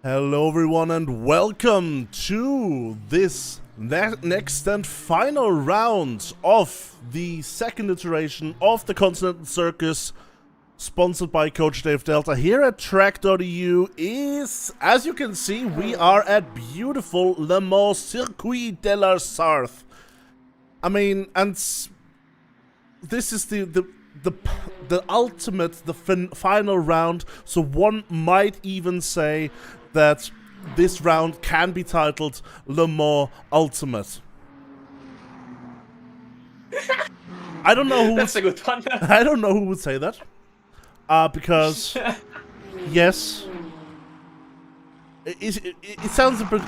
Hello everyone and welcome to this next and final round of the second iteration of the Continental Circus, sponsored by Coach Dave Delta here at tracc.eu. As you can see, we are at beautiful Le Mans Circuit de la Sarthe. I mean, and this is the ultimate, final round, so one might even say that this round can be titled Le Mans Ultimate. I don't know who That's a good one. I don't know who would say that. Because yes, it sounds a bit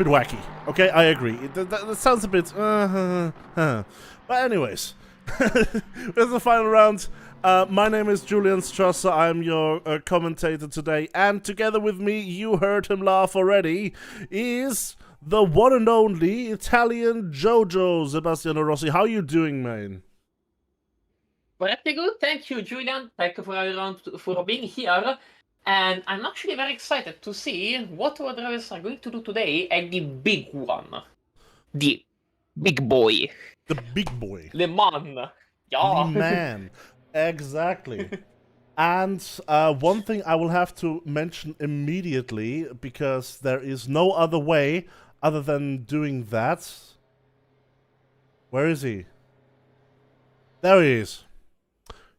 wacky. Okay, I agree. That sounds a bit. But anyways, this is the final round. My name is Julian Strasser. I'm your commentator today, and together with me, you heard him laugh already, is the one and only Italian Jojo Sebastiano Rossi. How you doing, man? Pretty good, thank you, Julian. Thank you for being here. And I'm actually very excited to see what our drivers are going to do today at the big one. The big boy. The big boy. Le Mans. Yeah. The man. Exactly. And one thing I will have to mention immediately, because there is no other way other than doing that. Where is he? There he is.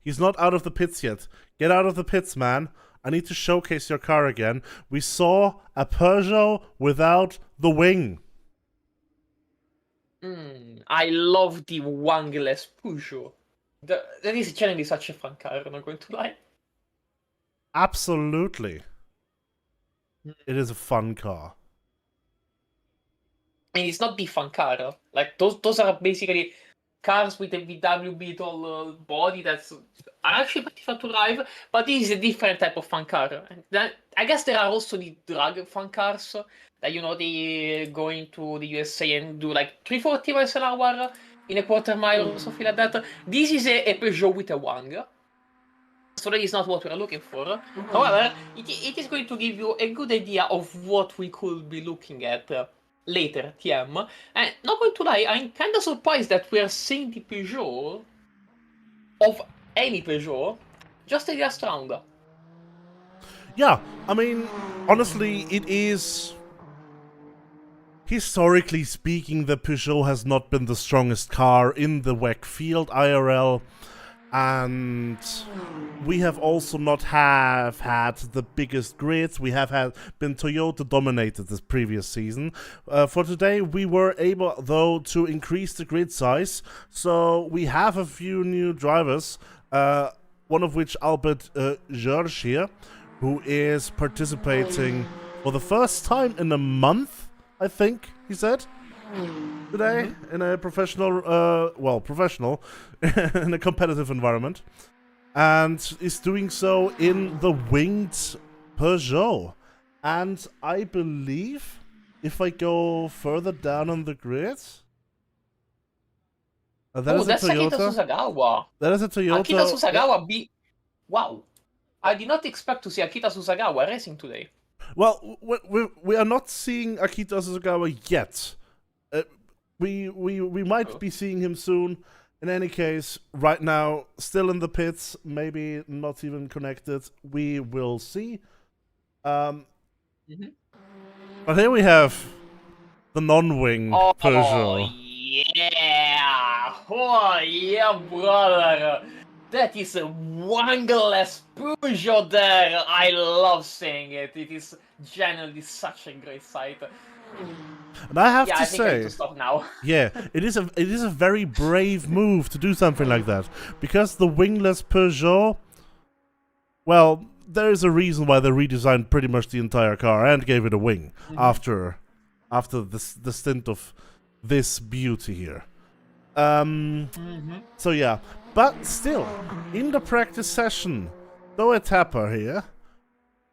He's not out of the pits yet. Get out of the pits, man. I need to showcase your car again. We saw a Peugeot without the wing. I love the wingless Peugeot. That is generally such a fun car, I'm not going to lie. Absolutely. It is a fun car. And it's not the fun car. Like, those are basically cars with a VW Beetle body that's actually pretty fun to drive, but this is a different type of fun car. And then, I guess there are also the drag fun cars that, they go into the USA and do like 340 miles an hour in a quarter mile or something like that. This is a Peugeot with a wang, so that is not what we're looking for. However, it is going to give you a good idea of what we could be looking at later, TM. And not going to lie, I'm kind of surprised that we are seeing the Peugeot of any Peugeot just in the last round. Yeah, I mean, honestly, it is... Historically speaking, the Peugeot has not been the strongest car in the WEC field IRL, and we have also not had the biggest grids. We have been Toyota dominated this previous season. For today, we were able, though, to increase the grid size, so we have a few new drivers, one of which Albert George here, who is participating for the first time in a month, I think he said, today, in a professional, in a competitive environment, and is doing so in the winged Peugeot. And I believe, if I go further down on the grid, that's Akita Susagawa. That is a Toyota. Akita Susagawa Wow. I did not expect to see Akita Susagawa racing today. Well, we are not seeing Akita Susagawa yet. We might be seeing him soon. In any case, right now, still in the pits, maybe not even connected. We will see. But here we have the non-wing Peugeot. Oh yeah, brother! That is a wangless Peugeot there! I love saying it. It is genuinely such a great sight. And I have to I think I say, need to stop now. yeah, it is a very brave move to do something like that, because the wingless Peugeot, well, there is a reason why they redesigned pretty much the entire car and gave it a wing after the stint of this beauty here. So yeah, but still, in the practice session, Doe Tapper here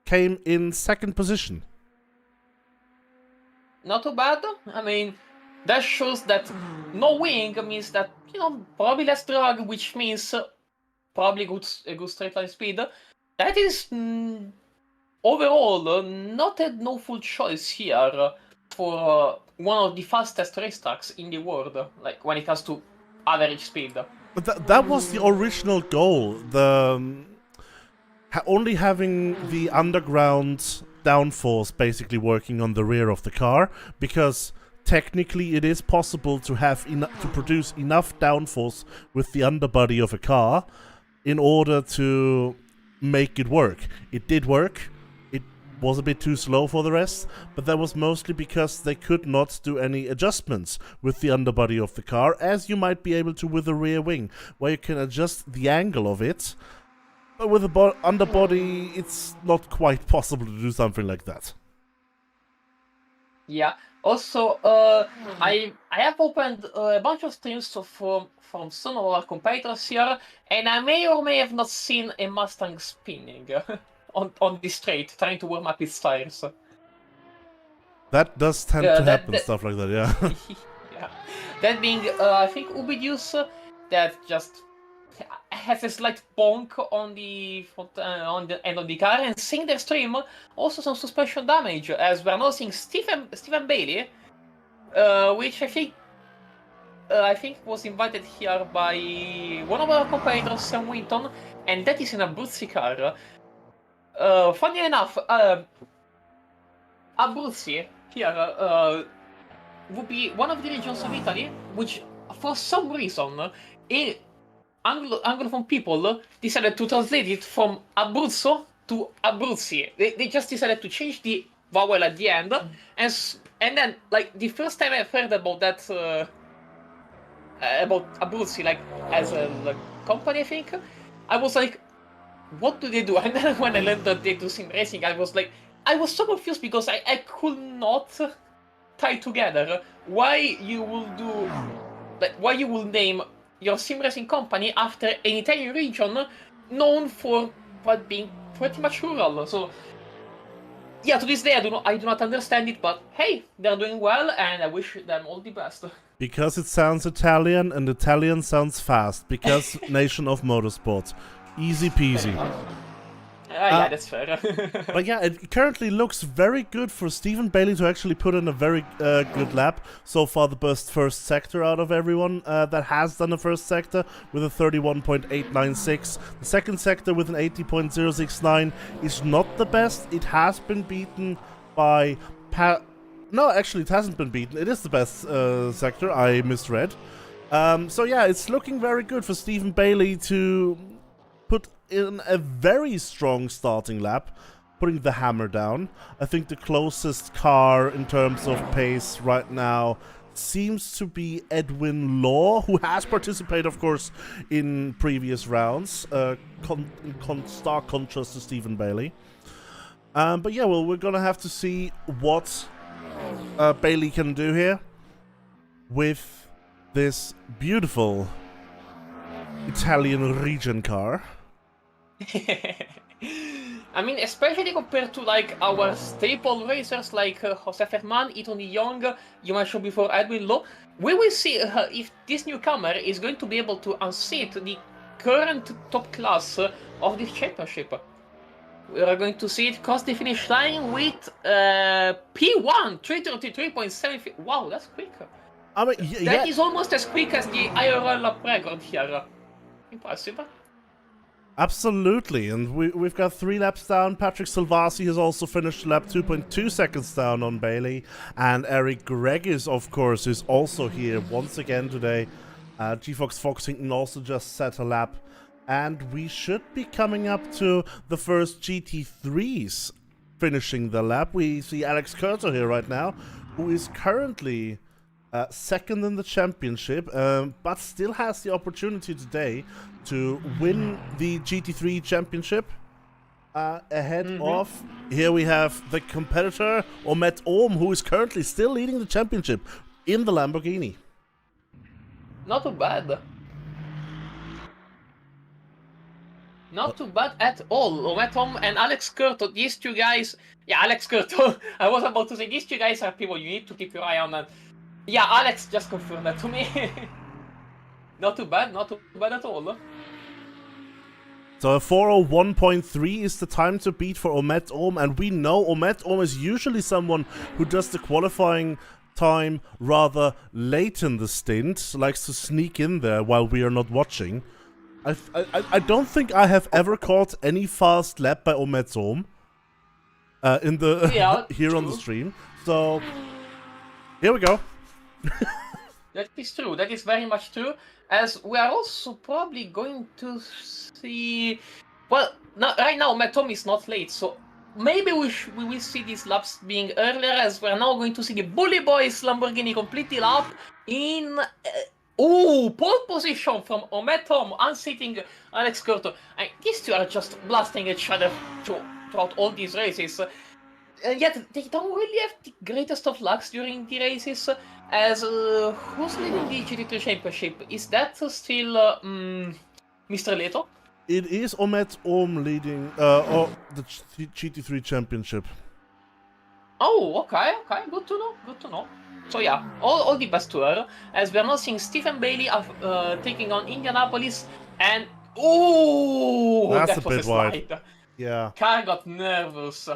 came in second position. Not too bad. I mean, that shows that no wing means that, probably less drag, which means probably a good straight line speed. That is overall, not a no full choice here for one of the fastest racetracks in the world, like when it comes to average speed. But that was the original goal. Only having the underground downforce basically working on the rear of the car, because technically it is possible to have to produce enough downforce with the underbody of a car in order to make it work. It did work. It was a bit too slow for the rest, but that was mostly because they could not do any adjustments with the underbody of the car, as you might be able to with the rear wing, where you can adjust the angle of it. But with the underbody, it's not quite possible to do something like that. Yeah. Also, I have opened a bunch of streams from some of our competitors here, and I may or may have not seen a Mustang spinning on the straight, trying to warm up its tires. That does tend to happen, stuff like that, yeah. Yeah. That being, I think Ubidius, that just has a slight bonk on the end of the car, and seeing their stream, also some suspension damage, as we're now seeing Stephen Bailey, which I think was invited here by one of our competitors, Sam Winton, and that is in a Bluesky car. Funny enough, Abruzzi here would be one of the regions of Italy which, for some reason, Anglophone people decided to translate it from Abruzzo to Abruzzi. They just decided to change the vowel at the end, and then, like, the first time I've heard about that, about Abruzzi, like, as a company, I think, I was like, what do they do? And then when I learned that they do sim racing, I was so confused, because I could not tie together why you will name your sim racing company after an Italian region known for being pretty much rural. So yeah, to this day I do not understand it, but hey, they're doing well, and I wish them all the best. Because it sounds Italian, and Italian sounds fast. Because nation of motorsport. Easy peasy. Yeah, that's fair. But yeah, it currently looks very good for Stephen Bailey to actually put in a very good lap. So far, the best first sector out of everyone that has done a first sector with a 31.896. The second sector with an 80.069 is not the best. It has been beaten by... No, actually, it hasn't been beaten. It is the best sector. I misread. So yeah, it's looking very good for Stephen Bailey to put in a very strong starting lap, putting the hammer down. I think the closest car in terms of pace right now seems to be Edwin Law, who has participated, of course, in previous rounds, in stark contrast to Stephen Bailey. But yeah, well, we're gonna have to see what Bailey can do here with this beautiful Italian region car. I mean, especially compared to, like, our staple racers like Jose Ferman, Ethan de Jong, you mentioned before Edwin Lowe. We will see if this newcomer is going to be able to unseat the current top class of this championship. We are going to see it cross the finish line with P1, 333.7. Wow, that's quick. I mean, that is almost as quick as the IRL lap record here. Impressive. Absolutely, and we've got 3 laps down. Patrick Silvasi has also finished lap 2.2 seconds down on Bailey, and Eric Gregis, of course, is also here once again today. G-Fox Foxington also just set a lap, and we should be coming up to the first GT3s finishing the lap. We see Alex Curto here right now, who is currently second in the championship, but still has the opportunity today to win the GT3 championship ahead of, here we have the competitor, Omet Ohm, who is currently still leading the championship in the Lamborghini. Not too bad. Not too bad at all. Omet Ohm and Alex Curto, these two guys... Yeah, Alex Curto. I was about to say, these two guys are people you need to keep your eye on. And yeah, Alex just confirmed that to me. Not too bad at all. So a 401.3 is the time to beat for Omet Ohm, and we know Omet Ohm is usually someone who does the qualifying time rather late in the stint, likes to sneak in there while we are not watching. I don't think I have ever caught any fast lap by Omet Ohm in the here on the stream. So here we go. That is true. That is very much true. As we are also probably going to see. Well, right now Matom is not late, so maybe we will see these laps being earlier. As we are now going to see the Bully Boys Lamborghini complete the lap in. Pole position from Ometom, unseating Alex Curto. And these two are just blasting each other throughout all these races. And yet they don't really have the greatest of lucks during the races. As who's leading the GT3 Championship? Is that still Mr. Leto? It is Omet Ohm leading the GT3 Championship. Oh, okay, good to know. So yeah, all the best to her. As we're now seeing Stephen Bailey taking on Indianapolis, and that's that a was bit slide. wide. Yeah. Car got nervous.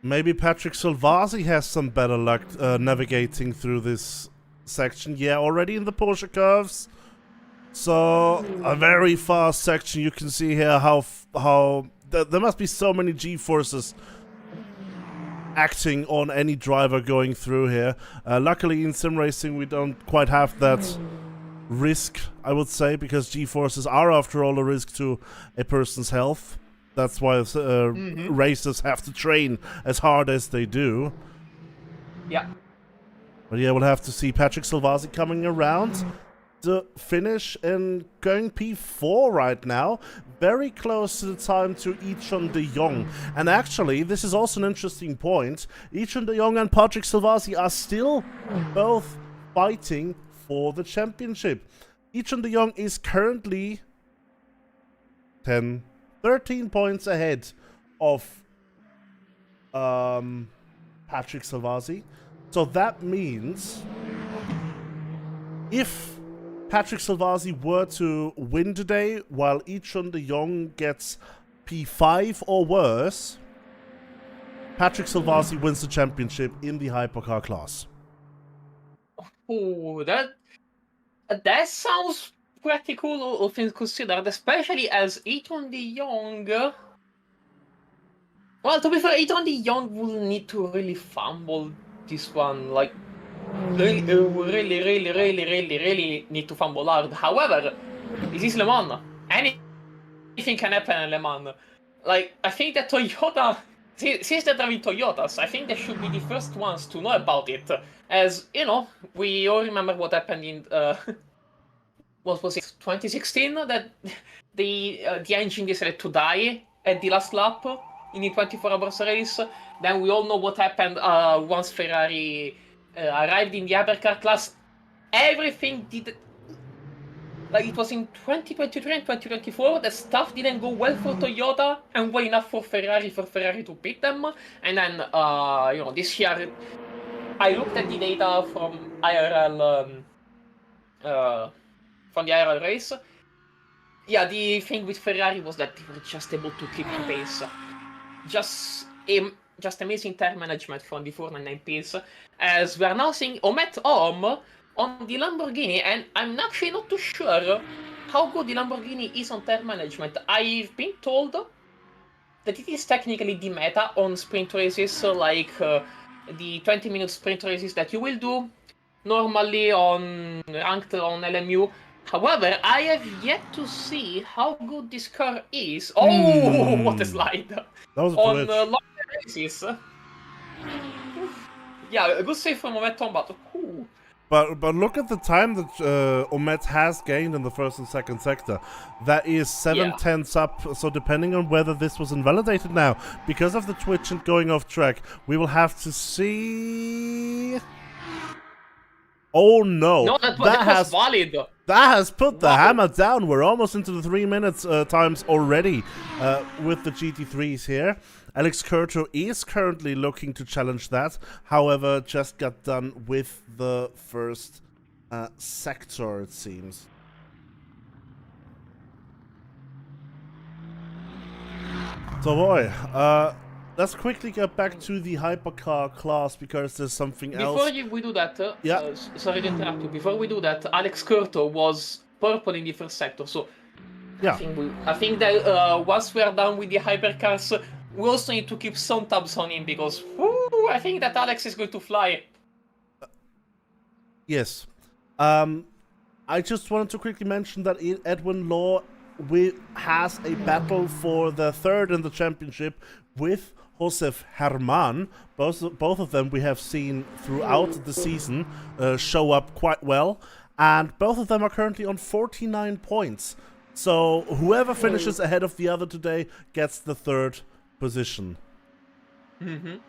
Maybe Patrick Salvasi has some better luck navigating through this section. Yeah, already in the Porsche curves. So a very fast section. You can see here how there must be so many G-forces acting on any driver going through here. Luckily in sim racing we don't quite have that risk, I would say, because G-forces are after all a risk to a person's health. That's why racers have to train as hard as they do. Yeah. But yeah, we'll have to see Patrick Salvasi coming around to finish and going P4 right now. Very close to the time to Ichon de Jong. And actually, this is also an interesting point. Ichon de Jong and Patrick Salvasi are still both fighting for the championship. Ichon de Jong is currently 13 points ahead of Patrick Salvasi. So that means if Patrick Salvasi were to win today while Ichon de Jong gets P5 or worse, Patrick Salvasi wins the championship in the hypercar class. Oh, that sounds pretty cool, all things considered, especially as Ichon de Jong. Well, to be fair, Ichon de Jong will need to really fumble this one, like really need to fumble hard. However, this is Le Mans. Anything can happen in Le Mans. Like, I think that Toyota, since they're driving Toyotas, I think they should be the first ones to know about it. As, you know, we all remember what happened in, what was it, 2016? That the engine decided to die at the last lap in the 24 hours race. Then we all know what happened once Ferrari arrived in the hypercar class. Everything did, like, it was in 2023 and 2024 that stuff didn't go well for Toyota and well enough for Ferrari to beat them. And then you know, this year I looked at the data from IRL race. Yeah, the thing with Ferrari was that they were just able to keep the pace. Just amazing tire management from the 499Ps. As we are now seeing Omet Ohm on the Lamborghini, and I'm actually not too sure how good the Lamborghini is on tire management. I've been told that it is technically the meta on sprint races, like the 20-minute sprint races that you will do normally on ranked on LMU. However, I have yet to see how good this car is. Oh, what a slide! That was a on long races. Yeah, a good save from Omet Ohm, but look at the time that Omet has gained in the first and second sector. That is 7/10 up. So depending on whether this was invalidated now, because of the twitch and going off track, we will have to see. Oh no! No, that was valid. That has put the hammer down. We're almost into the 3 minutes times already with the GT3s here. Alex Curto is currently looking to challenge that. However, just got done with the first sector, it seems. So boy, let's quickly get back to the hypercar class because there's something else. We do that, Yeah. sorry to interrupt you. Before we do that, Alex Curto was purple in the first sector, so Yeah. I think that once we are done with the hypercars, we also need to keep some tabs on him because I think that Alex is going to fly. Yes. I just wanted to quickly mention that Edwin Law has a battle for the third in the championship with Josef Herman. Both of them we have seen throughout the season show up quite well. And both of them are currently on 49 points. So whoever finishes ahead of the other today gets the third position. Now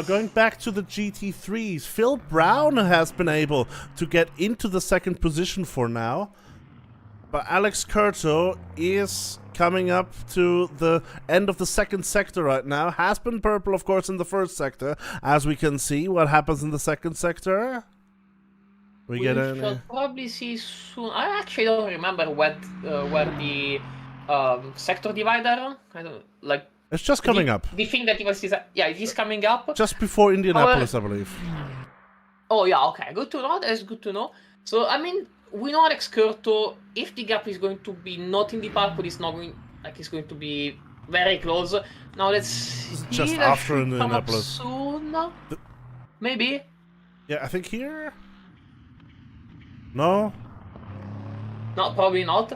going back to the GT3s, Phil Brown has been able to get into the second position for now. But Alex Curto is coming up to the end of the second sector right now. Has been purple, of course, in the first sector. As we can see, what happens in the second sector? We shall probably see soon. I actually don't remember where the sector divider. I don't like. It's just coming up. The thing that it was, yeah, it is coming up. Just before Indianapolis, I believe. Oh yeah, okay, good to know. That's good to know. So I mean, we know Alex Curto. If the gap is going to be not in the park, but it's not going like it's going to be very close. Now let's see. Just after Indianapolis. Soon, maybe. Yeah, I think here. No? No, probably not.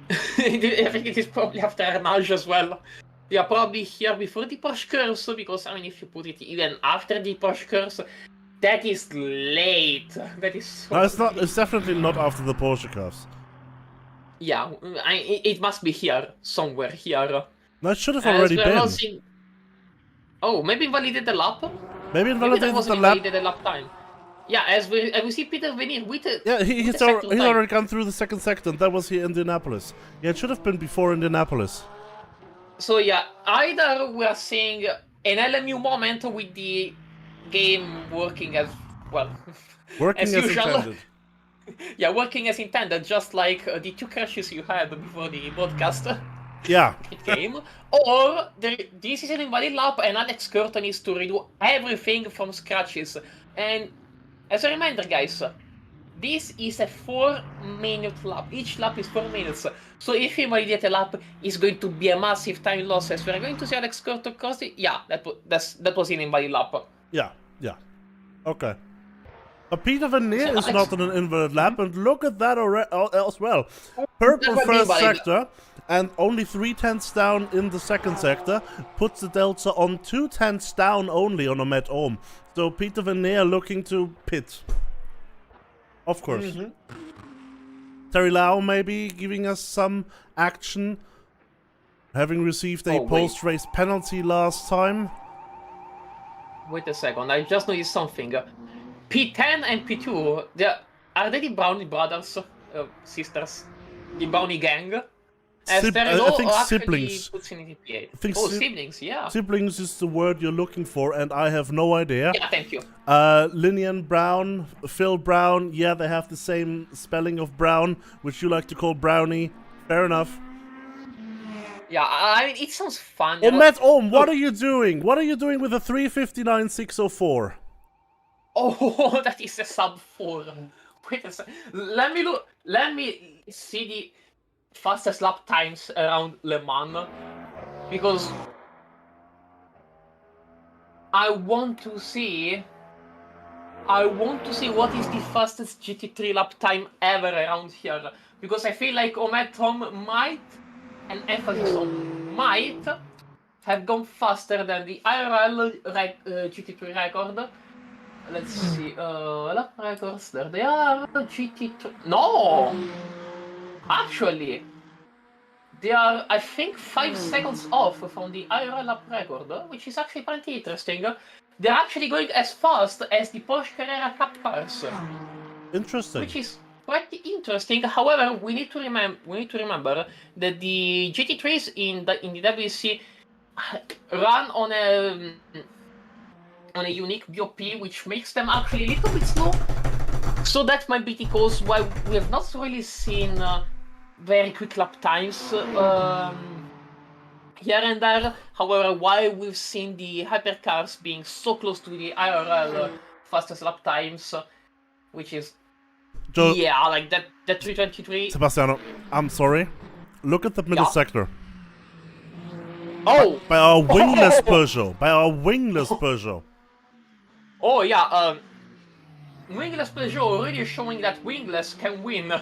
I think it is probably after Hernage as well. Yeah, probably here before the Porsche curse, because I mean, if you put it even after the Porsche curse, that is late. That is so No, it's not. late. It's definitely not after the Porsche curse. Yeah, it must be here, somewhere here. No, it should have already been. Oh, maybe invalidated the lap? Maybe invalidated that wasn't the lap. invalidated the lap time. Yeah, as we see Peter Venir with it. Yeah, he's already gone through the second sector, and that was here in Indianapolis. Yeah, it should have been before Indianapolis. So yeah, either we are seeing an LMU moment with the game working as well. Working as intended. Yeah, working as intended, just like the two crashes you had before the broadcast. Yeah. Game. Or this is an invalid lap and Alex Curto needs to redo everything from scratches. And as a reminder, guys, this is a 4-minute lap. Each lap is 4 minutes. So if you invalidate a lap, it's going to be a massive time loss. As we're going to see Alex Curto cross it. Yeah, that was an invalid lap. Yeah. Okay. But Peter Vernier is not on an invalid lap, and look at that as well. Purple first sector, and only 3/10 down in the second sector, puts the delta on 2/10 down only on Ahmed Ohm. So Peter Vernier looking to pit. Of course. Terry Lau maybe giving us some action, having received a post-race penalty last time. Wait a second, I just noticed something. P10 and P2, are they the Brownie brothers, sisters? The Brownie gang? I think siblings. Siblings, yeah. Siblings is the word you're looking for, and I have no idea. Yeah, thank you. Linian Brown, Phil Brown, yeah, they have the same spelling of Brown, which you like to call Brownie. Fair enough. Yeah, I mean, it sounds fun. Oh, Matt Ohm, what are you doing? What are you doing with a 3:59.604? Oh, that is a sub 4. Wait a second. Let me see the fastest lap times around Le Mans, because I want to see what is the fastest GT3 lap time ever around here, because I feel like Ahmed Ohm might, and emphasis on might, have gone faster than the IRL GT3 record. Let's see, lap records, there they are, GT3, no! Actually, they are, I think, 5 seconds off from the IRL lap record, which is actually pretty interesting. They're actually going as fast as the Porsche Carrera Cup cars. Interesting. Which is pretty interesting. However, we need to remember that the GT3s in the WEC run on a unique BOP, which makes them actually a little bit slow. So that might be the cause why we have not really seen very quick lap times. here and there. However, while we've seen the hypercars being so close to the IRL fastest lap times, which is like that 323. Sebastiano, I'm sorry. Look at the middle sector. Oh! By our wingless Peugeot. By our wingless Peugeot. Oh yeah, wingless Peugeot already showing that wingless can win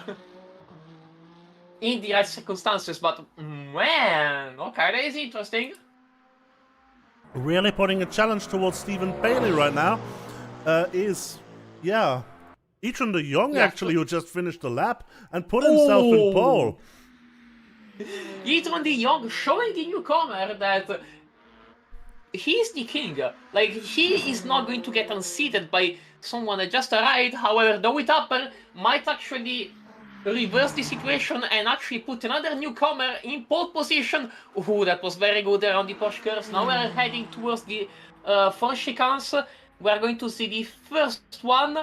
in the right circumstances, but man, okay, that is interesting. Really putting a challenge towards Stephen Bailey right now is, Ethan de Jong actually, who just finished the lap and put himself in pole. Ethan de Jong showing the newcomer that he's the king. Like, he is not going to get unseated by someone that just arrived. However, the Whitupper might actually reverse the situation and actually put another newcomer in pole position. Ooh, that was very good there on the Porsche curves. Now we're heading towards the four chicanes. We're going to see the first one.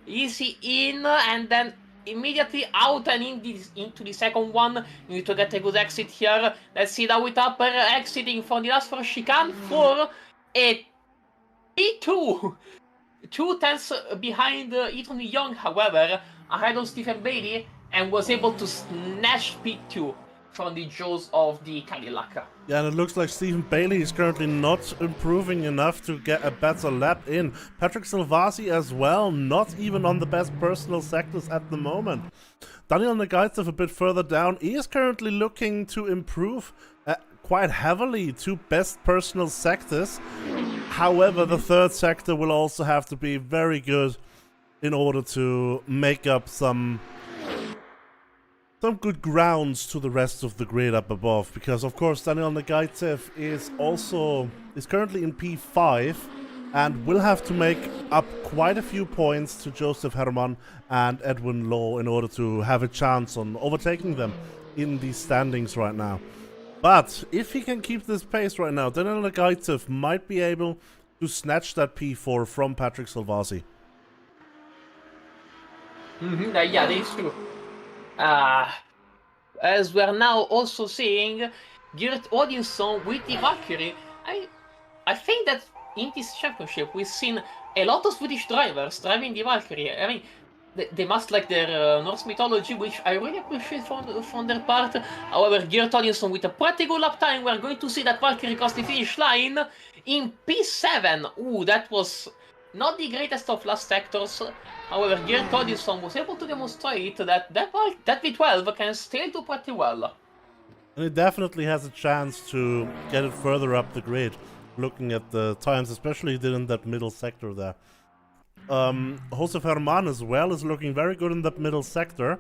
Easy in, and then immediately out and into the second one. You need to get a good exit here. Let's see the Whitupper exiting for the last four chicane for a P2. 2 tenths behind Ethan de Jong, however, ahead of Stephen Bailey, and was able to snatch P2 from the jaws of the Cadillac. Yeah, and it looks like Stephen Bailey is currently not improving enough to get a better lap in. Patrick Silvasi as well, not even on the best personal sectors at the moment. Daniel Negaitsev a bit further down is currently looking to improve quite heavily to best personal sectors. However, the third sector will also have to be very good in order to make up some good grounds to the rest of the grid up above, because of course Daniel Negaitsev is currently in P5 and will have to make up quite a few points to Joseph Herman and Edwin Law in order to have a chance on overtaking them in the standings right now. But if he can keep this pace right now, Daniel Negaitsev might be able to snatch that P4 from Patrick Silvasi. Yeah, that is true. As we're now also seeing Gert Odinson with the Valkyrie, I think that in this championship we've seen a lot of Swedish drivers driving the Valkyrie. I mean, they must like their Norse mythology, which I really appreciate from their part. However, Gert Odinson with a pretty good lap time, we're going to see that Valkyrie cross the finish line in P7. Ooh, that was not the greatest of last sectors. However, Gert Odinson was able to demonstrate that V12 can still do pretty well. And it definitely has a chance to get it further up the grid, looking at the times, especially in that middle sector there. Josef Herman as well is looking very good in that middle sector.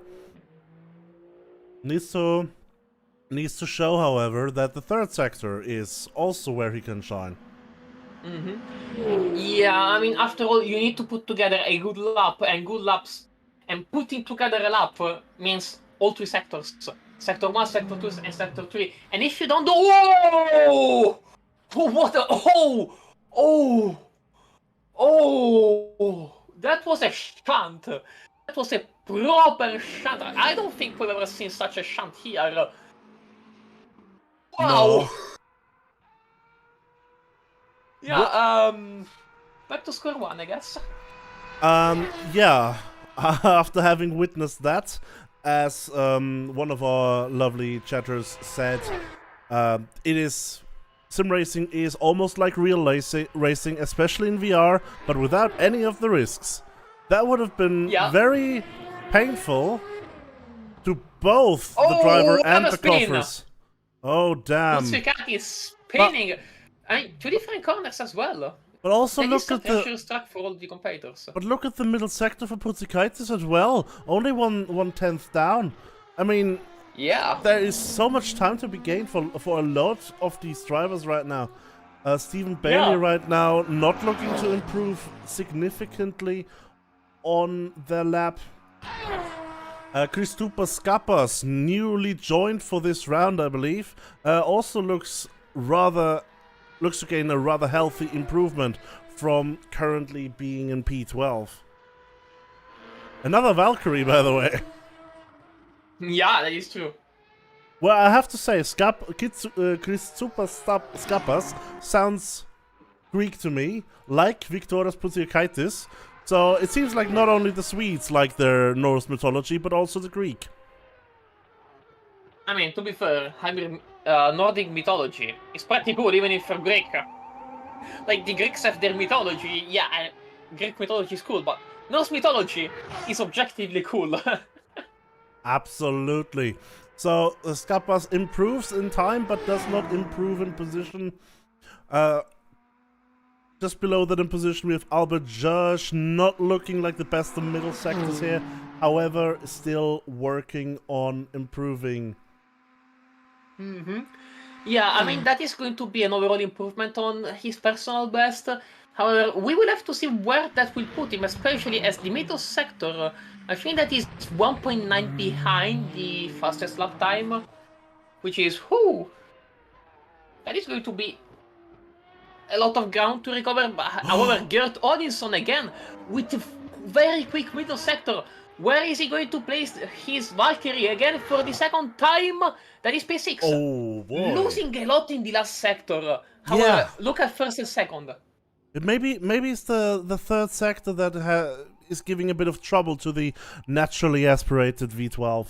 Needs to show, however, that the third sector is also where he can shine. Yeah, I mean, after all, you need to put together a good lap, and good laps, and putting together a lap means all three sectors. Sector 1, Sector 2, and Sector 3. And if you don't do... Oh! What a... Oh! That was a shunt! That was a proper shunt. I don't think we've ever seen such a shunt here. Wow! No. Yeah, back to square one, I guess. Yeah. After having witnessed that, as one of our lovely chatters said, sim racing is almost like real racing, especially in VR, but without any of the risks. That would have been very painful to both the driver and the coffers. Oh, damn. Bluesky is spinning. I mean, 2 different corners as well. But also look at the for all the competitors. But look at the middle sector for Putzikaitis as well. Only one tenth down. I mean, yeah, there is so much time to be gained for a lot of these drivers right now. Stephen Bailey right now not looking to improve significantly on their lap. Christopher Skapas, newly joined for this round, I believe, also looks to gain a rather healthy improvement from currently being in P12. Another Valkyrie, by the way. Yeah, that is true. Well, I have to say, Christopoulos sounds Greek to me, like Viktoras Poutsiakaitis. So it seems like not only the Swedes like their Norse mythology, but also the Greek. I mean, to be fair, Nordic mythology is pretty cool, even if you're Greek. Like, the Greeks have their mythology, yeah, Greek mythology is cool, but Norse mythology is objectively cool. Absolutely. So Skapas improves in time, but does not improve in position. Just below that in position, we have Albert Judge, not looking like the best of middle sectors here. However, still working on improving. Yeah, I mean, that is going to be an overall improvement on his personal best. However, we will have to see where that will put him, especially as the middle sector. I think that is 1.9 behind the fastest lap time, which is, that is going to be a lot of ground to recover. However, Gert Odinson again with a very quick middle sector. Where is he going to place his Valkyrie again for the second time? That is P6. Oh boy, losing a lot in the last sector. However, look at first and second. Maybe it's the third sector that is giving a bit of trouble to the naturally aspirated V12,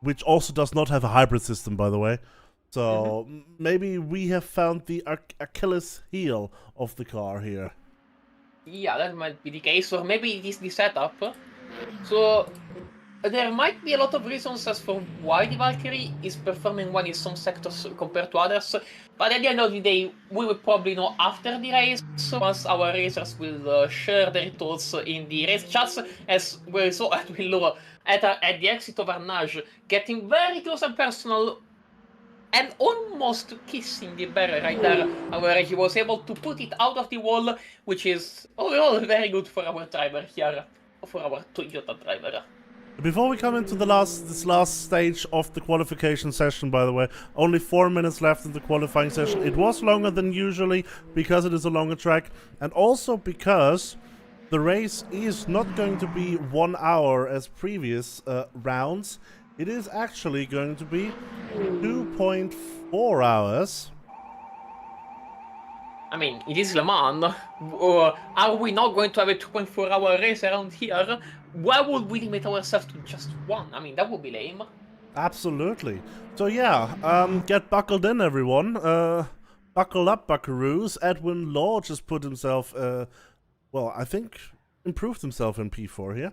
which also does not have a hybrid system, by the way. So maybe we have found the Achilles heel of the car here. Yeah, that might be the case, or maybe it is the setup. So there might be a lot of reasons as for why the Valkyrie is performing well in some sectors compared to others, but at the end of the day, we will probably know after the race, once our racers will share their thoughts in the race chats, as we saw at Willow at the exit of Arnage, getting very close and personal, and almost kissing the barrier right there, where he was able to put it out of the wall, which is overall very good for our driver here, for our Toyota driver. Before we come into this last stage of the qualification session, by the way, only 4 minutes left in the qualifying session. It was longer than usually because it is a longer track, and also because the race is not going to be 1 hour as previous rounds. It is actually going to be 2.4 hours. I mean, it is Le Mans. Are we not going to have a 2.4-hour race around here? Why would we limit ourselves to just one? I mean, that would be lame. Absolutely. So yeah, get buckled in, everyone. Buckle up, buckaroos. Edwin Law just put himself, well, I think improved himself in P4 here.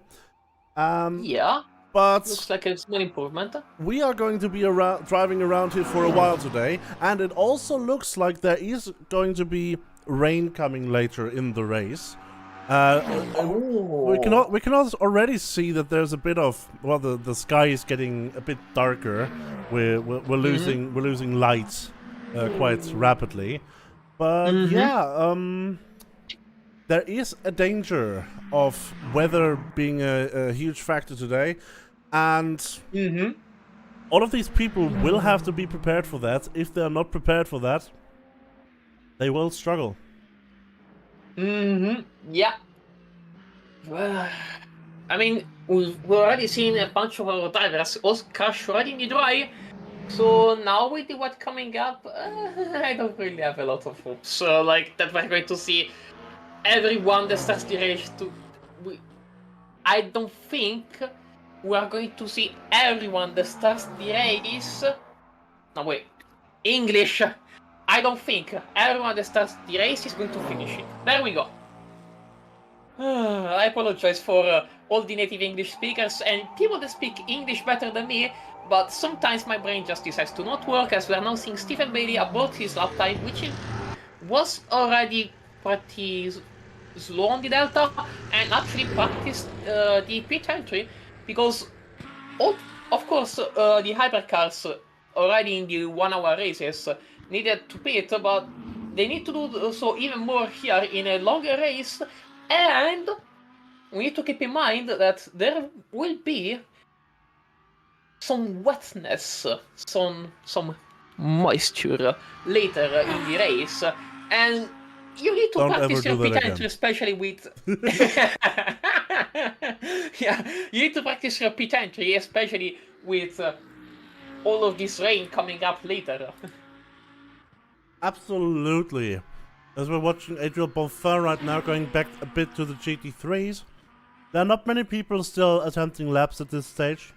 Yeah. But looks like a small improvement. We are going to be driving around here for a while today, and it also looks like there is going to be rain coming later in the race. We can already see that there's a bit of, well, the sky is getting a bit darker. We're losing light quite rapidly, but yeah, there is a danger of weather being a huge factor today. And all of these people will have to be prepared for that. If they're not prepared for that, they will struggle. Yeah. I mean, we've already seen a bunch of our drivers all crash already in the dry. So now with the wet coming up, I don't really have a lot of hope. So like that we're going to see everyone that starts the race I don't think we are going to see everyone that starts the race. No, wait. English. I don't think everyone that starts the race is going to finish it. There we go. I apologize for all the native English speakers and people that speak English better than me, but sometimes my brain just decides to not work, as we are now seeing Stephen Bailey abort his lap time, which was already pretty slow on the Delta, and actually practiced the pit entry, because of course the hypercars already in the 1 hour races needed to pit, but they need to do so even more here in a longer race, and we need to keep in mind that there will be some wetness, some moisture later in the race, and you need to practice your pit entry, especially with yeah, you need to practice your pit entry, especially with all of this rain coming up later. Absolutely. As we're watching Adriel Bonfin right now going back a bit to the GT3s, there are not many people still attempting laps at this stage.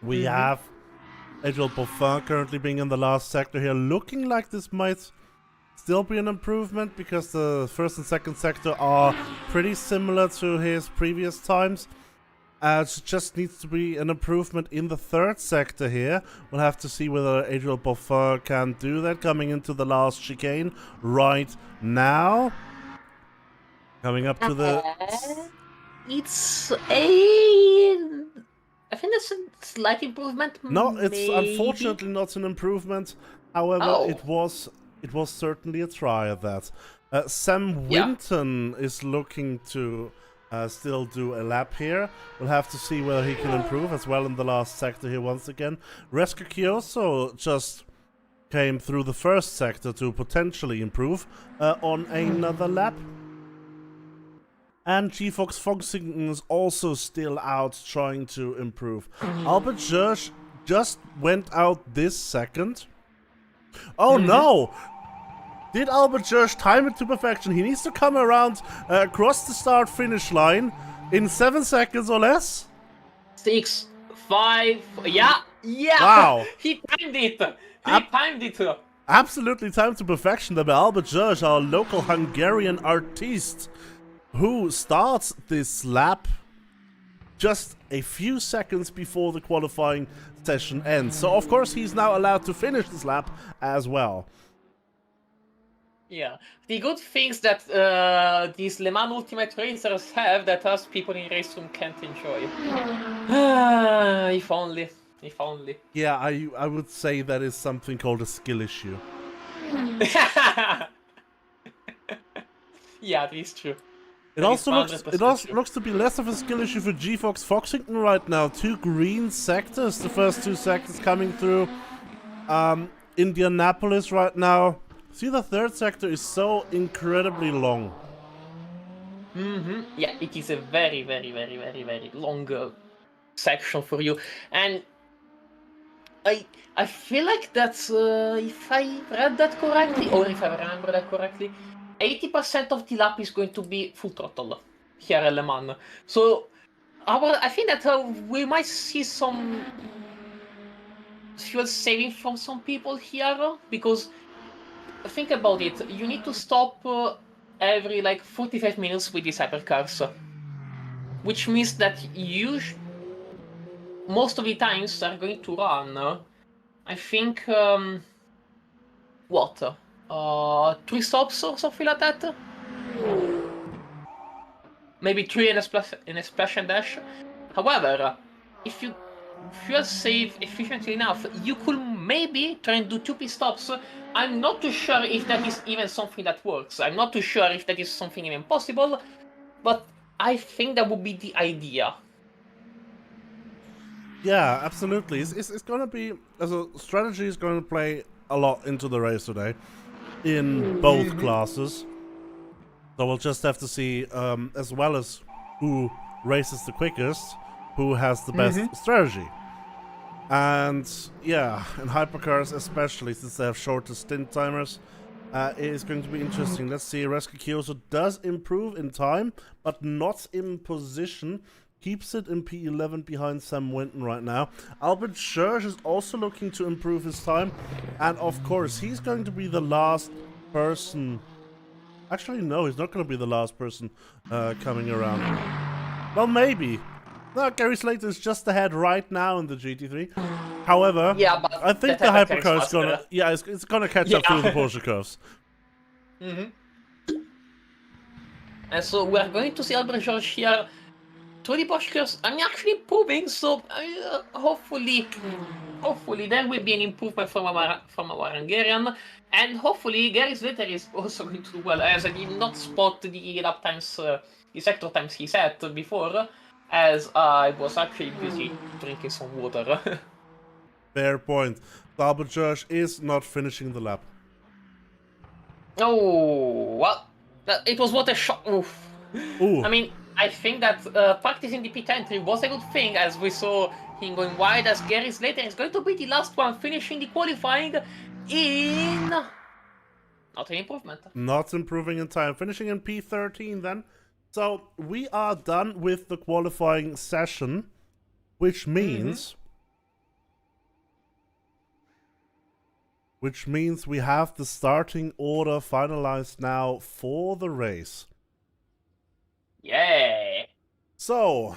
We have Adriel Bonfin currently being in the last sector here, looking like this might still be an improvement because the first and second sector are pretty similar to his previous times. It just needs to be an improvement in the third sector here. We'll have to see whether Adriel Bonfin can do that coming into the last chicane right now. Coming up to the... It's a... I think that's a slight improvement. No, it's maybe? unfortunately not an improvement. However, it was certainly a try at that. Sam Winton is looking to still do a lap here. We'll have to see whether he can improve as well in the last sector here once again. Resker Kioso just came through the first sector to potentially improve on another lap. And G-Fox Foxington is also still out trying to improve. Albert Gersh just went out this second. Oh no! Did Albert Gersh time it to perfection? He needs to come around across the start-finish line in 7 seconds or less. 6, 5, yeah! Wow! He timed it! Timed it! Absolutely timed to perfection there by Albert Gersh, our local Hungarian artiste, who starts this lap just a few seconds before the qualifying session ends. So of course he's now allowed to finish this lap as well. Yeah, the good things that these Le Mans Ultimate Racers have that us people in race room can't enjoy. If only. If only. Yeah, I would say that is something called a skill issue. Yeah, that is true. It also looks to be less of a skill issue for G-Fox Foxington right now. 2 green sectors, the first 2 sectors coming through Indianapolis right now. See, the third sector is so incredibly long. Yeah, it is a very, very, very, very, very long section for you. And I feel like that's, if I read that correctly, or if I remember that correctly, 80% of the lap is going to be full throttle here at Le Mans. So I think that we might see some fuel saving from some people here, because think about it, you need to stop every like 45 minutes with these hypercars, which means that you most of the times are going to run, I think, what? 3 stops or something like that? Maybe 3 in a splash and dash. However, if you fuel save efficiently enough, you could maybe try and do 2 pit stops. I'm not too sure if that is even something that works. I'm not too sure if that is something even possible, but I think that would be the idea. Yeah, absolutely. It's going to be, as a strategy is going to play a lot into the race today in both classes. So we'll just have to see, as well as who races the quickest, who has the best strategy. And yeah, in hypercars especially, since they have shorter stint timers, it is going to be interesting. Let's see, Resker Kioso does improve in time, but not in position. Keeps it in P11 behind Sam Winton right now. Albert Schersch is also looking to improve his time. And of course, he's going to be the last person. Actually, no, he's not going to be the last person coming around. Well, maybe. No, Gary Slater is just ahead right now in the GT3. However, yeah, but I think the hypercar is gonna, it's gonna catch up through the Porsche curves. And so we're going to see Albert George here through the Porsche curves. I'm actually improving, so hopefully there will be an improvement from our Hungarian, and hopefully Gary Slater is also going to do well, as I did not spot the lap times, the sector times he set before, as I was actually busy drinking some water. Fair point. Albert George is not finishing the lap. Oh, well, it was what a shock. Oof. Ooh. I mean, I think that practicing the pit entry was a good thing, as we saw Him going wide as Gary Slater is going to be the last one, finishing the qualifying in... Not an improvement. Not improving in time. Finishing in P13 then. So we are done with the qualifying session, which means... Which means we have the starting order finalized now for the race. Yay! So,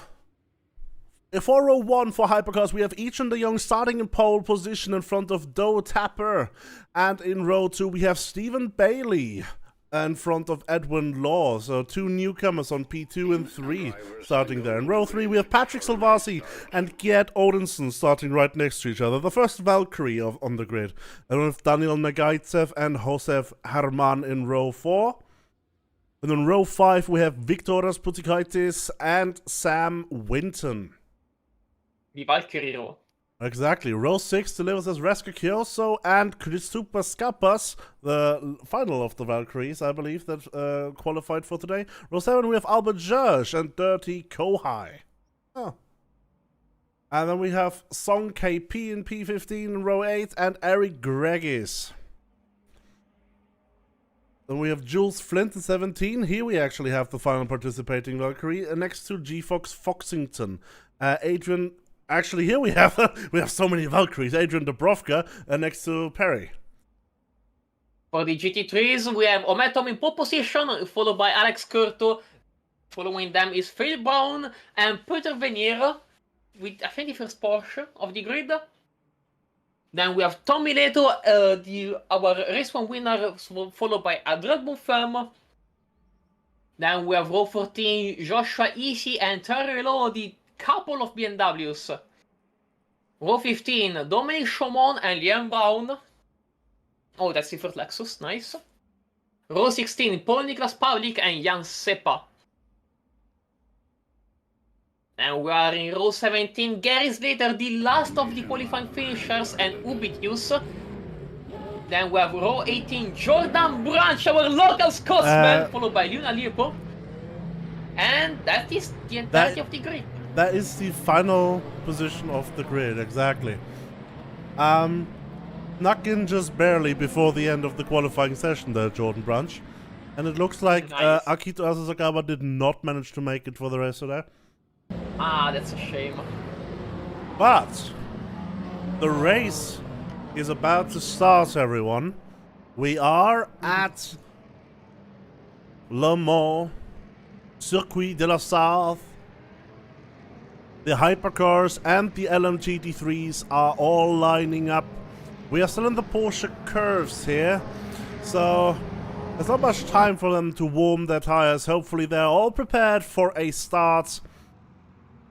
for row 1 for Hypercars, we have Each and De Jong starting in pole position in front of Doe Tapper. And in row 2, we have Stephen Bailey in front of Edwin Law. So, 2 newcomers on P2 and 3 starting there. In row 3, we have Patrick Salvasi and Gerd Odinson starting right next to each other. The first Valkyrie on the grid. And with Daniel Negaitsev and Josef Herman in row 4. And in row 5, we have Viktoras Putikaitis and Sam Winton. The Valkyrie row. Exactly. Row 6 delivers as Reska Kyoso and Kristupas Skapas, the final of the Valkyries, I believe, that qualified for today. Row 7, we have Albert George and Dirty Kohai. Oh. And then we have Song KP in P15 in row 8 and Eric Gregis. Then we have Jules Flint in 17. Here we actually have the final participating Valkyrie next to G Fox Foxington. Adrian... Actually, here we have so many Valkyries. Adrian Dubrovka next to Perry. For the GT3s, we have Ometom in pole position, followed by Alex Curto. Following them is Phil Brown and Peter Venier with, I think, the first Porsche of the grid. Then we have Tommy Leto, our race 1 winner, followed by Adrian Bonfirm. Then we have row 14, Joshua Easy and Terry Lowe, the couple of BMWs. Row 15, Dominic Chaumont and Liam Brown. Oh, that's the first Lexus, nice. Row 16, Paul Niklas Pavlik and Jan Seppa. And we are in row 17, Gary Slater, the last of the qualifying finishers, and Ubitius. Then we have row 18, Jordan Branch, our local Scotsman, followed by Luna Liepo. And that is the entirety of the grid. That is the final position of the grid, exactly. Snuck in just barely before the end of the qualifying session there, Jordan Branch. And it looks like nice. Akito Asasakawa did not manage to make it for the rest of that. Ah, that's a shame. But the race is about to start, everyone. We are at Le Mans, Circuit de la Sarthe. The Hypercars and the LMGT3s are all lining up. We are still in the Porsche curves here, so there's not much time for them to warm their tires. Hopefully they're all prepared for a start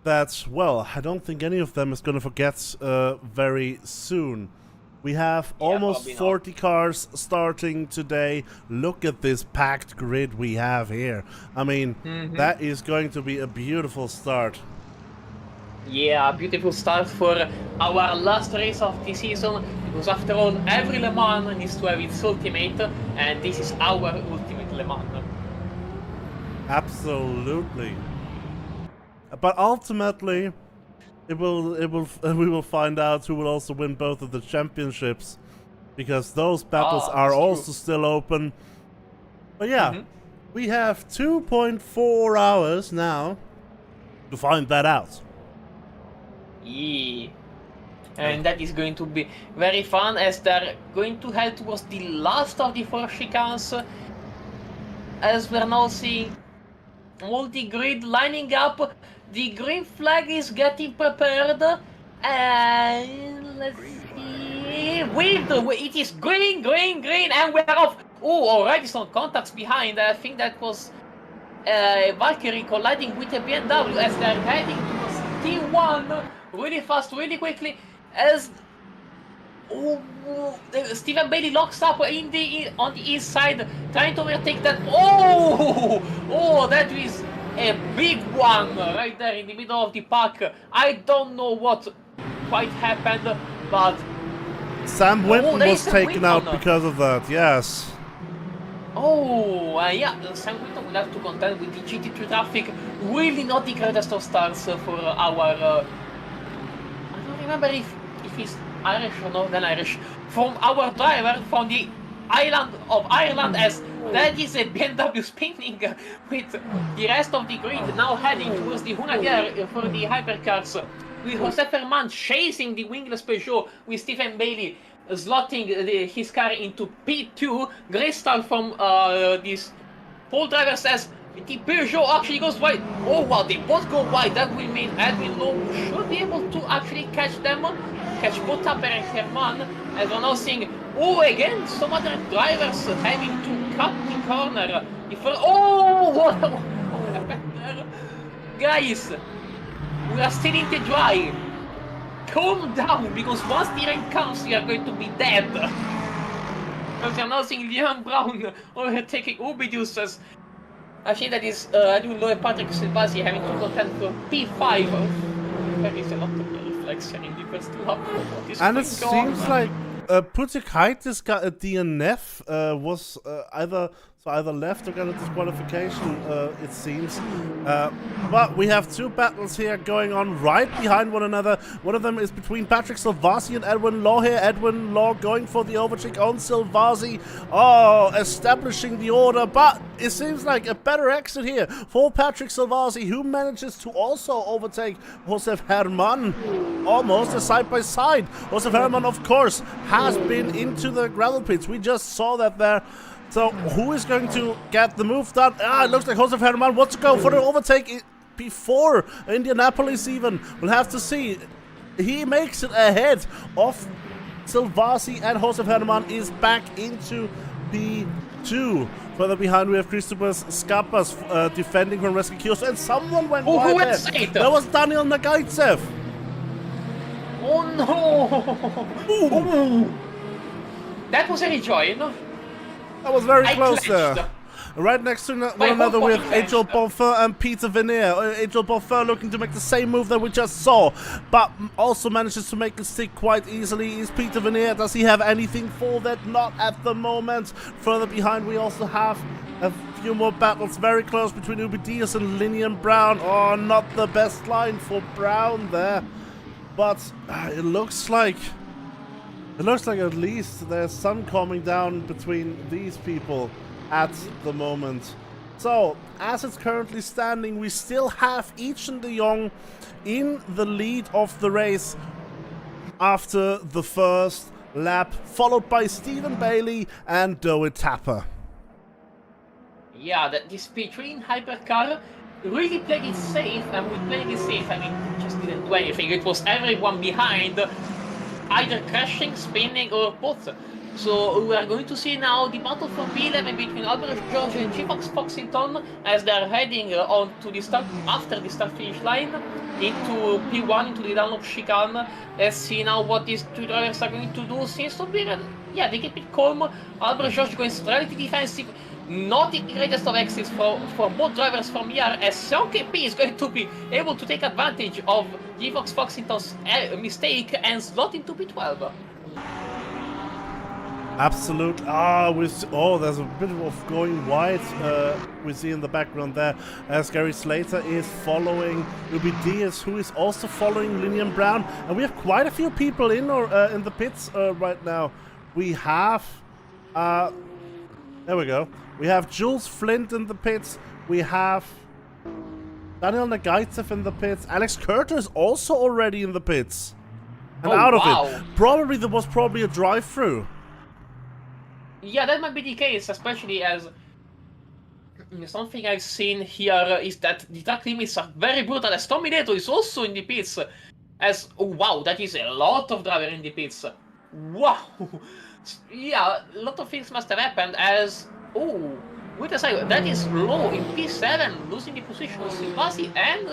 that, well, I don't think any of them is going to forget very soon. We have almost 40 cars starting today. Look at this packed grid we have here. I mean, that is going to be a beautiful start. Yeah, beautiful start for our last race of the season, because after all, every Le Mans needs to have its ultimate, and this is our ultimate Le Mans. Absolutely. But ultimately, we will find out who will also win both of the championships, because those battles are also still open. But yeah, we have 2.4 hours now to find that out. Yeah. And that is going to be very fun, as they're going to head towards the last of the 4 chicanes, as we're now seeing all the grid lining up. The green flag is getting prepared, and let's see, it is green, and we're off. Oh, already some contacts behind. I think that was Valkyrie colliding with a BMW as they're heading towards T1 really fast, really quickly, as Stephen Bailey locks up on the east side, trying to overtake that. Oh, that is a big one right there in the middle of the pack. I don't know what quite happened, but Sam Winton was taken out because of that, yes. Yeah, Sam Winton will have to contend with the GT3 traffic. Really not the greatest of starts for our remember if he's Irish or Northern Irish, from our driver from the island of Ireland, as that is a BMW spinning with the rest of the grid now heading towards the Hunagher for the hypercars, with Jose Ferman chasing the wingless Peugeot, with Stephen Bailey slotting his car into P2. Great start from this pole driver, says the Peugeot actually goes wide. Oh wow, they both go wide. That will mean Edwin Lowe should be able to actually catch them, catch both Tapper and Herman, as we're now seeing, oh, again, some other drivers having to cut the corner. Oh, what happened there? Guys, we are still in the dry. Calm down, because once the rain comes, we are going to be dead. Because we are now seeing Liam Brown overtaking Ubidius, as I think that is Edwin Lowe and Patrick Silvasi having to contend for P5. There is a lot of reflection in the first lap. And it seems like Putikaitis got a DNF, was either left or got a disqualification, it seems. But we have two battles here going on right behind one another. One of them is between Patrick Silvasi and Edwin Law here. Edwin Law going for the overtake on Silvasi. Oh, establishing the order, but it seems like a better exit here for Patrick Silvasi, who manages to also overtake Josef Herman. Almost a side-by-side. Josef Herman, of course, has been into the gravel pits. We just saw that there. So, who is going to get the move done? It looks like Josef Herman wants to go for the overtake before Indianapolis even. We'll have to see. He makes it ahead of Silvasi, and Josef Herman is back into P2. Further behind, we have Christopher Skapas defending from Rescue Kiosk, and someone went wide there. That was Daniel Nagaitsev. Oh no! Ooh. That was a rejoin. That was very close there. Right next to one another we have Angel Bonfer and Peter Veneer. Angel Bonfer looking to make the same move that we just saw, but also manages to make it stick quite easily. Is Peter Veneer, does he have anything for that? Not at the moment. Further behind we also have a few more battles very close between Ubi Diaz and Linian Brown. Oh, not the best line for Brown there, but it looks like at least there's some calming down between these people at the moment. So, as it's currently standing, we still have Yichen de Jong in the lead of the race after the first lap, followed by Stephen Bailey and Doit Tapper. Yeah, this P3 hypercar really played it safe, and with playing it safe, I mean, just didn't do anything. It was everyone behind, either crashing, spinning, or both. So we are going to see now the battle for P11 between Albert George and G-Fox Foxington, as they are heading on to the start, after the start-finish line, into P1, into the Dunlop chicane. Let's see now what these two drivers are going to do. Seems to be, yeah, they keep it calm. Albert George going relatively defensive. Not the greatest of exits for both drivers from here, as Sean KP is going to be able to take advantage of G-Fox Foxington's mistake and slot into P12. Absolutely. There's a bit of going wide we see in the background there, as Gary Slater is following Ubi Diaz, who is also following Linian Brown, and we have quite a few people in the pits right now. We have there we go. We have Jules Flint in the pits. We have Daniel Nagaitsev in the pits. Alex Curter is also already in the pits and out of it. Probably there was a drive-through. Yeah, that might be the case, especially as something I've seen here is that the track limits are very brutal, as Tommy Neto is also in the pits. As, oh wow, that is a lot of drivers in the pits. Wow. Yeah, a lot of things must have happened, as, oh, wait a second, that is Low in P7, losing the position of Silvasi and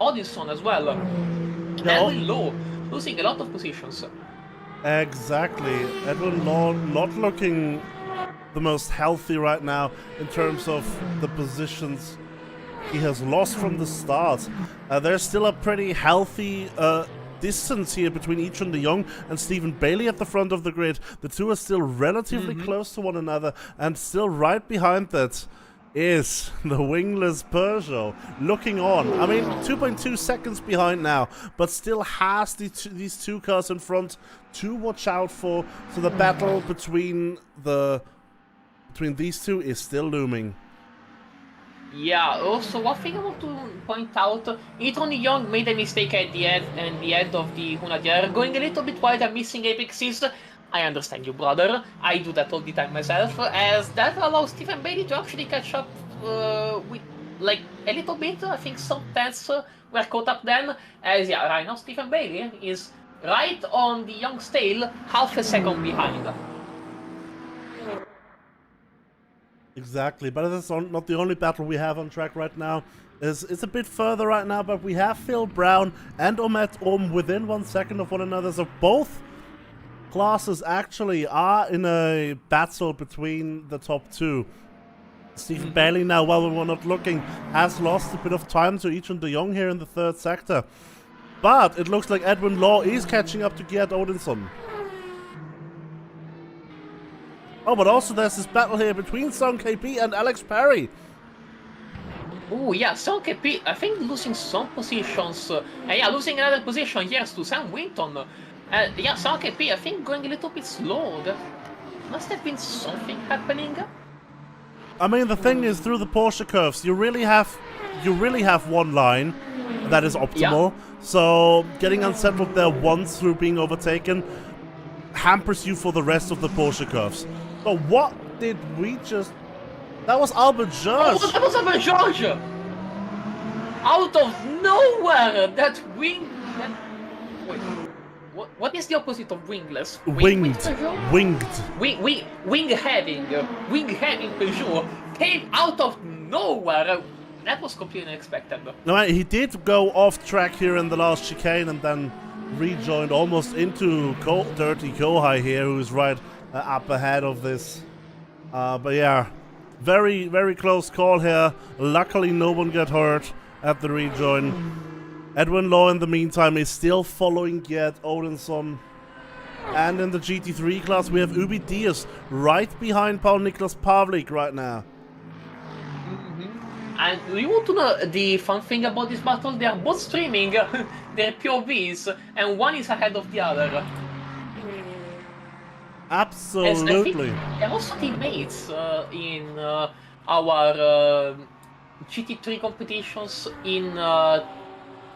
Odinson as well. Edwin Low losing a lot of positions. Exactly. Edwin Law not looking the most healthy right now in terms of the positions he has lost from the start. There's still a pretty healthy distance here between Yichen de Jong and Stephen Bailey at the front of the grid. The two are still relatively close to one another, and still right behind that is the wingless Peugeot looking on. I mean, 2.2 seconds behind now, but still has these two cars in front to watch out for. So the battle between these two is still looming. Yeah, also one thing I want to point out, Ethan Young made a mistake at the end of the Hunadier, going a little bit wide and missing apexes. I understand you, brother. I do that all the time myself, as that allows Stephen Bailey to actually catch up with, like, a little bit. I think some tenths were caught up then, as, yeah, right now Stephen Bailey is right on the Young's tail, half a second behind. Exactly, but that's not the only battle we have on track right now. It's a bit further right now, but we have Phil Brown and Omet within 1 second of one another, so both classes actually are in a battle between the top two. Stephen Bailey now, while we were not looking, has lost a bit of time to Ichun de Jong here in the third sector. But it looks like Edwin Law is catching up to Gerd Odinson. Oh, but also there's this battle here between Song KP and Alex Perry. Oh yeah, Song KP, I think losing some positions. Yeah, losing another position, yes, to Sam Winton. Yeah, Song KP, I think going a little bit slow. There must have been something happening. I mean, the thing is, through the Porsche curves, you really have one line that is optimal. Yeah. So getting unsettled there once through being overtaken hampers you for the rest of the Porsche curves. But what did we just... That was Albert George! Oh, that was Albert George! Out of nowhere! That wing... Wait, what is the opposite of wingless? Winged. Wing having Peugeot came out of nowhere! That was completely unexpected. No, he did go off track here in the last chicane and then rejoined almost into Dirty Kohai here, who's right up ahead of this. But yeah, very, very close call here. Luckily, no one got hurt at the rejoin. Edwin Law, in the meantime, is still following Gerd Odinson. And in the GT3 class, we have Ubi Diaz right behind Paul Niklas Pavlik right now. And you want to know the fun thing about this battle? They are both streaming their POVs, and one is ahead of the other. Absolutely. They're also teammates in our GT3 competitions in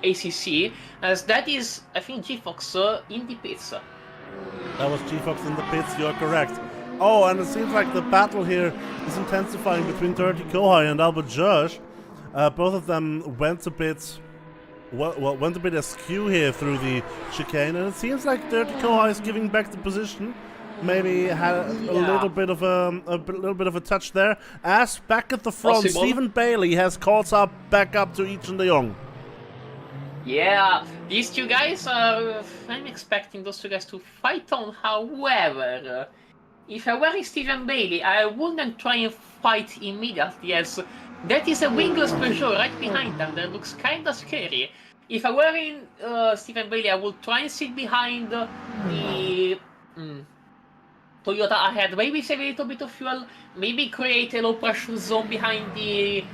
ACC, as that is, I think, G-Fox in the pits. That was G-Fox in the pits, you're correct. Oh, and it seems like the battle here is intensifying between Dirty Kohai and Albert George. Both of them went a bit askew here through the chicane, and it seems like Dirty Kohai is giving back the position. Maybe had a little bit of a touch there. As back at the front, possible. Stephen Bailey has caught up back up to Ichun de Jong. Yeah, these two guys are. I'm expecting those two guys to fight on. However, if I were Stephen Bailey, I wouldn't try and fight immediately, as that is a wingless Peugeot right behind them. That looks kinda scary. If I were in Stephen Bailey, I would try and sit behind the Toyota ahead, maybe save a little bit of fuel, maybe create a low pressure zone behind the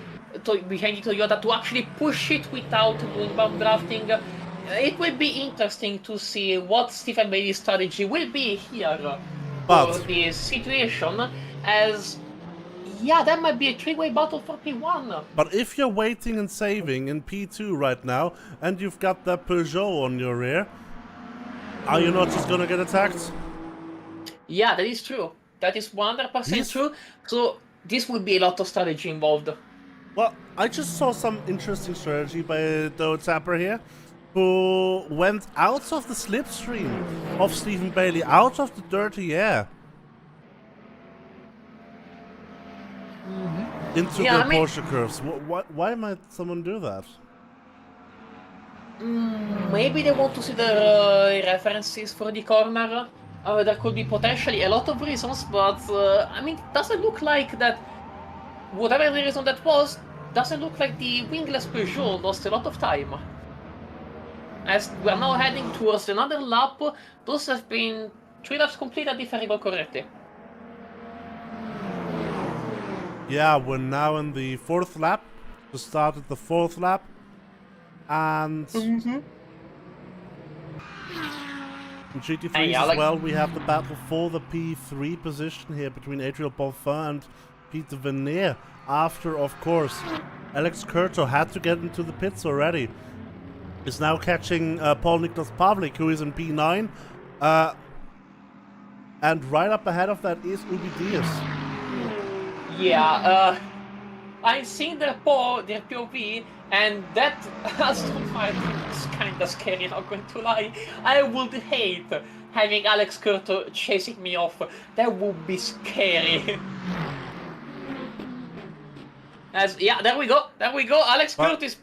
Toyota to actually push it without doing bomb drafting. It will be interesting to see what Stephen Bailey's strategy will be here for this situation, as yeah, that might be a three-way battle for P1. But if you're waiting and saving in P2 right now, and you've got that Peugeot on your rear, are you not just gonna get attacked? Yeah, that is true. That is 100% true. So this would be a lot of strategy involved. Well, I just saw some interesting strategy by Doe Tapper here, who went out of the slipstream of Stephen Bailey, out of the dirty air, into the Porsche curves. Why might someone do that? Maybe they want to see the references for the corner. There could be potentially a lot of reasons, but I mean, it doesn't look like that. Whatever the reason that was, doesn't look like the wingless Peugeot lost a lot of time. As we're now heading towards another lap, those have been 3 laps completed if I recall correctly. Yeah, we're now in the 4th lap. Just started the 4th lap. And in GT3s as well, we have the battle for the P3 position here between Adriel Bonfin and Peter Veneer. After, of course, Alex Curto had to get into the pits already. Is now catching Paul Niklas Pavlik, who is in P9. And right up ahead of that is Ubi Diaz. Yeah, I've seen their POV, and that Aston Martin is kinda scary, not going to lie. I would hate having Alex Curto chasing me off. That would be scary. Yeah, there we go. Alex Curto is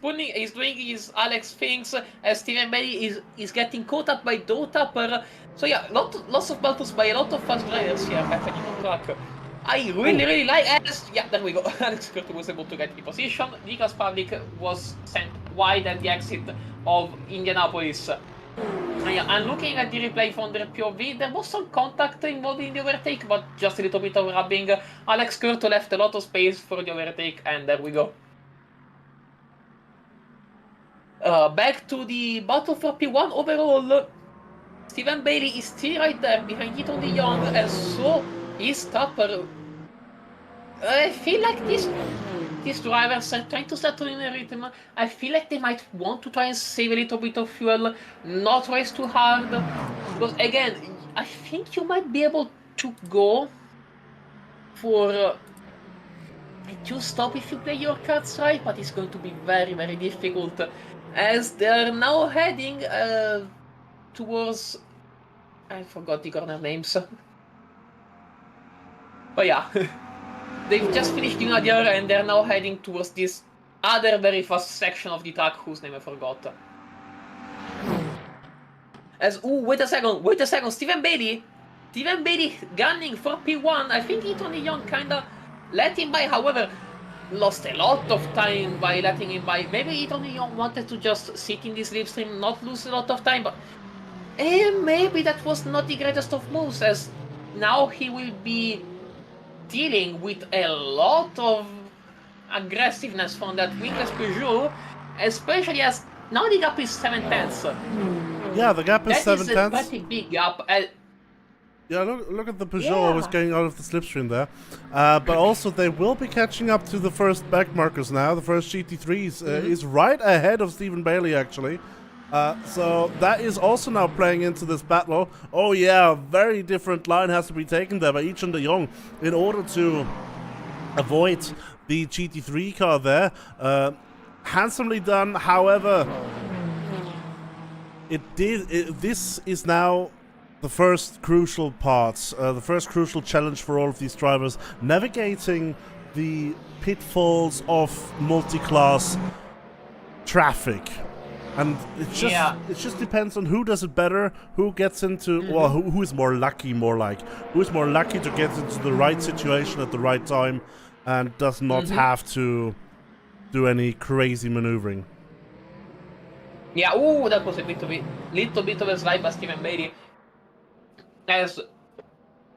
doing his Alex things. As Stephen Bailey is getting caught up by Dotapper. So yeah, lots of battles by a lot of fast drivers here happening on track. I really like yeah, there we go. Alex Curto was able to get in position. Niklas Pavlik was sent wide at the exit of Indianapolis. Yeah, I'm looking at the replay from their POV. There was some contact involved in the overtake, but just a little bit of rubbing. Alex Curto left a lot of space for the overtake, and there we go. Back to the battle for P1 overall. Stephen Bailey is still right there behind Ethan de Jong, and so is Tapper. I feel like these drivers are trying to settle in a rhythm. I feel like they might want to try and save a little bit of fuel, not race too hard. Because again, I think you might be able to go for a 2-stop if you play your cards right, but it's going to be very difficult. As they're now heading towards... I forgot the corner names. But yeah. They've just finished Nadir and they're now heading towards this other very fast section of the track whose name I forgot. Wait a second, Stephen Bailey gunning for P1. I think Ethan de Jong kinda let him by, however, lost a lot of time by letting him by. Maybe Ethan de Jong wanted to just sit in this slipstream, not lose a lot of time, but maybe that was not the greatest of moves, as now he will be dealing with a lot of aggressiveness from that wingless Peugeot, especially as now the gap is 7 tenths. Yeah, the gap is 7 tenths. That is a pretty big gap. Yeah, look at the Peugeot always going out of the slipstream there. But also they will be catching up to the first back markers now. The first GT3s is right ahead of Stephen Bailey, actually. So that is also now playing into this battle. Oh yeah, very different line has to be taken there by Ethan de Jong in order to avoid the GT3 car there. Handsomely done, however, this is now the first crucial part, the first crucial challenge for all of these drivers, navigating the pitfalls of multi-class traffic. And it just depends on who does it better, who gets into, well, who is more lucky, who is more lucky to get into the right situation at the right time and does not have to do any crazy maneuvering. Yeah, that was a little bit of a slide by Stephen Bailey. As,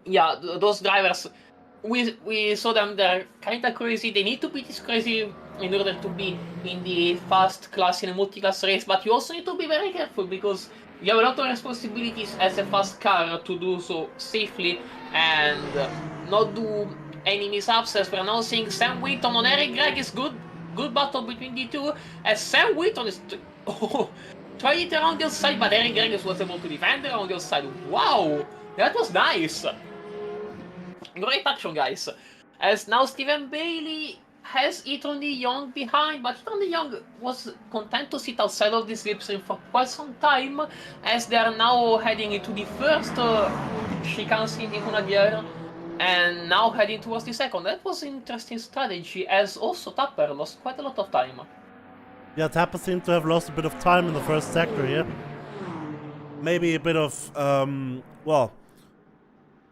yeah, those drivers, we saw them, they're kind of crazy. They need to be this crazy in order to be in the fast class in a multi-class race, but you also need to be very careful because you have a lot of responsibilities as a fast car to do so safely and not do any mishaps. As we're now seeing Sam Winton on Eric Gregg is good battle between the two, as Sam Winton is tried it around the outside, but Eric Gregg was able to defend around the outside. Wow, that was nice. Great action, guys. As now Stephen Bailey has Ethan de Jong behind, but Ethan de Jong was content to sit outside of this slipstream for quite some time, as they are now heading into the first chicanes in the Hunadier, and now heading towards the second. That was an interesting strategy, as also Tapper lost quite a lot of time. Yeah, Tapper seemed to have lost a bit of time in the first sector here. Maybe a bit of, well,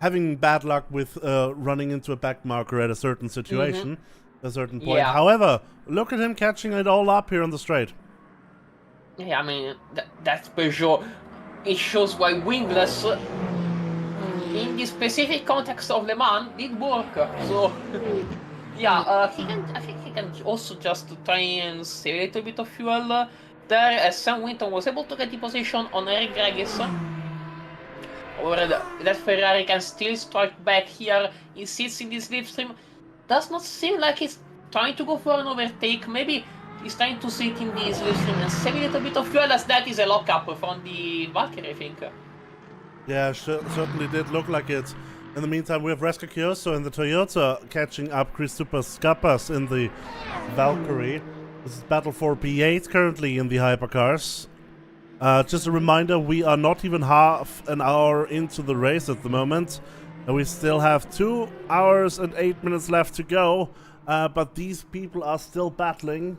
having bad luck with running into a back marker at a certain situation, a certain point. Yeah. However, look at him catching it all up here on the straight. Yeah, I mean, that's Peugeot. It shows why wingless, in the specific context of Le Mans, did work. So, Yeah, he can. I think he can also just try and save a little bit of fuel there, as Sam Winton was able to get the position on Eric Gregis. Or that Ferrari can still strike back here. He sits in this slipstream. Does not seem like he's trying to go for an overtake. Maybe he's trying to sit in the slipstream and save a little bit of fuel, as that is a lockup from the Valkyrie, I think. Yeah, certainly did look like it. In the meantime, we have Reska Kyoso in the Toyota catching up Christopher Skappas in the Valkyrie. This is battle for P8 currently in the hypercars. Just a reminder, we are not even half an hour into the race at the moment. And we still have 2 hours and 8 minutes left to go. But these people are still battling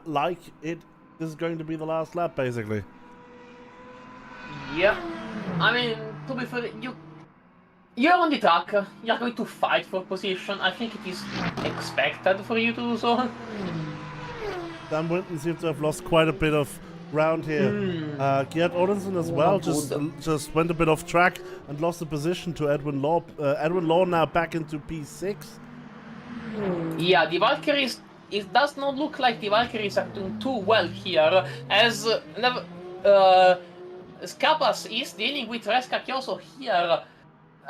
like it is going to be the last lap, basically. Yeah. I mean, to be fair, you're on the track, you're going to fight for position. I think it is expected for you to do so. Dan Winton seems to have lost quite a bit of ground here. Gerd Odinson as well just went a bit off track and lost the position to Edwin Law. Edwin Law now back into P6. Yeah, the Valkyries, it does not look like the Valkyries are doing too well here, as Skappas is dealing with Reska Kyoso here.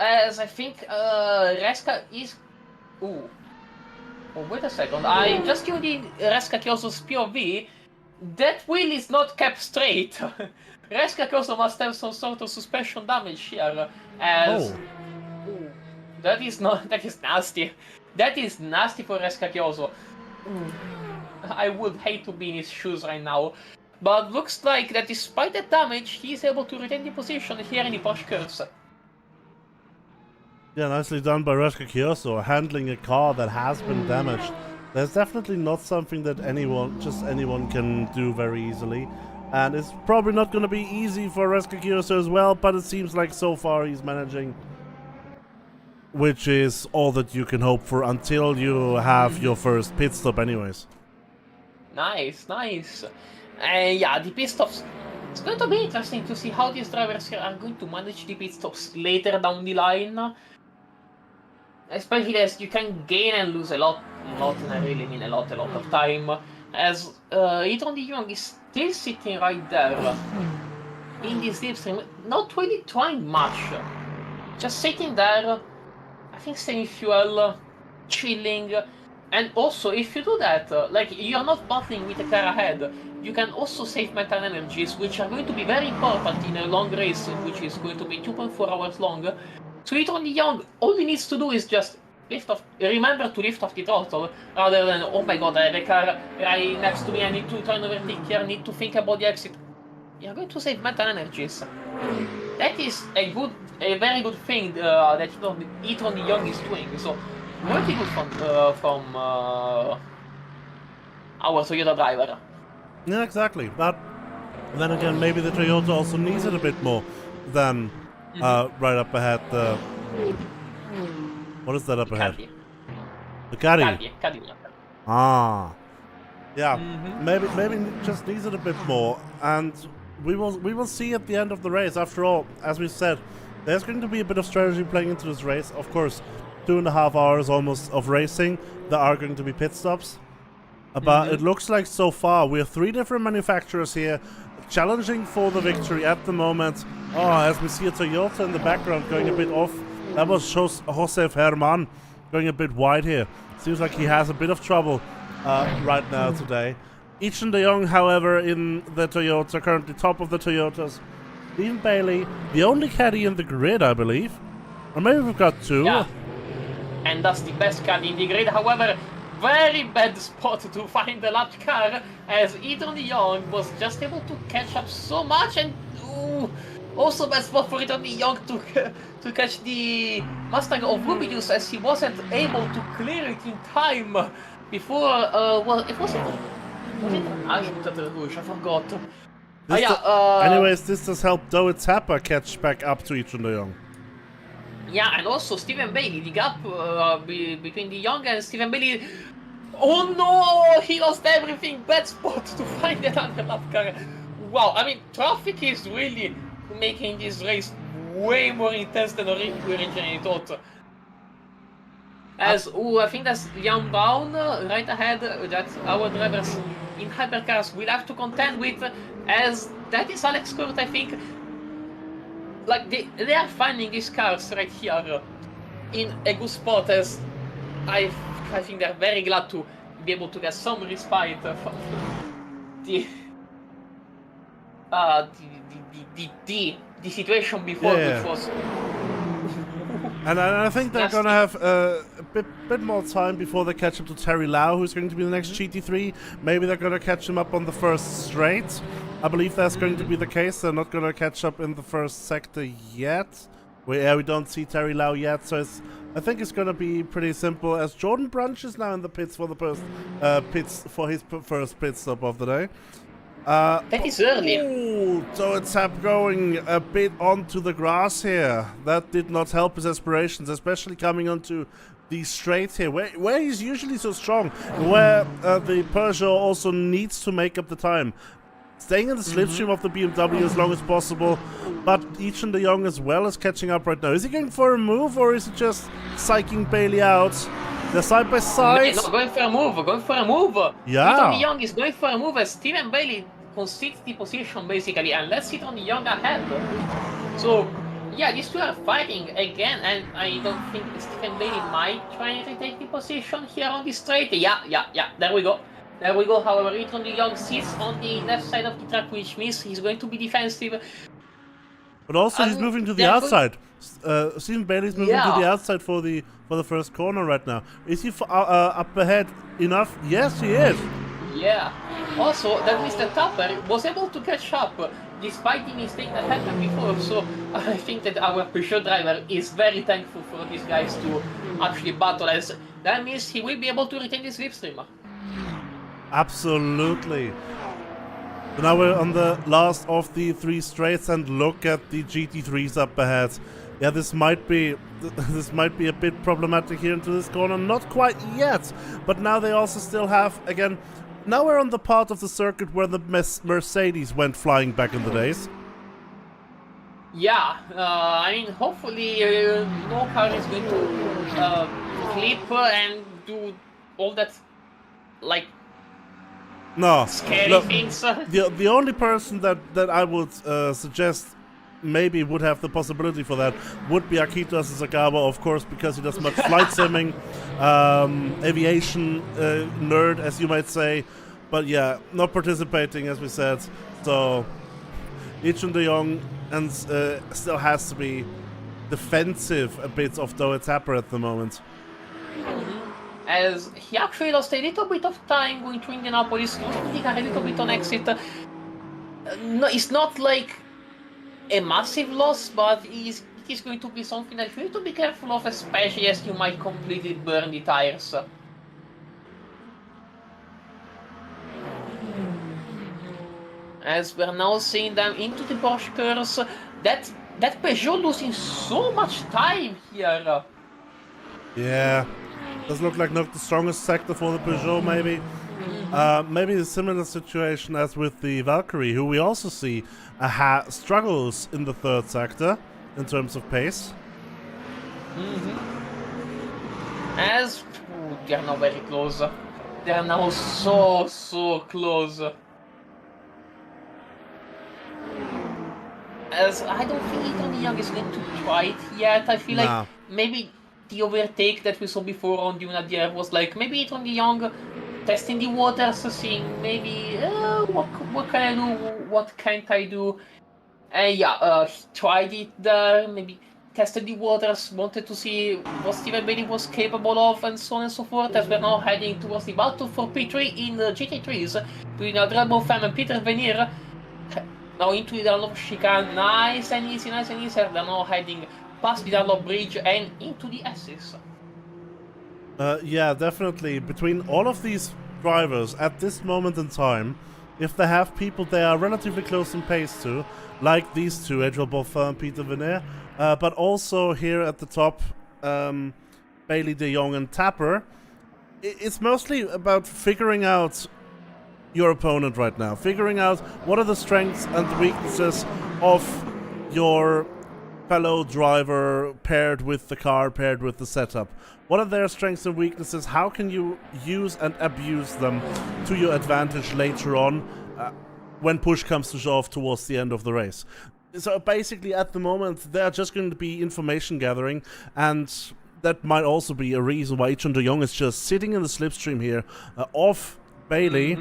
As I think Reska is... Ooh. Oh, wait a second. I just viewed the Reska Kyoso's POV. That wheel is not kept straight. Reska Kyoso must have some sort of suspension damage here. As... Oh. Ooh. That is nasty. That is nasty for Reska Kyoso. I would hate to be in his shoes right now. But looks like that despite the damage, he is able to retain the position here in the Porsche curves. Yeah, nicely done by Reska Kyoso, handling a car that has been damaged. There's definitely not something that anyone can do very easily. And it's probably not going to be easy for Reska Kyoso as well, but it seems like so far he's managing. Which is all that you can hope for until you have your first pit stop anyways. Nice, nice. Yeah, the pit stops. It's going to be interesting to see how these drivers here are going to manage the pit stops later down the line. Especially as you can gain and lose a lot, and I really mean a lot of time. As Ethan de Jong is still sitting right there in the slipstream, not really trying much. Just sitting there, I think saving fuel, chilling. And also, if you do that, like, you're not battling with a car ahead, you can also save mental energies, which are going to be very important in a long race, which is going to be 2.4 hours long. So Ethan de Jong, all he needs to do is just remember to lift off the throttle, rather than, oh my god, I have a car right next to me, I need to turn overtake here, I need to think about the exit. You're going to save mental energies. That is a very good thing that Ethan de Jong is doing. So, pretty good from our Toyota driver. Yeah, exactly. But then again, maybe the Toyota also needs it a bit more than right up ahead. What is that up ahead? The Caddy. Ah, yeah. Maybe just needs it a bit more, and we will see at the end of the race. After all, as we said, there's going to be a bit of strategy playing into this race. Of course, 2.5 hours almost of racing. There are going to be pit stops. But it looks like so far we have 3 different manufacturers here challenging for the victory at the moment. Oh, as we see a Toyota in the background going a bit off. That was Josef Herman going a bit wide here. Seems like he has a bit of trouble right now today. Ethan de Jong, however, in the Toyota, currently top of the Toyotas. Stephen Bailey, the only caddy in the grid, I believe. Or maybe we've got 2. Yeah. And that's the best caddy in the grid. However, very bad spot to find the lap car, as Ethan de Jong was just able to catch up so much, and also bad spot for Ethan de Jong to catch the Mustang of Rubius, as he wasn't able to clear it in time before, well, was it an Rouge? I forgot. Anyways, this has helped Doe Tapper catch back up to Ethan de Jong. Yeah, and also Stephen Bailey, the gap between de Jong and Stephen Bailey. Oh no, he lost everything. Bad spot to find another lap car. Wow, I mean, traffic is really making this race way more intense than we originally thought. As I think that's Jan Brown right ahead that our drivers in hypercars will have to contend with, as that is Alex Kurt, I think. Like they are finding these cars right here in a good spot, as I think they're very glad to be able to get some respite from the situation before, Yeah. which was. And I think they're gonna have a bit more time before they catch up to Terry Lau, who's going to be the next GT3. Maybe they're gonna catch him up on the first straight. I believe that's going to be the case. They're not gonna catch up in the first sector yet. We don't see Terry Lau yet, so I think it's gonna be pretty simple. As Jordan Brunch is now in the pits for the first his first pit stop of the day. That is early. Ooh, so it's going a bit onto the grass here. That did not help his aspirations, especially coming onto these straights here, where he's usually so strong, where the Peugeot also needs to make up the time. Staying in the slipstream of the BMW as long as possible, but Etienne de Jong as well is catching up right now. Is he going for a move, or is he just psyching Bailey out? They're side by side. No, going for a move, Yeah. Etienne de Jong is going for a move as Stephen Bailey concedes the position basically, and let's Etienne de Jong ahead. So, yeah, these two are fighting again, and I don't think Stephen Bailey might try and retake the position here on the straight. Yeah, there we go. However, Etienne de Jong sits on the left side of the track, which means he's going to be defensive. But also he's moving to the outside. Stephen Bailey's moving to the outside for the first corner right now. Is he up ahead enough? Yes, he is. Yeah. Also, that Mr. Tapper was able to catch up despite the mistake that happened before. So I think that our Peugeot driver is very thankful for these guys to actually battle, as that means he will be able to retain the slipstream. Absolutely. So now we're on the last of the three straights, and look at the GT3s up ahead. Yeah, this might be a bit problematic here into this corner. Not quite yet, but now they also still have, again, now we're on the part of the circuit where the Mercedes went flying back in the days. Yeah, I mean, hopefully no car is going to flip and do all that, like, no, scary things. The only person that I would suggest maybe would have the possibility for that would be Akito Sasagawa, of course, because he does much flight simming, aviation nerd, as you might say. But yeah, not participating, as we said. So Etienne de Jong and still has to be defensive a bit of Doe Tapper at the moment. As he actually lost a little bit of time going to Indianapolis, losing a little bit on exit. No, it's not like a massive loss, but it is going to be something that you need to be careful of, especially as you might completely burn the tires. As we're now seeing them into the Porsche curves, that Peugeot losing so much time here. Yeah. Doesn't look like not the strongest sector for the Peugeot, maybe. Maybe a similar situation as with the Valkyrie, who we also see struggles in the third sector in terms of pace. As they are now very close. They are now so close. As I don't think Etienne de Jong is going to try it yet. I feel like maybe the overtake that we saw before on Dunadier was like maybe Etienne de Jong testing the waters, seeing maybe what can I do, what can't I do. He tried it there, maybe tested the waters, wanted to see what Stephen Bailey was capable of, and so on and so forth, as we're now heading towards the battle for P3 in the GT3s between Adrian Bonfim and Peter Venier. Now into the Dunlop chicane, nice and easy. They're now heading past the Dunlop bridge and into the S's. Yeah, definitely. Between all of these drivers at this moment in time, if they have people they are relatively close in pace to, like these two, Adrian Bonfim and Peter Venier, but also here at the top, Bailey, De Jong and Tapper, it's mostly about figuring out your opponent right now. Figuring out what are the strengths and the weaknesses of your fellow driver paired with the car, paired with the setup? What are their strengths and weaknesses? How can you use and abuse them to your advantage later on when push comes to shove towards the end of the race? So basically at the moment they're just going to be information gathering, and that might also be a reason why Ichon de Jong is just sitting in the slipstream here off Bailey,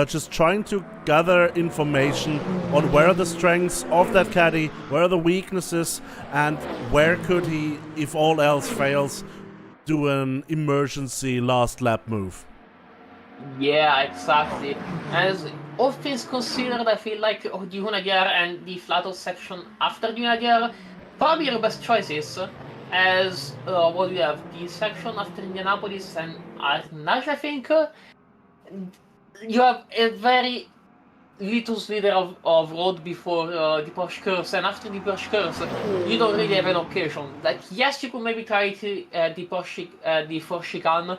just trying to gather information on where are the strengths of that caddy, where are the weaknesses, and where could he, if all else fails, do an emergency last lap move. Yeah, exactly. As all things considered, I feel like the Hunager and the flatout section after the Hunager probably your best choices. As what we have, the section after Indianapolis and Arnage, I think. You have a very little slither of road before the Porsche curves, and after the Porsche curves, you don't really have an occasion. Like, yes, you could maybe try the Porsche chicane,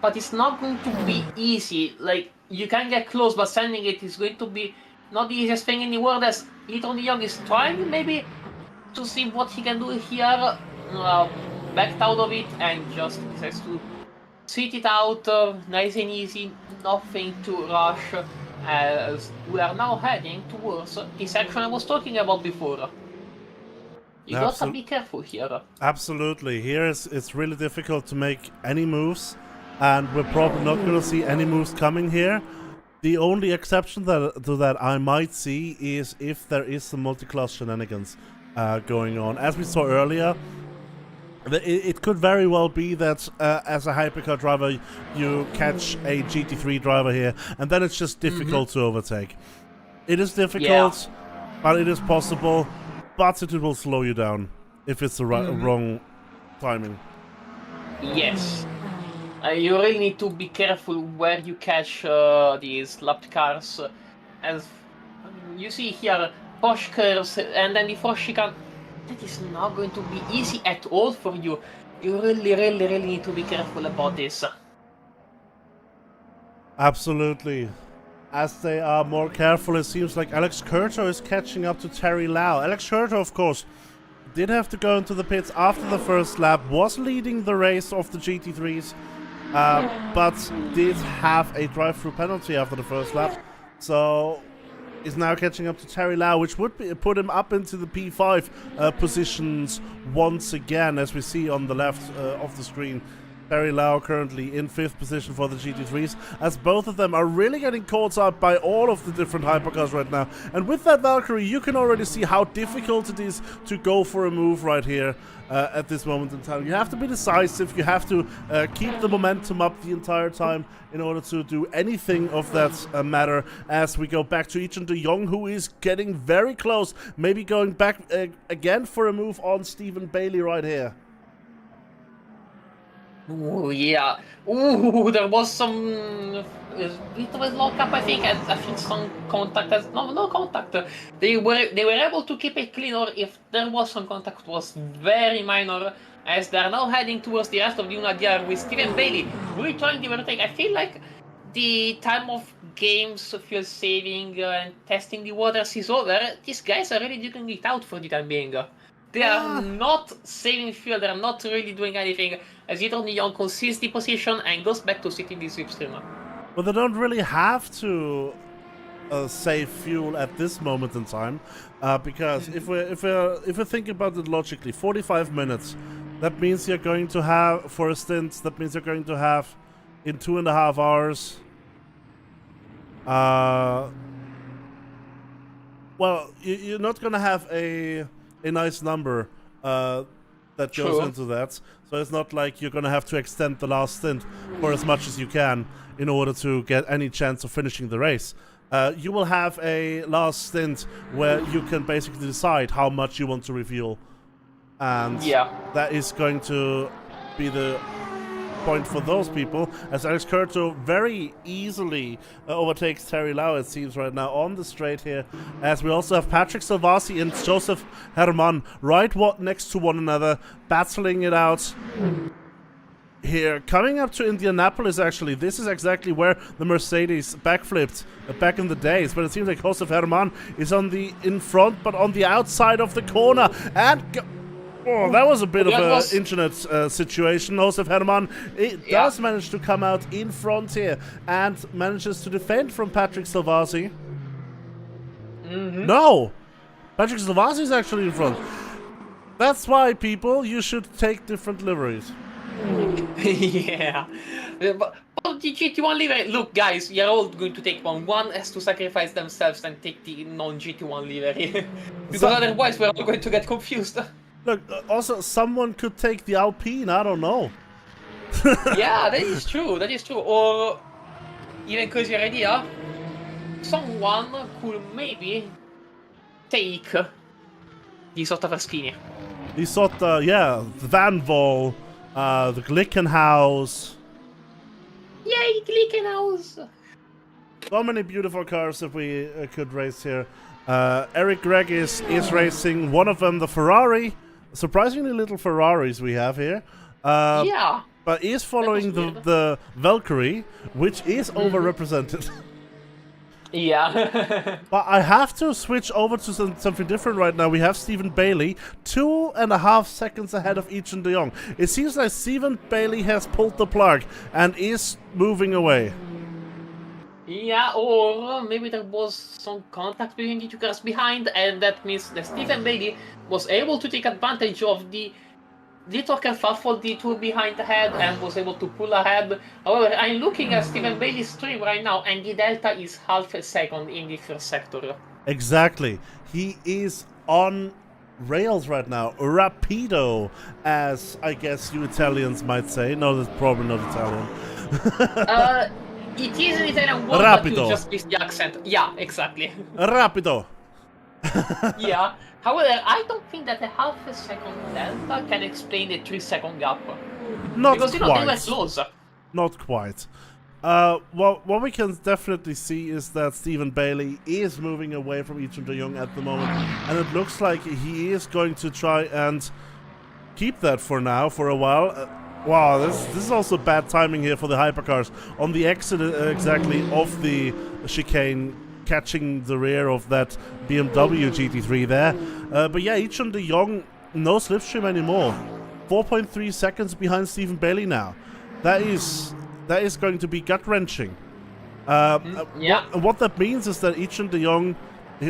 but it's not going to be easy. Like, you can get close, but sending it is going to be not the easiest thing in the world, as Ichon de Jong is trying maybe to see what he can do here, backed out of it, and just decides to sit it out, nice and easy, nothing to rush, as we are now heading towards the section I was talking about before. You gotta be careful here. Absolutely. Here it's really difficult to make any moves, and we're probably not going to see any moves coming here. The only exception to that I might see is if there is some multi-class shenanigans going on. As we saw earlier, it could very well be that as a hypercar driver you catch a GT3 driver here, and then it's just difficult to overtake. It is difficult, but it is possible, but it will slow you down if it's the wrong timing. Yes. You really need to be careful where you catch these lapped cars. As you see here, Porsche curves and then the Porsche chicane. That is not going to be easy at all for you. You really need to be careful about this. Absolutely. As they are more careful, it seems like Alex Curto is catching up to Terry Lau. Alex Curto, of course, did have to go into the pits after the first lap, was leading the race of the GT3s, but did have a drive-through penalty after the first lap. So is now catching up to Terry Lau, which would put him up into the P5 positions once again, as we see on the left of the screen. Terry Lau currently in 5th position for the GT3s, as both of them are really getting caught up by all of the different hypercars right now. And with that Valkyrie, you can already see how difficult it is to go for a move right here at this moment in time. You have to be decisive, you have to keep the momentum up the entire time in order to do anything of that matter, as we go back to Ichon de Jong, who is getting very close, maybe going back again for a move on Stephen Bailey right here. Ooh, yeah. Ooh, there was some bit of a lockup, I think. I think some contact. No contact. They were able to keep it clean, or if there was some contact, it was very minor. As they are now heading towards the rest of the Unadiar with Stephen Bailey retrying the overtake. I feel like the time of games, fuel saving, and testing the waters is over. These guys are really duking it out for the time being. They are not saving fuel, they are not really doing anything, as Ichon de Jong concedes the position and goes back to sitting the slipstream. Well, they don't really have to save fuel at this moment in time, because if we think about it logically, 45 minutes, that means you're going to have, for a stint, that means you're going to have in 2.5 hours, well, you're not going to have a nice number that goes into that. So it's not like you're going to have to extend the last stint for as much as you can in order to get any chance of finishing the race. You will have a last stint where you can basically decide how much you want to refuel. And that is going to be the point for those people, as Alex Curto very easily overtakes Terry Lau, it seems, right now on the straight here, as we also have Patrick Salvasi and Joseph Herman right next to one another, battling it out here. Coming up to Indianapolis, actually, this is exactly where the Mercedes backflipped back in the days, but it seems like Joseph Herman is in front, but on the outside of the corner, and Oh, that was a bit of That an was- internet situation. Josef Herman does manage to come out in front here and manages to defend from Patrick Salvasi. No! Patrick Salvasi is actually in front. That's why, people, you should take different liveries. Yeah. But the GT1 livery, look guys, you're all going to take one. One has to sacrifice themselves and take the non-GT1 livery. Because So- otherwise we're all going to get confused. Look, also, someone could take the Alpine, I don't know. Yeah, that is true, that is true. Or even crazy idea, someone could maybe take the sort of a skinny. The sort of, yeah, the Van Vol, the Glickenhaus. Yay, Glickenhaus! So many beautiful cars that we could race here. Eric Gregg is racing one of them, the Ferrari. Surprisingly little Ferraris we have here. Yeah. But is following That was the Valkyrie, which is overrepresented. Yeah. But I have to switch over to something different right now. We have Stephen Bailey, 2.5 seconds ahead of Etienne de Jong. It seems like Stephen Bailey has pulled the plug and is moving away. Yeah, or maybe there was some contact between the two cars behind, and that means that Stephen Bailey was able to take advantage of the little kerfuffle the two behind ahead and was able to pull ahead. However, I'm looking at Stephen Bailey's stream right now, and the delta is half a second in the first sector. Exactly. He is on rails right now. Rapido, as I guess you Italians might say. No, that's probably not Italian. It is an Italian word, but you Rapido. just missed the accent. Yeah, exactly. Rapido. Yeah. However, I don't think that a half a second delta can explain the 3-second gap. Not Because, you know, they were quite. closer. Not quite. What we can definitely see is that Stephen Bailey is moving away from Etienne de Jong at the moment, and it looks like he is going to try and keep that for now, for a while. Wow, this is also bad timing here for the hypercars. On the exit exactly of the chicane, catching the rear of that BMW GT3 there. But yeah, Etienne de Jong, no slipstream anymore. 4.3 seconds behind Stephen Bailey now. That is going to be gut-wrenching. Yeah. What that means is that Etienne de Jong,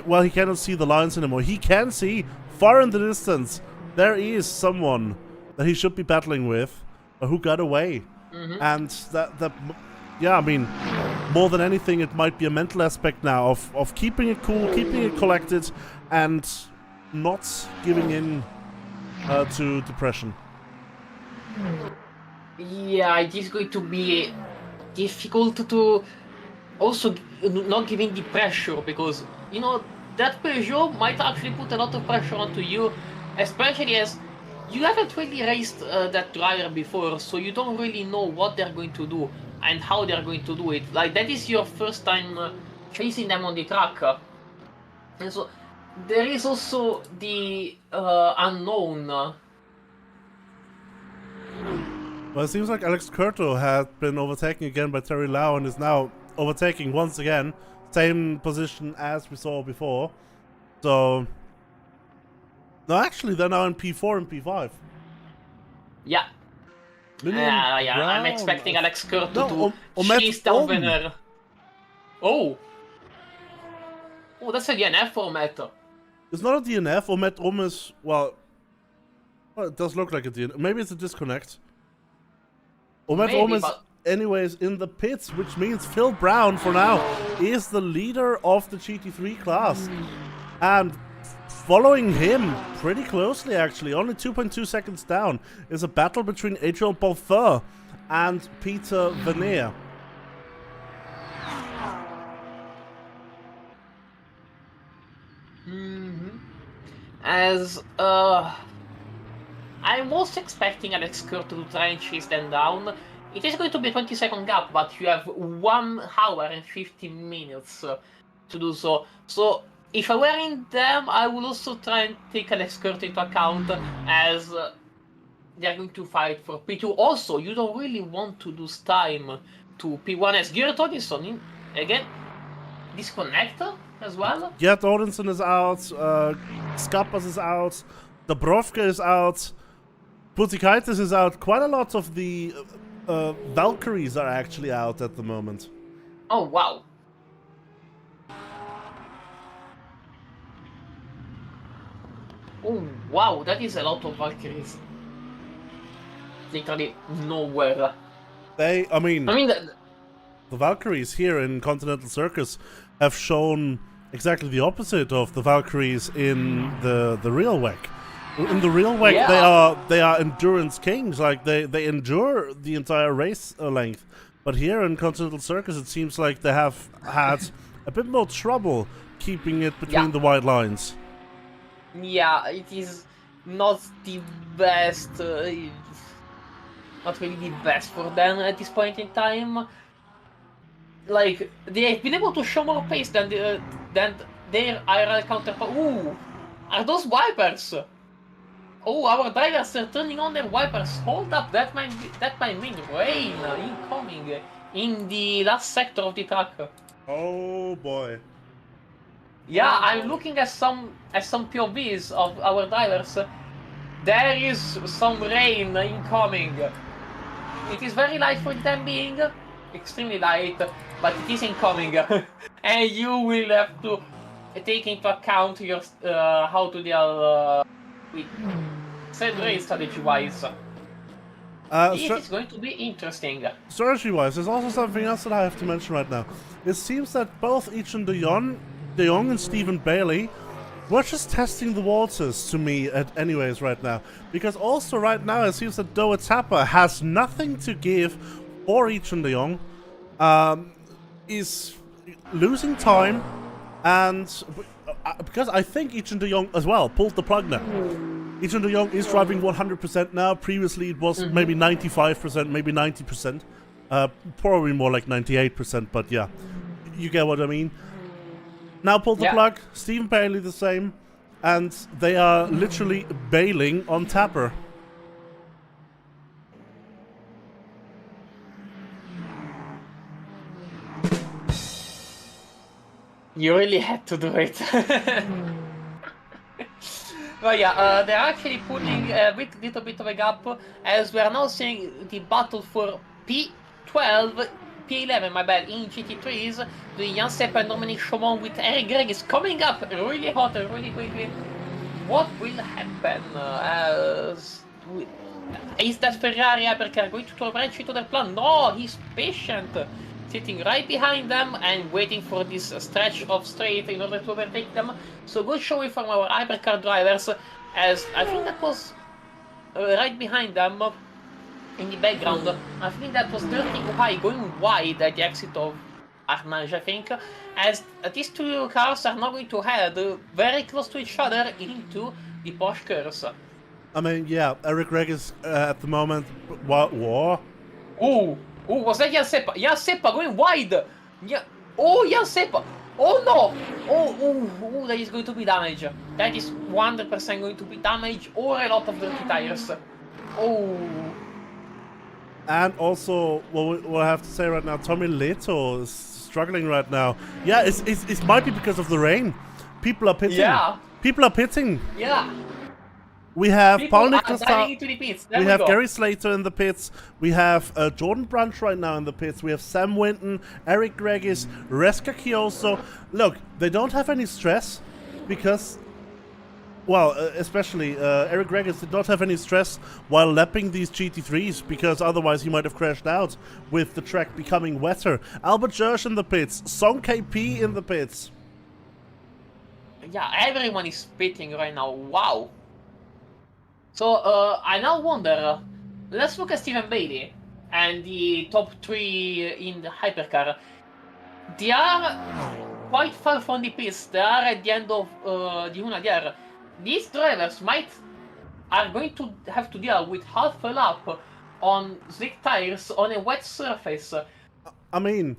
well, he cannot see the lines anymore. He can see far in the distance there is someone that he should be battling with, who got away. And that yeah, I mean, more than anything, it might be a mental aspect now of keeping it cool, keeping it collected, and not giving in to depression. Yeah, it is going to be difficult to also not giving the pressure, because, you know, that Peugeot might actually put a lot of pressure onto you, especially as you haven't really raced that driver before, so you don't really know what they're going to do and how they're going to do it. Like, that is your first time chasing them on the track. And so there is also the unknown. Well, it seems like Alex Curto had been overtaken again by Terry Lau and is now overtaking once again. Same position as we saw before. So... No, actually, they're now in P4 and P5. Yeah. Yeah, I'm expecting Alex Curto to chase down Venner. Oh! Oh, that's a DNF for Omet. It's not a DNF. Omet is, well, it does look like a DNF. Maybe it's a disconnect. Omet is, anyways, in the pits, which means Phil Brown, for now, is the leader of the GT3 class. And following him pretty closely, actually, only 2.2 seconds down, is a battle between Adrian Balfour and Peter Vernier. As I was expecting Alex Curto to try and chase them down. It is going to be a 20-second gap, but you have 1 hour and 15 minutes to do so. So if I were in them, I would also try and take Alex Curto into account, as they are going to fight for P2. Also, you don't really want to lose time to P1, as Gerrit Odinson, again, disconnect as well. Gerrit Odinson is out, Skappas is out, Dubrovka is out. Putikaitis is out. Quite a lot of the Valkyries are actually out at the moment. Oh, wow. Oh, wow, that is a lot of Valkyries. Literally nowhere. I mean, The- the Valkyries here in Continental Circus have shown exactly the opposite of the Valkyries in the real WEC. In the real WEC, Yeah. they are endurance kings. Like they endure the entire race length. But here in Continental Circus, it seems like they have had a bit more trouble keeping it between the white lines. Yeah, it is not the best. Not really the best for them at this point in time. Like, they've been able to show more pace than their IRL counterpart. Ooh, are those wipers? Oh, our drivers are turning on their wipers. Hold up, that might mean rain incoming in the last sector of the track. Oh boy. Yeah, I'm looking at some POVs of our drivers. There is some rain incoming. It is very light for the time being, extremely light, but it is incoming, and you will have to take into account your how to deal with said race strategy-wise. It is going to be interesting. Strategy-wise, there's also something else that I have to mention right now. It seems that both Etienne de Jong and Stephen Bailey were just testing the waters to me anyways right now. Because also right now it seems that Doa Tapper has nothing to give for Etienne de Jong. Is losing time, and because I think Etienne de Jong as well pulled the plug now. Etienne de Jong is driving 100% now. Previously it was maybe 95%, maybe 90%. Probably more like 98%, but yeah. You get what I mean. Now pulled the plug. Stephen Bailey the same. And they are literally bailing on Tapper. You really had to do it. Well, yeah, they're actually putting a little bit of a gap, as we are now seeing the battle for P12, P11, my bad, in GT3s. The Jan Sepp and Dominic Chaumont with Eric Gregg is coming up really hot and really quickly. What will happen? Is that Ferrari hypercar going to throw a wrench into their plan? No, he's patient, sitting right behind them and waiting for this stretch of straight in order to overtake them. So good showing from our hypercar drivers, as I think that was right behind them in the background. I think that was Dirty High going wide at the exit of Arnage, I think, as these two cars are now going to head very close to each other into the Porsche curves. I mean, yeah, Eric Gregg is at the moment. What? Ooh, was that Jan Seppa? Jan Seppa going wide! Yeah. Oh, Jan Seppa! Oh no! Oh, that is going to be damage. That is 100% going to be damage or a lot of dirty tires. Oh. And also, we'll have to say right now, Tommy Leto is struggling right now. Yeah, it might be because of the rain. People are pitting. Yeah. People are pitting. Yeah. We have Paul People are Nicholas. diving into the pits. There We we have go. Gary Slater in the pits. We have Jordan Brunch right now in the pits. We have Sam Winton, Eric Greggis, Reska Kioso. Look, they don't have any stress because, well, especially Eric Greggis did not have any stress while lapping these GT3s because otherwise he might have crashed out with the track becoming wetter. Albert Jersch in the pits. Song KP in the pits. Yeah, everyone is pitting right now. Wow. So, I now wonder, let's look at Stephen Bailey and the top 3 in the hypercar. They are quite far from the pits. They are at the end of the Hunadier. These drivers are going to have to deal with half a lap on slick tires on a wet surface. I mean,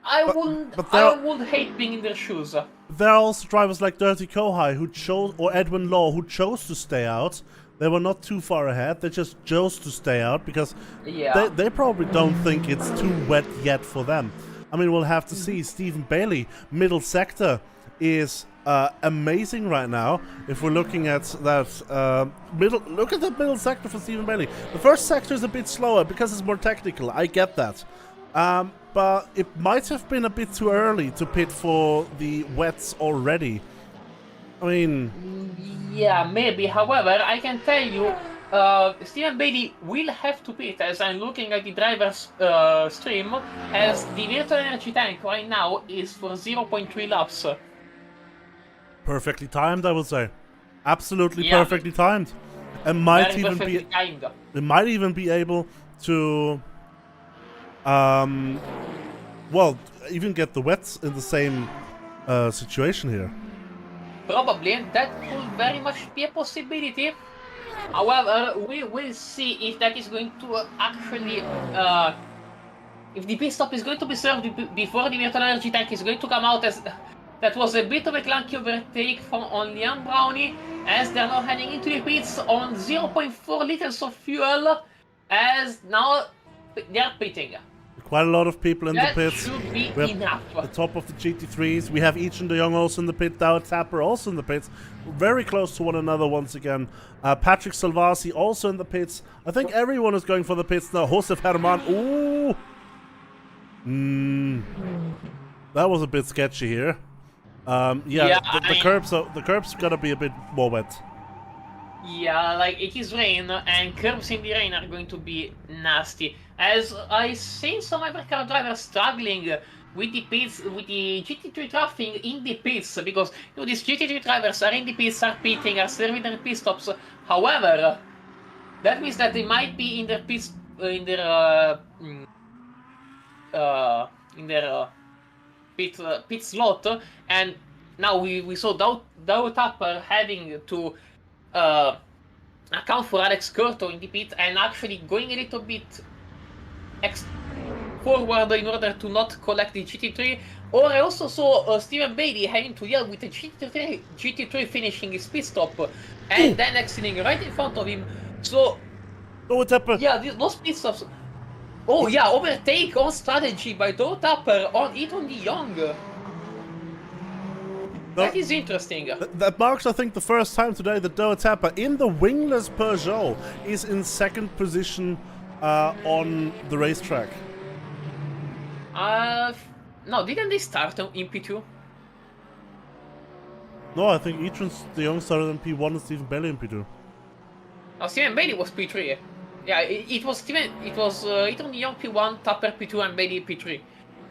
I would hate being in their shoes. there are also drivers like Dirty Kohai who chose, or Edwin Law, who chose to stay out. They were not too far ahead. They just chose to stay out because they probably don't think it's too wet yet for them. I mean, we'll have to see. Stephen Bailey, middle sector, is amazing right now. If we're looking at that look at the middle sector for Stephen Bailey. The first sector is a bit slower because it's more technical. I get that, but it might have been a bit too early to pit for the wets already. I mean, yeah, maybe. However, I can tell you, Stephen Bailey will have to pit, as I'm looking at the driver's stream, as the virtual energy tank right now is for 0.3 laps. perfectly timed, I would say. Absolutely Yeah. perfectly timed. And might Very even perfectly be timed. it might even be able to well, even get the wets in the same situation here. Probably, that could very much be a possibility. However, we will see if that is going to actually, if the pit stop is going to be served before the virtual energy tank is going to come out, as that was a bit of a clunky overtake on Liam Brownie, as they're now heading into the pits on 0.4 liters of fuel, as now they're pitting. Quite a lot of people in That the pits. should be We have enough. the top of the GT3s. We have Each and de Jong also in the pit. Dow Tapper also in the pits. Very close to one another once again. Patrick Salvasi also in the pits. I think everyone is going for the pits now. Josef Herman. Ooh. That was a bit sketchy here. The curbs gotta be a bit more wet. Yeah, like it is rain, and curbs in the rain are going to be nasty. As I seen some hypercar drivers struggling with the pits, with the GT3 traffic in the pits, because you know, these GT3 drivers are in the pits, are pitting, are serving their pit stops. However, that means that they might be in their pits, in their pit slot, and now we saw Dow Tapper having to account for Alex Curto in the pit and actually going a little bit forward in order to not collect the GT3. Or I also saw Stephen Bailey having to deal with the GT3 finishing his pit stop and then exiting right in front of him. So, Oh, Tapper. yeah, those pit stops. Oh yeah, overtake on strategy by Dow Tapper on Ethan de Jong. That is interesting. That marks, I think, the first time today that Doa Tapper in the wingless Peugeot is in second position on the racetrack. No, didn't they start in P2? No, I think Ethan de Jong started in P1 and Stephen Bailey in P2. Oh, Stephen Bailey was P3. Yeah, it was Ethan de Jong P1, Tapper P2, and Bailey P3.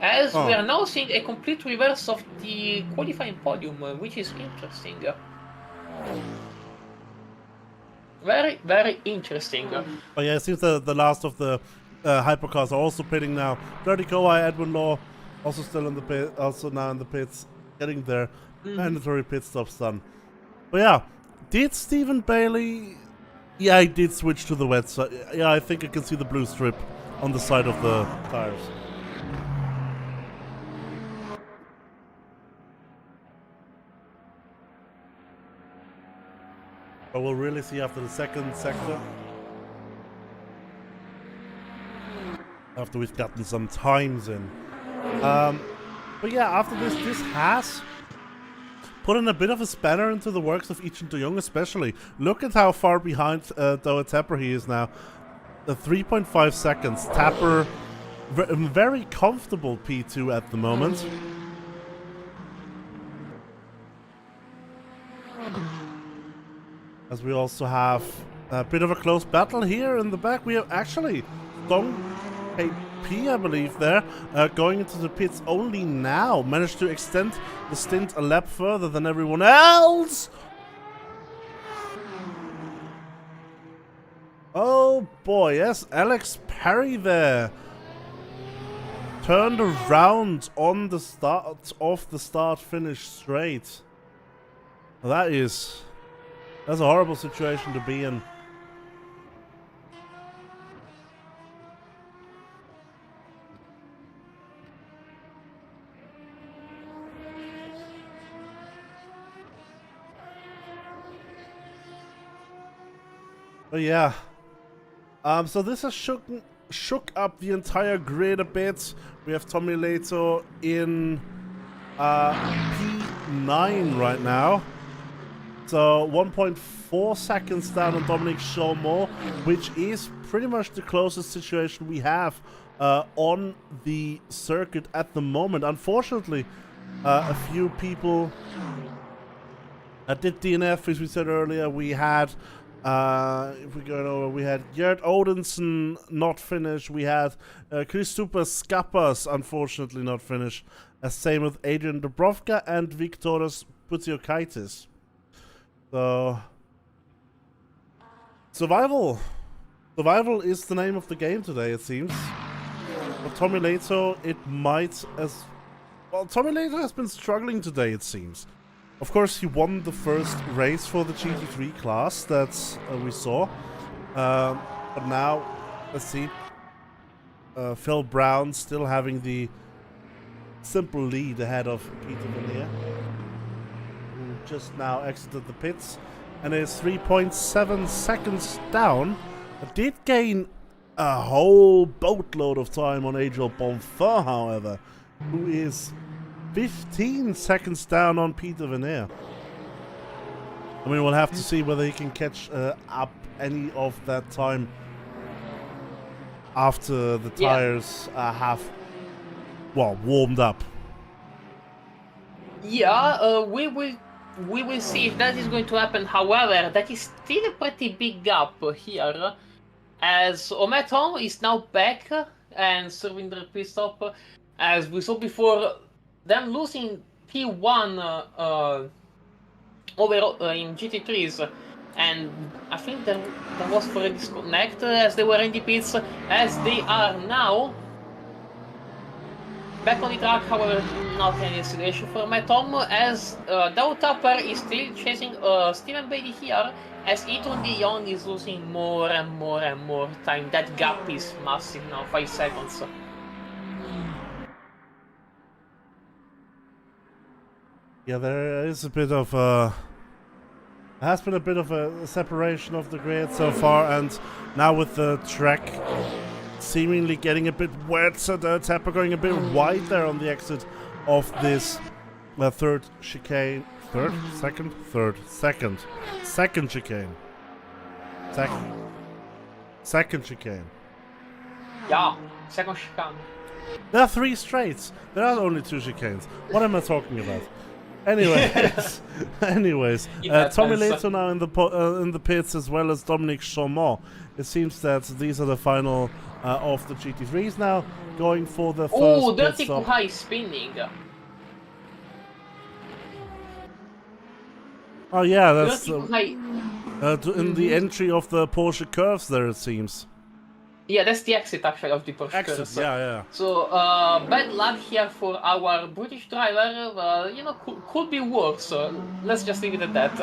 As we are now seeing a complete reverse of the qualifying podium, which is interesting. Very, very interesting. Oh yeah, it seems the last of the hypercars are also pitting now. Dirty Kowai, Edwin Law, also still in the pit, also now in the pits, getting their mandatory pit stops done. But yeah, did Stephen Bailey? Yeah, he did switch to the wet side. Yeah, I think I can see the blue strip on the side of the tires. But we'll really see after the second sector. After we've gotten some times in. But yeah, after this has put in a bit of a spanner into the works of Each and de Jong especially. Look at how far behind Doa Tapper he is now. 3.5 seconds. Tapper, very comfortable P2 at the moment. As we also have a bit of a close battle here in the back. We have actually Dong KP, I believe, there, going into the pits only now. Managed to extend the stint a lap further than everyone else. Oh boy, yes, Alex Perry there. Turned around on the start of the start-finish straight. That's a horrible situation to be in. But yeah. So this has shook up the entire grid a bit. We have Tommy Leto in 1.9 right now. So 1.4 seconds down on Dominic Chaumont, which is pretty much the closest situation we have on the circuit at the moment. Unfortunately, a few people did DNF, as we said earlier. We had, if we go over, we had Gerd Odinson not finish. We had Christopher Skappas, unfortunately not finish. Same with Adrian Dubrovka and Viktoras Putsiokaitis. So, survival is the name of the game today, it seems. For Tommy Lato, it might as well. Tommy Lato has been struggling today, it seems. Of course, he won the first race for the GT3 class that we saw, but now let's see. Phil Brown still having the simple lead ahead of Peter Vernier, who just now exited the pits and is 3.7 seconds down. Did gain a whole boatload of time on Adriel Bonfin, however, who is 15 seconds down on Peter Vernier. I mean, we'll have to see whether he can catch up any of that time after the tires have, well, warmed up. Yeah, we will see if that is going to happen. However, that is still a pretty big gap here, as Ometon is now back and serving the pit stop. As we saw before, them losing P1 over in GT3s, and I think there was for a disconnect as they were in the pits, as they are now back on the track. However, not any situation for Metom, as Dow Tapper is still chasing Steven Bailey here, as Eton de Jong is losing more and more and more time. That gap is massive now, 5 seconds. Yeah, there is a bit of has been a bit of a separation of the grid so far, and now with the track seemingly getting a bit wet, so the Tapper going a bit wide there on the exit of this third chicane. Second chicane. Second chicane. Yeah, second chicane. There are 3 straights. There are only 2 chicanes. What am I talking about? Anyways, Tommy Lato now in the pits, as well as Dominic Chaumont. It seems that these are the final of the GT3s now, going for the first Oh, pit Dirty stop. Kuhai spinning. Oh yeah, that's in the entry of the Porsche curves there, it seems. Yeah, that's the exit actually of the Porsche curves. Yeah. So bad luck here for our British driver. You know, could be worse. Let's just leave it at that.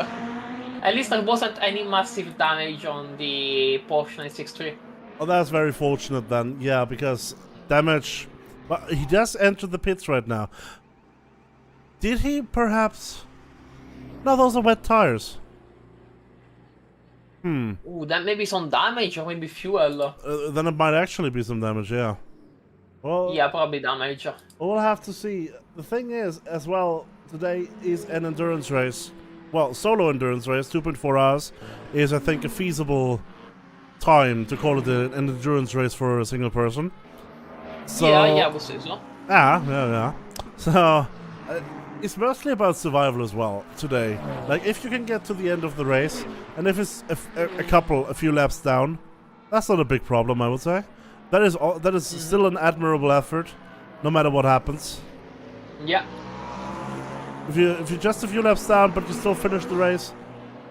At least there wasn't any massive damage on the Porsche 963. Oh, that's very fortunate then. Yeah, because damage. But he does enter the pits right now. Did he perhaps? No, those are wet tires. Ooh, that may be some damage or maybe fuel. Then it might actually be some damage, yeah. Well, Yeah, probably damage. we'll have to see. The thing is, as well, today is an endurance race. Well, solo endurance race, 2.4 hours, is I think a feasible time to call it an endurance race for a single person. So, Yeah, we'll say so. Yeah. So, it's mostly about survival as well today. Like, if you can get to the end of the race, and if it's a few laps down, that's not a big problem, I would say. That is still an admirable effort, no matter what happens. Yeah. If you're just a few laps down, but you still finish the race,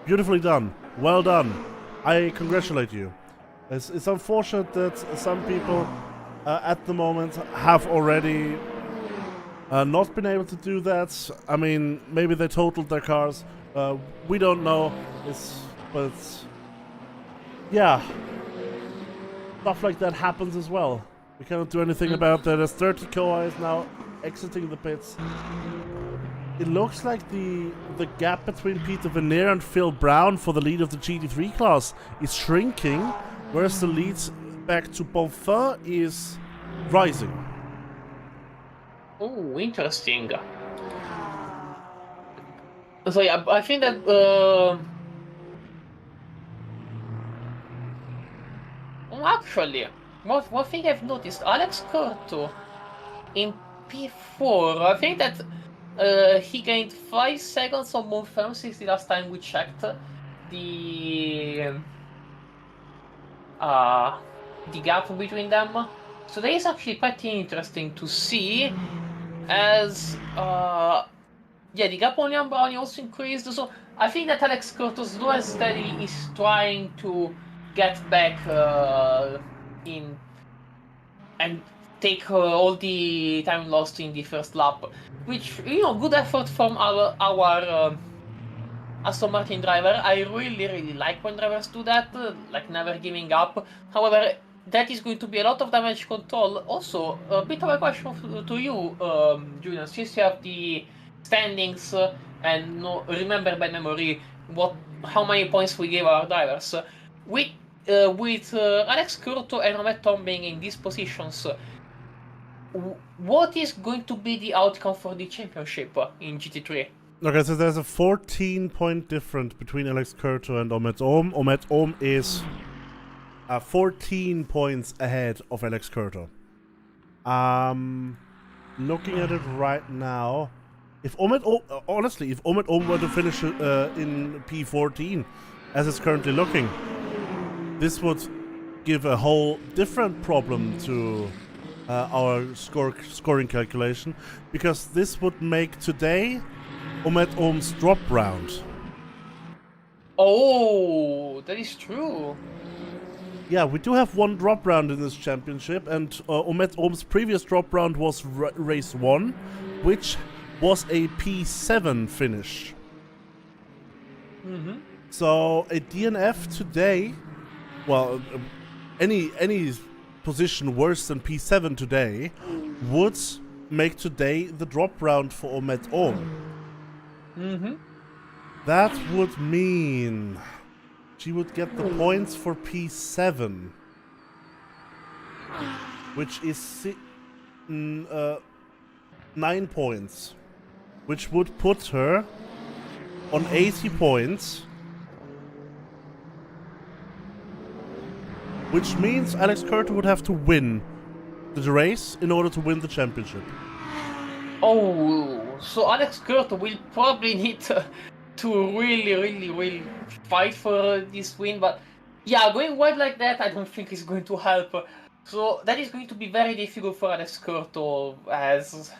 beautifully done. Well done. I congratulate you. It's unfortunate that some people at the moment have already not been able to do that. I mean, maybe they totaled their cars. We don't know. But yeah, stuff like that happens as well. We cannot do anything about that. As Dirty Koa is now exiting the pits. It looks like the gap between Peter Vernier and Phil Brown for the lead of the GT3 class is shrinking, whereas the lead back to Bonfin is rising. Oh, interesting. So yeah, I think that actually, one thing I've noticed, Alex Curto in P4, I think that he gained 5 seconds on Monfort since the last time we checked the uh, the gap between them. So that is actually pretty interesting to see, as yeah, the gap on Liam Brownie also increased. So I think that Alex Curto slow and steadily is trying to get back in and take all the time lost in the first lap, which, good effort from our Aston Martin driver. I really like when drivers do that, like never giving up. However, that is going to be a lot of damage control. Also, a bit of a question to you, Julian, since you have the standings and remember by memory how many points we gave our drivers. With Alex Curto and Romet Tom being in these positions, what is going to be the outcome for the championship in GT3? Okay, so there's a 14-point difference between Alex Curto and Omet Ohm. Omet Ohm is 14 points ahead of Alex Curto. Looking at it right now, if Omet Ohm, honestly, if Omet Ohm were to finish in P14, as it's currently looking, this would give a whole different problem to our scoring calculation, because this would make today Omet Ohm's drop round. Oh, that is true. Yeah, we do have one drop round in this championship, and Omet Ohm's previous drop round was race 1, which was a P7 finish. Mm-hmm. So a DNF today, well, any position worse than P7 today would make today the drop round for Omet Ohm. Mm-hmm. That would mean she would get the points for P7, which is 9 points, which would put her on 80 points, which means Alex Curto would have to win the race in order to win the championship. Oh, so Alex Curto will probably need to really fight for this win, but yeah, going wide like that I don't think is going to help. So that is going to be very difficult for Alex Curto, as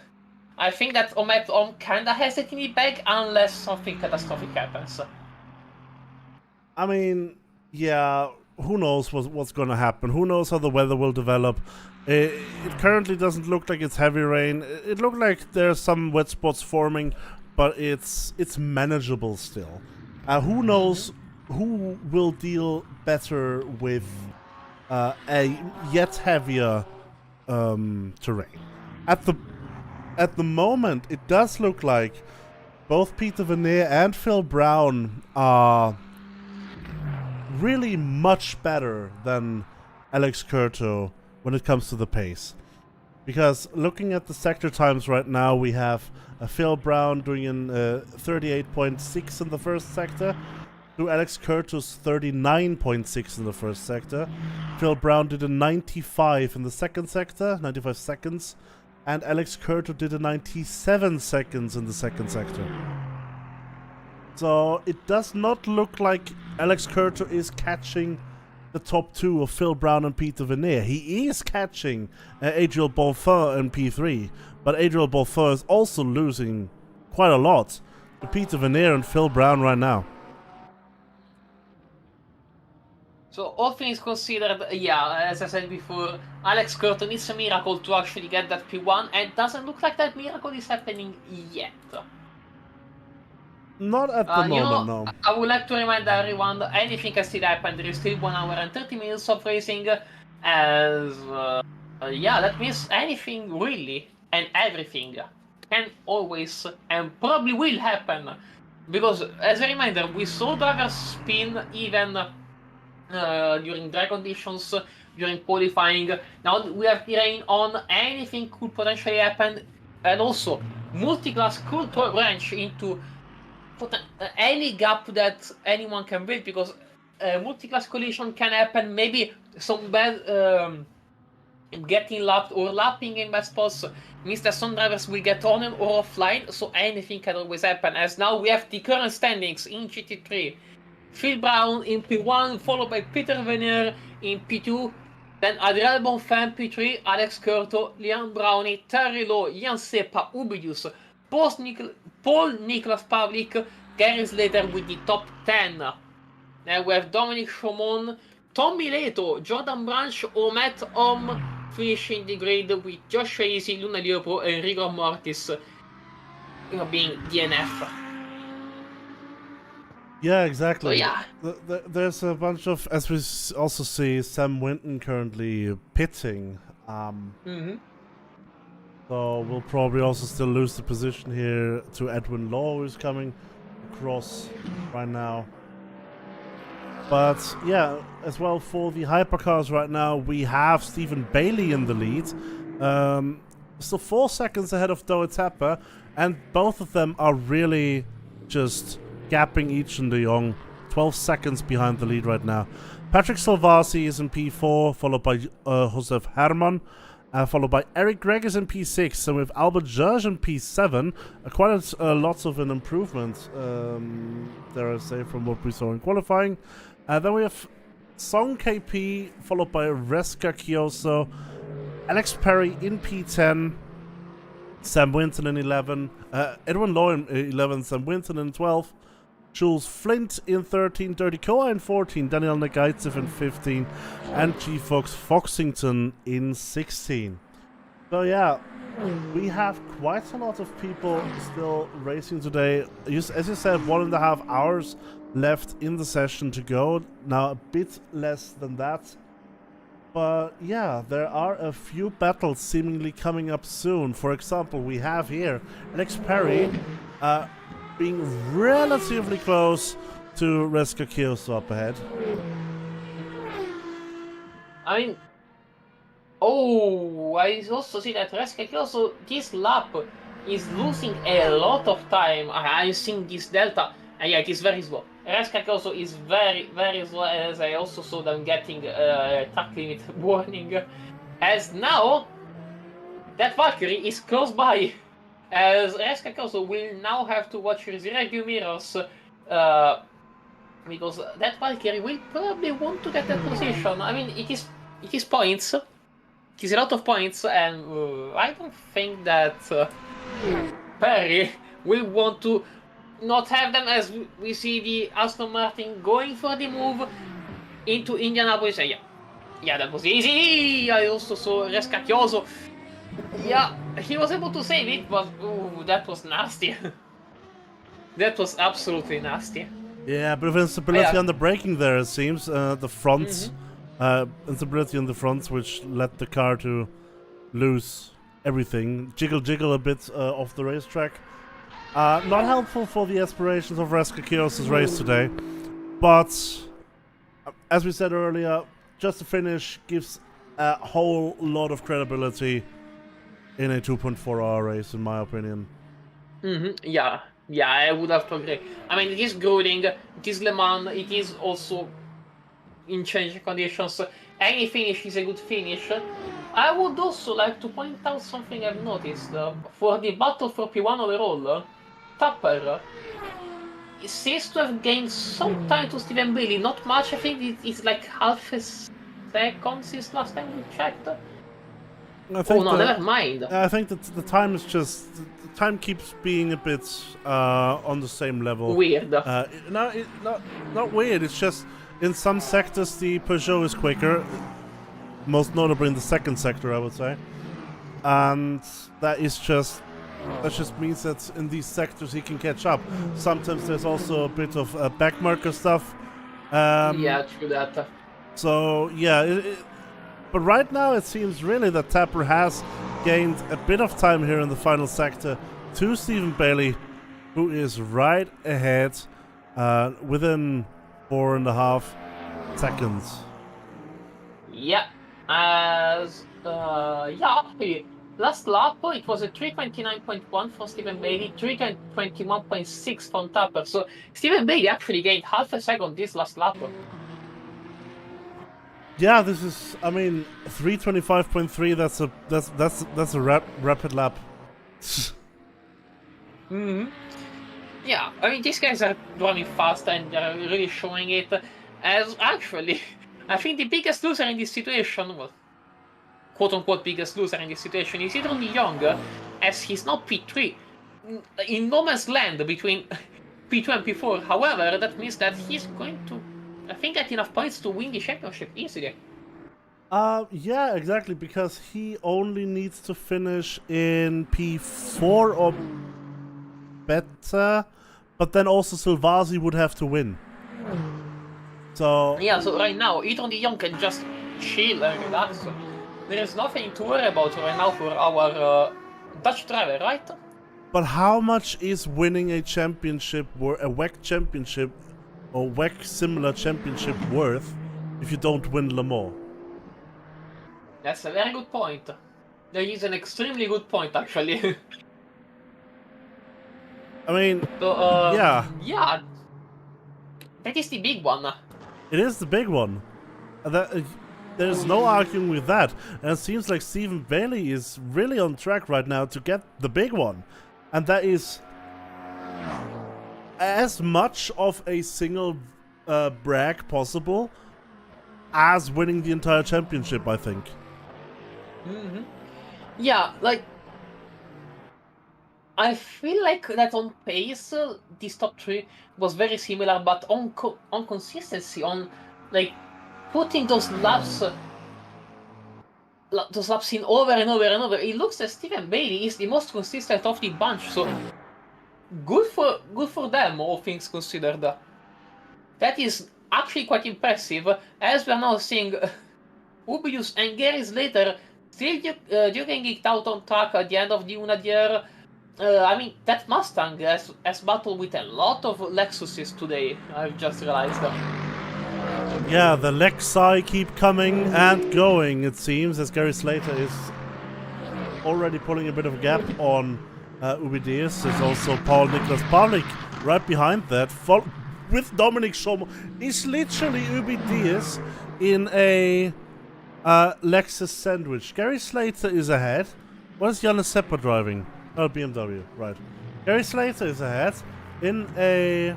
I think that Omet Ohm kinda has it in the bag unless something catastrophic happens. I mean, yeah, who knows what's gonna happen? Who knows how the weather will develop? It currently doesn't look like it's heavy rain. It looked like there's some wet spots forming, but it's manageable still. Who knows who will deal better with a yet heavier terrain? At the moment, it does look like both Peter Vernier and Phil Brown are really much better than Alex Curto when it comes to the pace. Because looking at the sector times right now, we have Phil Brown doing an 38.6 in the first sector, to Alex Curto's 39.6 in the first sector. Phil Brown did a 95 in the second sector, 95 seconds, and Alex Curto did a 97 seconds in the second sector. So it does not look like Alex Curto is catching the top two of Phil Brown and Peter Vernier. He is catching Adriel Bonfort in P3, but Adriel Bonfort is also losing quite a lot to Peter Vernier and Phil Brown right now. So all things considered, yeah, as I said before, Alex Curto needs a miracle to actually get that P1, and it doesn't look like that miracle is happening yet. Not at the moment, no. I would like to remind everyone that anything can still happen. There is still 1 hour and 30 minutes of racing, as yeah, that means anything really and everything can always and probably will happen. Because as a reminder, we saw drivers spin even during dry conditions, during qualifying. Now we have rain on, anything could potentially happen, and also Multiclass could throw a wrench into any gap that anyone can build, because multi-class collision can happen. Maybe some bad getting lapped or lapping in bad spots means that some drivers will get on or offline, so anything can always happen. As now we have the current standings in GT3. Phil Brown in P1, followed by Peter Venner in P2, then Adrian Bonfim P3, Alex Curto, Liam Brownie, Terry Lowe, Jan Seppa, Ubidius, Paul Nicholas Pavlik, Gary Slater with the top 10. Then we have Dominic Chaumont, Tommy Leto, Jordan Branch, or Matt Om finishing the grid with Josh Easy, Luna Liopro, and Rigor Mortis being DNF. Yeah, exactly. So yeah. There's a bunch of, as we also see, Sam Winton currently pitting. So we'll probably also still lose the position here to Edwin Law, who's coming across right now. But yeah, as well for the hypercars right now, we have Stephen Bailey in the lead. Still 4 seconds ahead of Doe Tapper, and both of them are really just gapping each and de Jong. 12 seconds behind the lead right now. Patrick Salvasi is in P4, followed by Josef Herman, followed by Eric Gregg is in P6, and with Albert George in P7, quite lots of an improvement, dare I say, from what we saw in qualifying. Then we have Song KP, followed by Reska Kioso, Alex Perry in P10, Sam Winton in 11, Edwin Law in 11, Sam Winton in 12, Jules Flint in 13, Dirty Koa in 14, Daniel Negaitsev in 15, and G Fox Foxington in 16. So yeah, we have quite a lot of people still racing today. As you said, 1.5 hours left in the session to go. Now a bit less than that. But yeah, there are a few battles seemingly coming up soon. For example, we have here Alex Perry being relatively close to Reska Kioso up ahead. I mean, I also see that Reska Kioso this lap is losing a lot of time. I'm seeing this delta, and yeah, it is very slow. Reska Kioso is very, very slow, as I also saw them getting track limit warning. As now, that Valkyrie is close by. As Reska Kioso will now have to watch his rearview mirrors, because that Valkyrie will probably want to get that position. I mean, it is points. It is a lot of points, and I don't think that Perry will want to not have them, as we see the Aston Martin going for the move into Indianapolis. Yeah, that was easy. I also saw Reska Kioso. Yeah, he was able to save it, but that was nasty. That was absolutely nasty. Yeah, a bit of instability on the braking there, it seems. The fronts, instability on the fronts, which led the car to lose everything. Jiggle a bit off the racetrack. Not helpful for the aspirations of Reska Kioso's race today. But, as we said earlier, just the finish gives a whole lot of credibility in a 2.4 hour race, in my opinion. Yeah, I would have to agree. I mean, it is grueling, it is Le Mans, it is also in changing conditions. Any finish is a good finish. I would also like to point out something I've noticed. For the battle for P1 overall, Tapper seems to have gained some time to Stephen Bailey. Not much, I think it's like half a second since last time we checked. Never mind. I think that the time is just... The time keeps being a bit on the same level. Weird. Not weird, it's just in some sectors the Peugeot is quicker. Most notably in the second sector, I would say. And that just means that in these sectors he can catch up. Sometimes there's also a bit of backmarker stuff. Yeah, true that. So, yeah, but right now it seems really that Tapper has gained a bit of time here in the final sector to Stephen Bailey, who is right ahead within 4.5 seconds. Yeah, last lap, it was a 3:29.1 for Stephen Bailey, 3:21.6 from Tapper. So Stephen Bailey actually gained half a second this last lap. Yeah, this is. I mean, 3:25.3. That's a rapid lap. Yeah, I mean these guys are running fast and they're really showing it. As actually, I think the biggest loser in this situation, well, quote-unquote biggest loser in this situation, is Idron de Jong, as he's now P3, in no man's land between P2 and P4. However, that means that he's going to, I think, get enough points to win the championship easily. Yeah, exactly, because he only needs to finish in P4 or better, but then also Silvasi would have to win. So yeah, so right now, Idron de Jong can just chill and relax. There is nothing to worry about right now for our Dutch driver, right? But how much is winning a championship, a WEC championship, or WEC similar championship worth if you don't win Le Mans? That's a very good point. That is an extremely good point, actually. I mean, so, yeah. Yeah. That is the big one. It is the big one. There's no arguing with that. And it seems like Stephen Bailey is really on track right now to get the big one. And that is as much of a single brag possible as winning the entire championship, I think. Yeah, like, I feel like that on pace, this top 3 was very similar, but on consistency, on like putting those laps in over and over and over, it looks that Stephen Bailey is the most consistent of the bunch. So good for them, all things considered. That is actually quite impressive, as we are now seeing Ubius and Gary Slater still getting it out on track at the end of the Unadier. I mean, that Mustang has battled with a lot of Lexuses today, I've just realized. Yeah, the Lexi keep coming and going, it seems, as Gary Slater is already pulling a bit of a gap on Ubidius. There's also Paul Nicholas Pavlik right behind that, with Dominic Schomo. It's literally Ubidius in a Lexus sandwich. Gary Slater is ahead. What is Janne Sepper driving? Oh, BMW, right. Gary Slater is ahead in a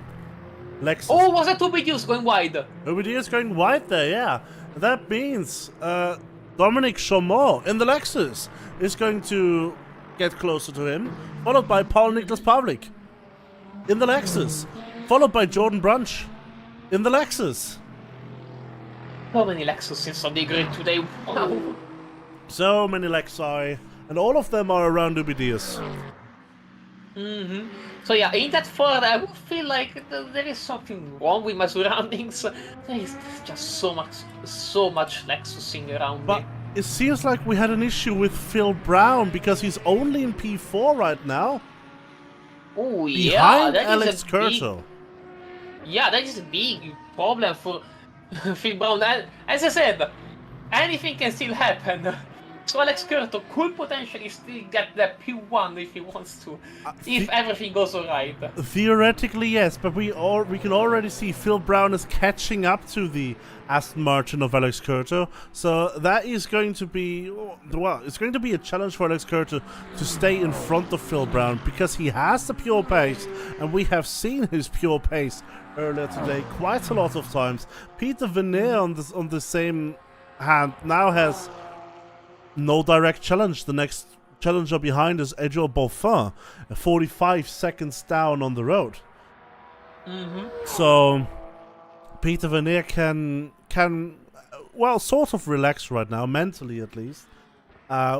Lexus. Oh, was that Ubidius going wide? Ubidius going wide there, yeah. That means Dominic Chaumont in the Lexus is going to get closer to him, followed by Paul Nicholas Pavlik in the Lexus, followed by Jordan Brunch in the Lexus. So many Lexuses on the grid today. Wow. So many Lexi, and all of them are around Ubidius. So yeah, in that Ford, I would feel like there is something wrong with my surroundings. There is just so much Lexusing around But me. it seems like we had an issue with Phil Brown because he's only in P4 right now. Oh yeah, Behind that Alex is a Curto. Yeah, that is a big problem for Phil Brown. And as I said, anything can still happen. So Alex Curto could potentially still get the P1 if he wants to, if everything goes alright. Theoretically, yes, but we can already see Phil Brown is catching up to the Aston Martin of Alex Curto. So that is going to be, well, it's going to be a challenge for Alex Curto to stay in front of Phil Brown because he has the pure pace, and we have seen his pure pace earlier today quite a lot of times. Peter Veneer on the same hand now has no direct challenge. The next challenger behind is Edouard Beaufin, 45 seconds down on the road. So Peter Veneer can well sort of relax right now, mentally at least,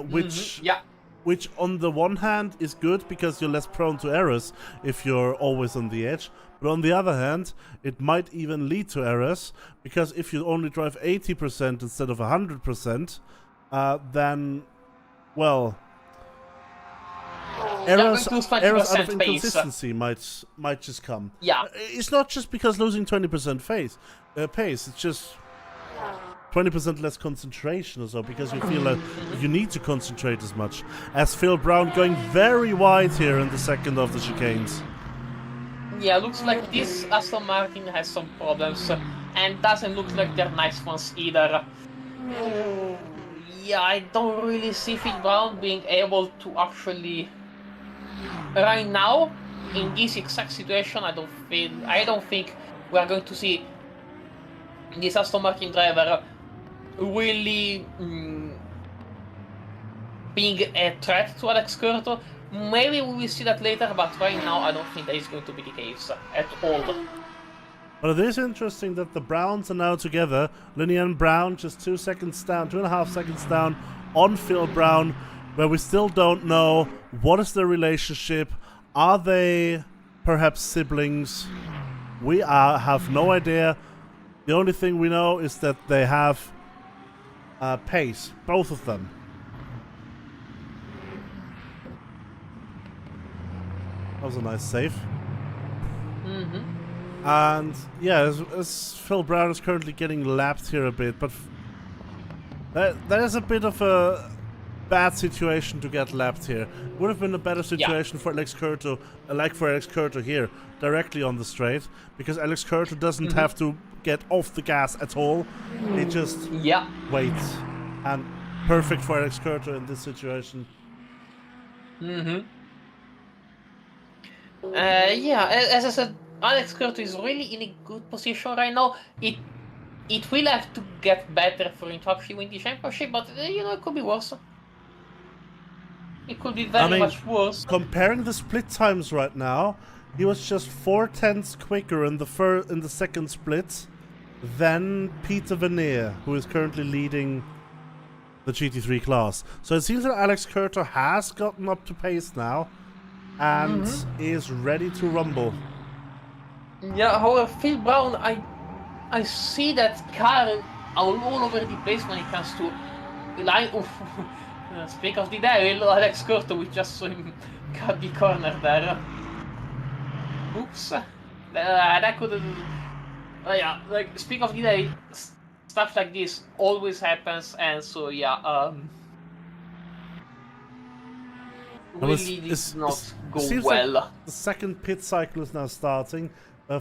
which on the one hand is good because you're less prone to errors if you're always on the edge, but on the other hand it might even lead to errors because if you only drive 80% instead of 100%, then, well, errors out of inconsistency might just come. Yeah. It's not just because losing 20% pace. It's just 20% less concentration or so, because you feel like you need to concentrate as much. As Phil Brown going very wide here in the second of the chicanes. Yeah, looks like this Aston Martin has some problems, and doesn't look like they're nice ones either. Yeah, I don't really see Phil Brown being able to actually... Right now, in this exact situation, I don't think we are going to see this Aston Martin driver really being a threat to Alex Curto. Maybe we will see that later, but right now I don't think that is going to be the case at all. But it is interesting that the Browns are now together. Linnea and Brown just 2 seconds down, 2.5 seconds down on Phil Brown, where we still don't know what is their relationship. Are they perhaps siblings? We have no idea. The only thing we know is that they have pace, both of them. That was a nice save. And yeah, as Phil Brown is currently getting lapped here a bit, but that is a bit of a bad situation to get lapped here. Would have been a better situation for Alex Curto, like for Alex Curto here, directly on the straight, because Alex Curto doesn't have to get off the gas at all. He just waits. And perfect for Alex Curto in this situation. As I said, Alex Curto is really in a good position right now. It will have to get better for him to actually win the championship, but it could be worse. It could be very much worse. Comparing the split times right now, he was just 4/10 quicker in the second split than Peter Vernier, who is currently leading the GT3 class. So it seems that Alex Curto has gotten up to pace now and is ready to rumble. Yeah, however, Phil Brown, I see that car all over the place when it comes to line. Speak of the devil, Alex Curto, we just saw him cut the corner there. Oops. That could... speak of the devil, stuff like this always happens, and so really did not go well. Like the second pit cycle is now starting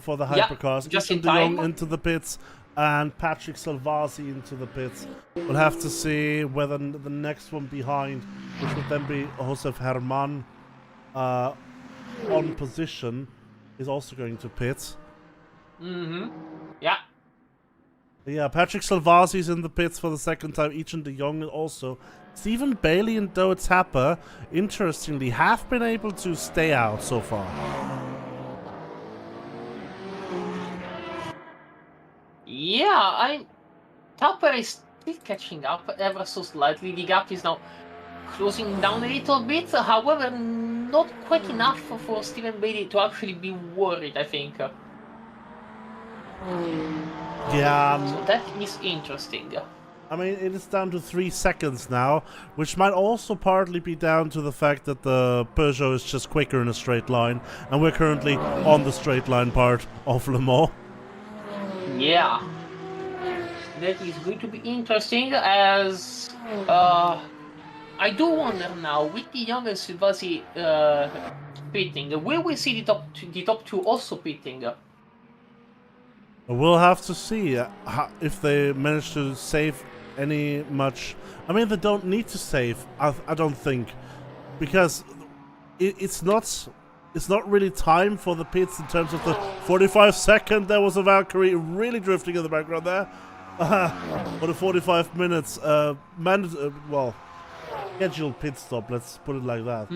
for the hypercars. Just in De Jong time. into the pits and Patrick Salvasi into the pits. We'll have to see whether the next one behind, which would then be Josef Herman on position, is also going to pit. Yeah, Patrick Salvasi is in the pits for the second time. Etienne De Jong also. Stephen Bailey and Doe Tapper, interestingly, have been able to stay out so far. Yeah, Tapper is still catching up ever so slightly. The gap is now closing down a little bit, however, not quite enough for Stephen Bailey to actually be worried, I think. Yeah. So that is interesting. I mean, it is down to 3 seconds now, which might also partly be down to the fact that the Peugeot is just quicker in a straight line, and we're currently on the straight line part of Le Mans. Yeah. That is going to be interesting, as I do wonder now, with the younger Silvasi pitting, will we see the top two also pitting? We'll have to see if they manage to save any much. I mean, they don't need to save, I don't think, because it's not really time for the pits in terms of the 45 second. There was a Valkyrie really drifting in the background there. For the 45 minutes, scheduled pit stop, let's put it like that.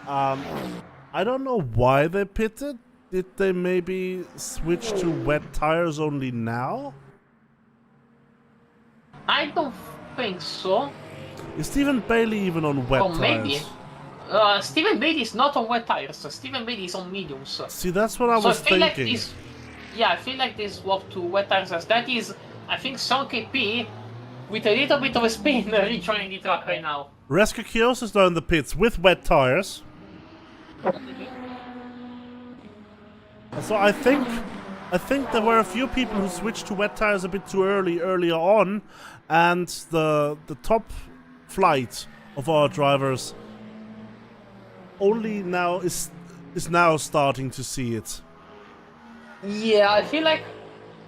I don't know why they pitted. Did they maybe switch to wet tires only now? I don't think so. Is Stephen Bailey even on wet tires? Maybe. Stephen Bailey is not on wet tires. Stephen Bailey is on mediums. See, that's what I was thinking. I feel like this swap to wet tires. That is, I think, Son KP with a little bit of a spin rejoining the track right now. Reska Kios is now in the pits with wet tires. So I think I think there were a few people who switched to wet tires a bit too earlier on, and the top flight of our drivers only now is now starting to see it. Yeah, I feel like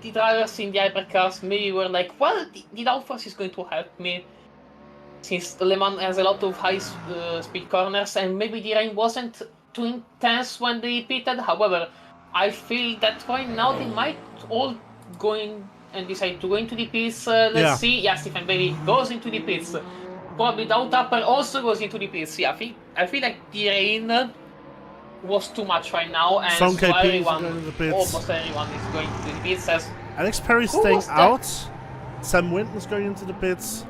the drivers in the hypercars maybe were like, well, the downforce is going to help me, since Le Mans has a lot of high speed corners, and maybe the rain wasn't too intense when they pitted. However, I feel that right now they might all go in and decide to go into the pits. Let's see. Yeah, Stephen Bailey goes into the pits. Probably Down Tapper also goes into the pits. Yeah, I feel like the rain was too much right now, and Some so KP everyone, going to the pits. almost everyone is going to the pits. As Alex Perry Who staying was that? out. Sam Winton's going into the pits.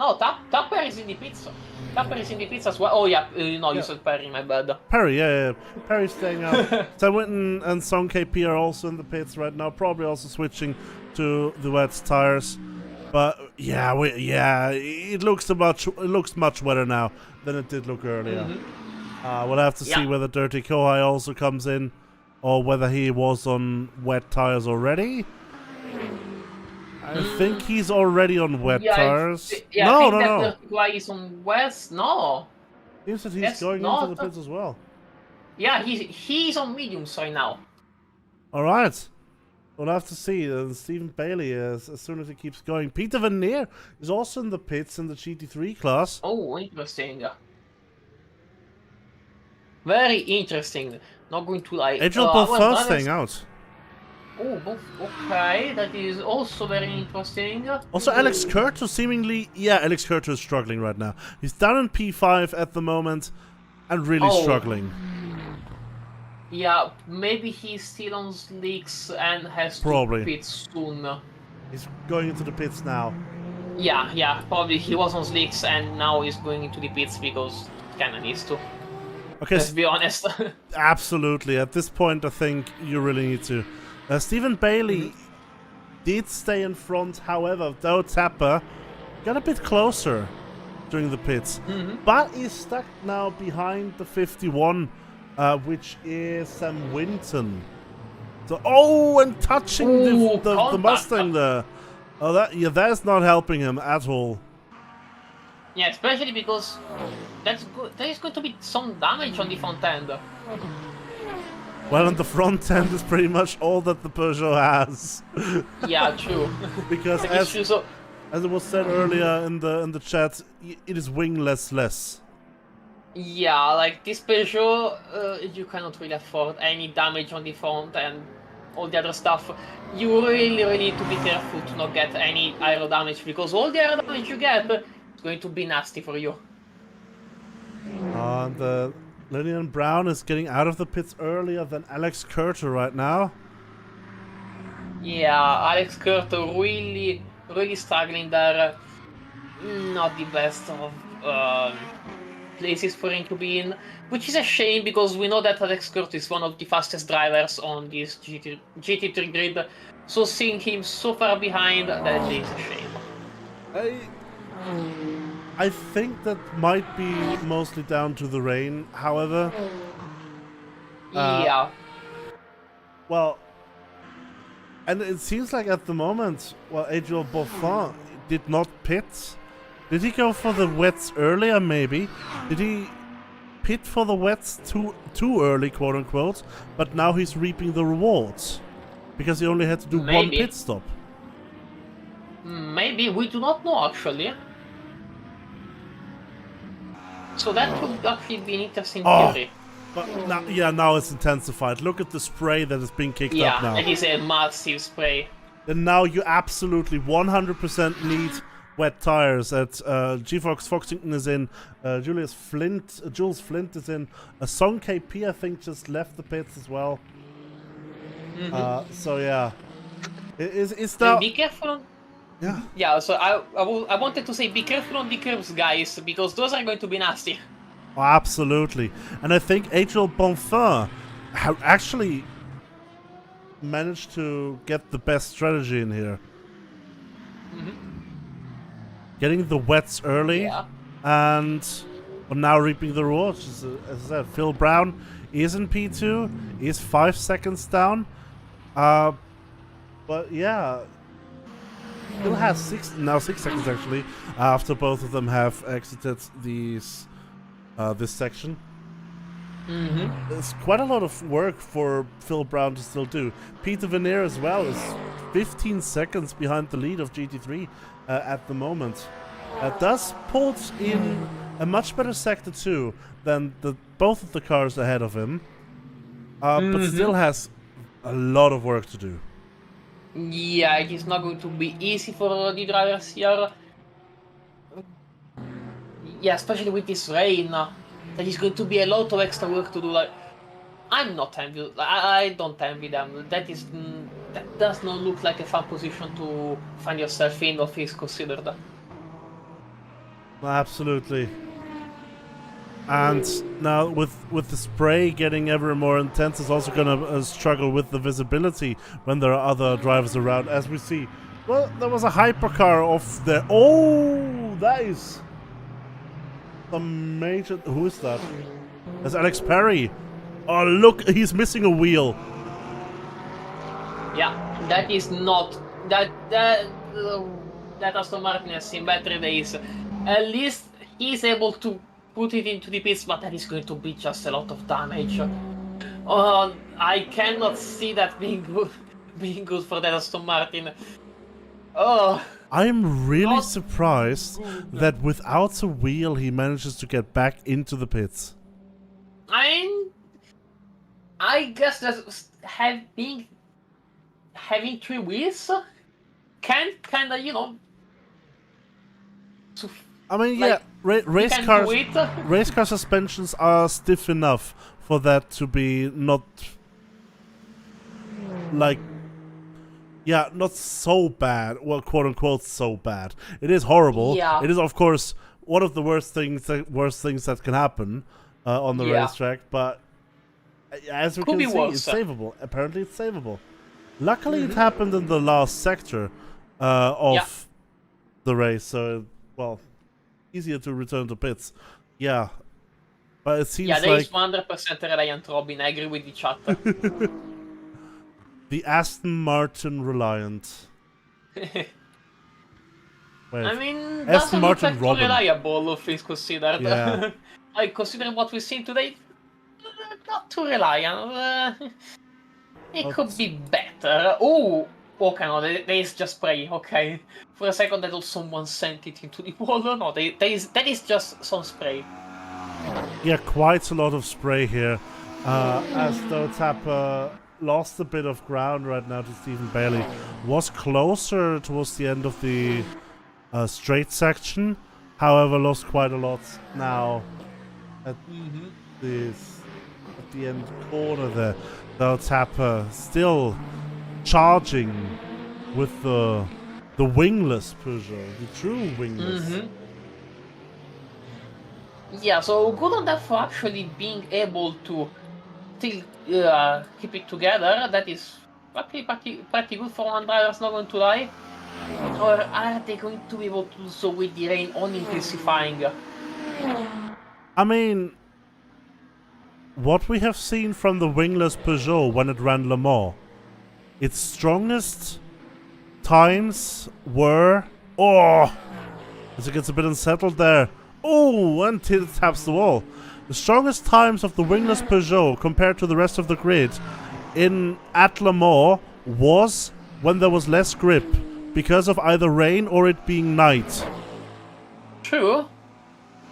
no, Tapper is in the pits. Tapper is in the pits as well. Oh yeah, no, you said Perry, my bad. Perry, yeah. Perry's staying out. Sam Winton and Song KP are also in the pits right now, probably also switching to the wet tires. But yeah, it looks much wetter now than it did look earlier. We'll have to see whether Dirty Kohai also comes in, or whether he was on wet tires already. I think he's already on wet tires. No. No. Dirty Kohai is on west. No. Seems that he's That's going not into the pits as well. Yeah, he's on mediums right now. All right. We'll have to see. Stephen Bailey, as soon as he keeps going. Peter Veneer is also in the pits in the GT3 class. Oh, interesting. Very interesting. Not going to lie. Adriel Beaufort staying out. Oh, both. Okay, that is also very interesting. Also, Alex Curto seemingly... Yeah, Alex Curto is struggling right now. He's down in P5 at the moment and really struggling. Yeah, maybe he's still on slicks and has Probably. to pit soon. He's going into the pits now. Yeah, probably he was on slicks and now he's going into the pits because kinda needs to. Okay, Let's be honest. absolutely. At this point, I think you really need to. Stephen Bailey did stay in front, however, though Tapper got a bit closer during the pits. But he's stuck now behind the 51, which is Sam Winton. So, and touching the Mustang there. Oh, that's not helping him at all. Yeah, especially because that's good. There is going to be some damage on the front end. Well, on the front end is pretty much all that the Peugeot has. Yeah, true. Because as it was said earlier in the chat, it is wingless. Yeah, like this Peugeot, you cannot really afford any damage on the front and all the other stuff. You really need to be careful to not get any aero damage, because all the aero damage you get is going to be nasty for you. And Lillian Brown is getting out of the pits earlier than Alex Curto right now. Yeah, Alex Curto really struggling there. Not the best of places for him to be in, which is a shame because we know that Alex Curto is one of the fastest drivers on this GT3 grid. So seeing him so far behind, that is a shame. I think that might be mostly down to the rain, however. Yeah. Well, and it seems like at the moment, Adriel Beaufort did not pit. Did he go for the wets earlier, maybe? Did he pit for the wets too early, quote unquote, but now he's reaping the rewards? Because he only had to do one pit stop. Maybe, we do not know actually. So that would actually be an interesting theory. But now it's intensified. Look at the spray that is being kicked up now. Yeah, it is a massive spray. And now you absolutely 100% need wet tires. At G-Fox Foxington is in. Jules Flint is in. Song KP, I think, just left the pits as well. So yeah, it's now. Be careful. Yeah. Yeah. So I wanted to say be careful on the curves, guys, because those are going to be nasty. Oh, absolutely, and I think Adriel Beaufort actually managed to get the best strategy in here. Getting the wets early and but now reaping the rewards. As I said, Phil Brown is in P2, is 5 seconds down. But yeah, Phil has 6 seconds actually, after both of them have exited these this section. It's quite a lot of work for Phil Brown to still do. Peter Veneer as well is 15 seconds behind the lead of GT3 at the moment. Does put in a much better sector 2 than both of the cars ahead of him, but still has a lot of work to do. Yeah, it's not going to be easy for the drivers here. Yeah, especially with this rain. There is going to be a lot of extra work to do. Like, I'm not envious. I don't envy them. That does not look like a fun position to find yourself in, or is considered. Absolutely. And now with the spray getting ever more intense, it's also going to struggle with the visibility when there are other drivers around. As we see, well, there was a hypercar off there. Oh, that is a major. Who is that? That's Alex Perry. Oh, look, he's missing a wheel. Yeah, that is not that Aston Martin has seen better days. At least he's able to put it into the pits, but that is going to be just a lot of damage. I cannot see that being good for that Aston Martin. Oh, I'm really surprised that without a wheel he manages to get back into the pits. I guess that having 3 wheels can kinda, you know. I mean, like, yeah, race car suspensions are stiff enough for that to be not, like, yeah, not so bad. Well, quote unquote, so bad. It is horrible. Yeah. It is, of course, one of the worst things that can happen on the racetrack. But as we can see, it's savable. Apparently, it's savable. Luckily, it happened in the last sector of the race, so well, easier to return to pits. Yeah, but it seems like... there is 100% Reliant Robin, I agree with the chat. The Aston Martin Reliant. Wait, Wait, I mean, Aston doesn't look Martin like Robin. too reliable, things considered. Yeah. Like, considering what we've seen today, not too reliant. It could be better. Oh, okay, no, there is just spray, okay. For a second I thought someone sent it into the wall. No, that is just some spray. Yeah, quite a lot of spray here. As though Tapper lost a bit of ground right now to Stephen Bailey. Was closer towards the end of the straight section. However, lost quite a lot now at the end corner there. Though Tapper still charging with the wingless Peugeot, the true wingless. Yeah, so good on that for actually being able to still keep it together. That is pretty good for one driver's not going to lie. Or are they going to be able to do so with the rain on intensifying? I mean, what we have seen from the wingless Peugeot when it ran Le Mans, its strongest times were... Oh! As it gets a bit unsettled there. Oh, and it taps the wall. The strongest times of the wingless Peugeot compared to the rest of the grid at Le Mans was when there was less grip because of either rain or it being night. True.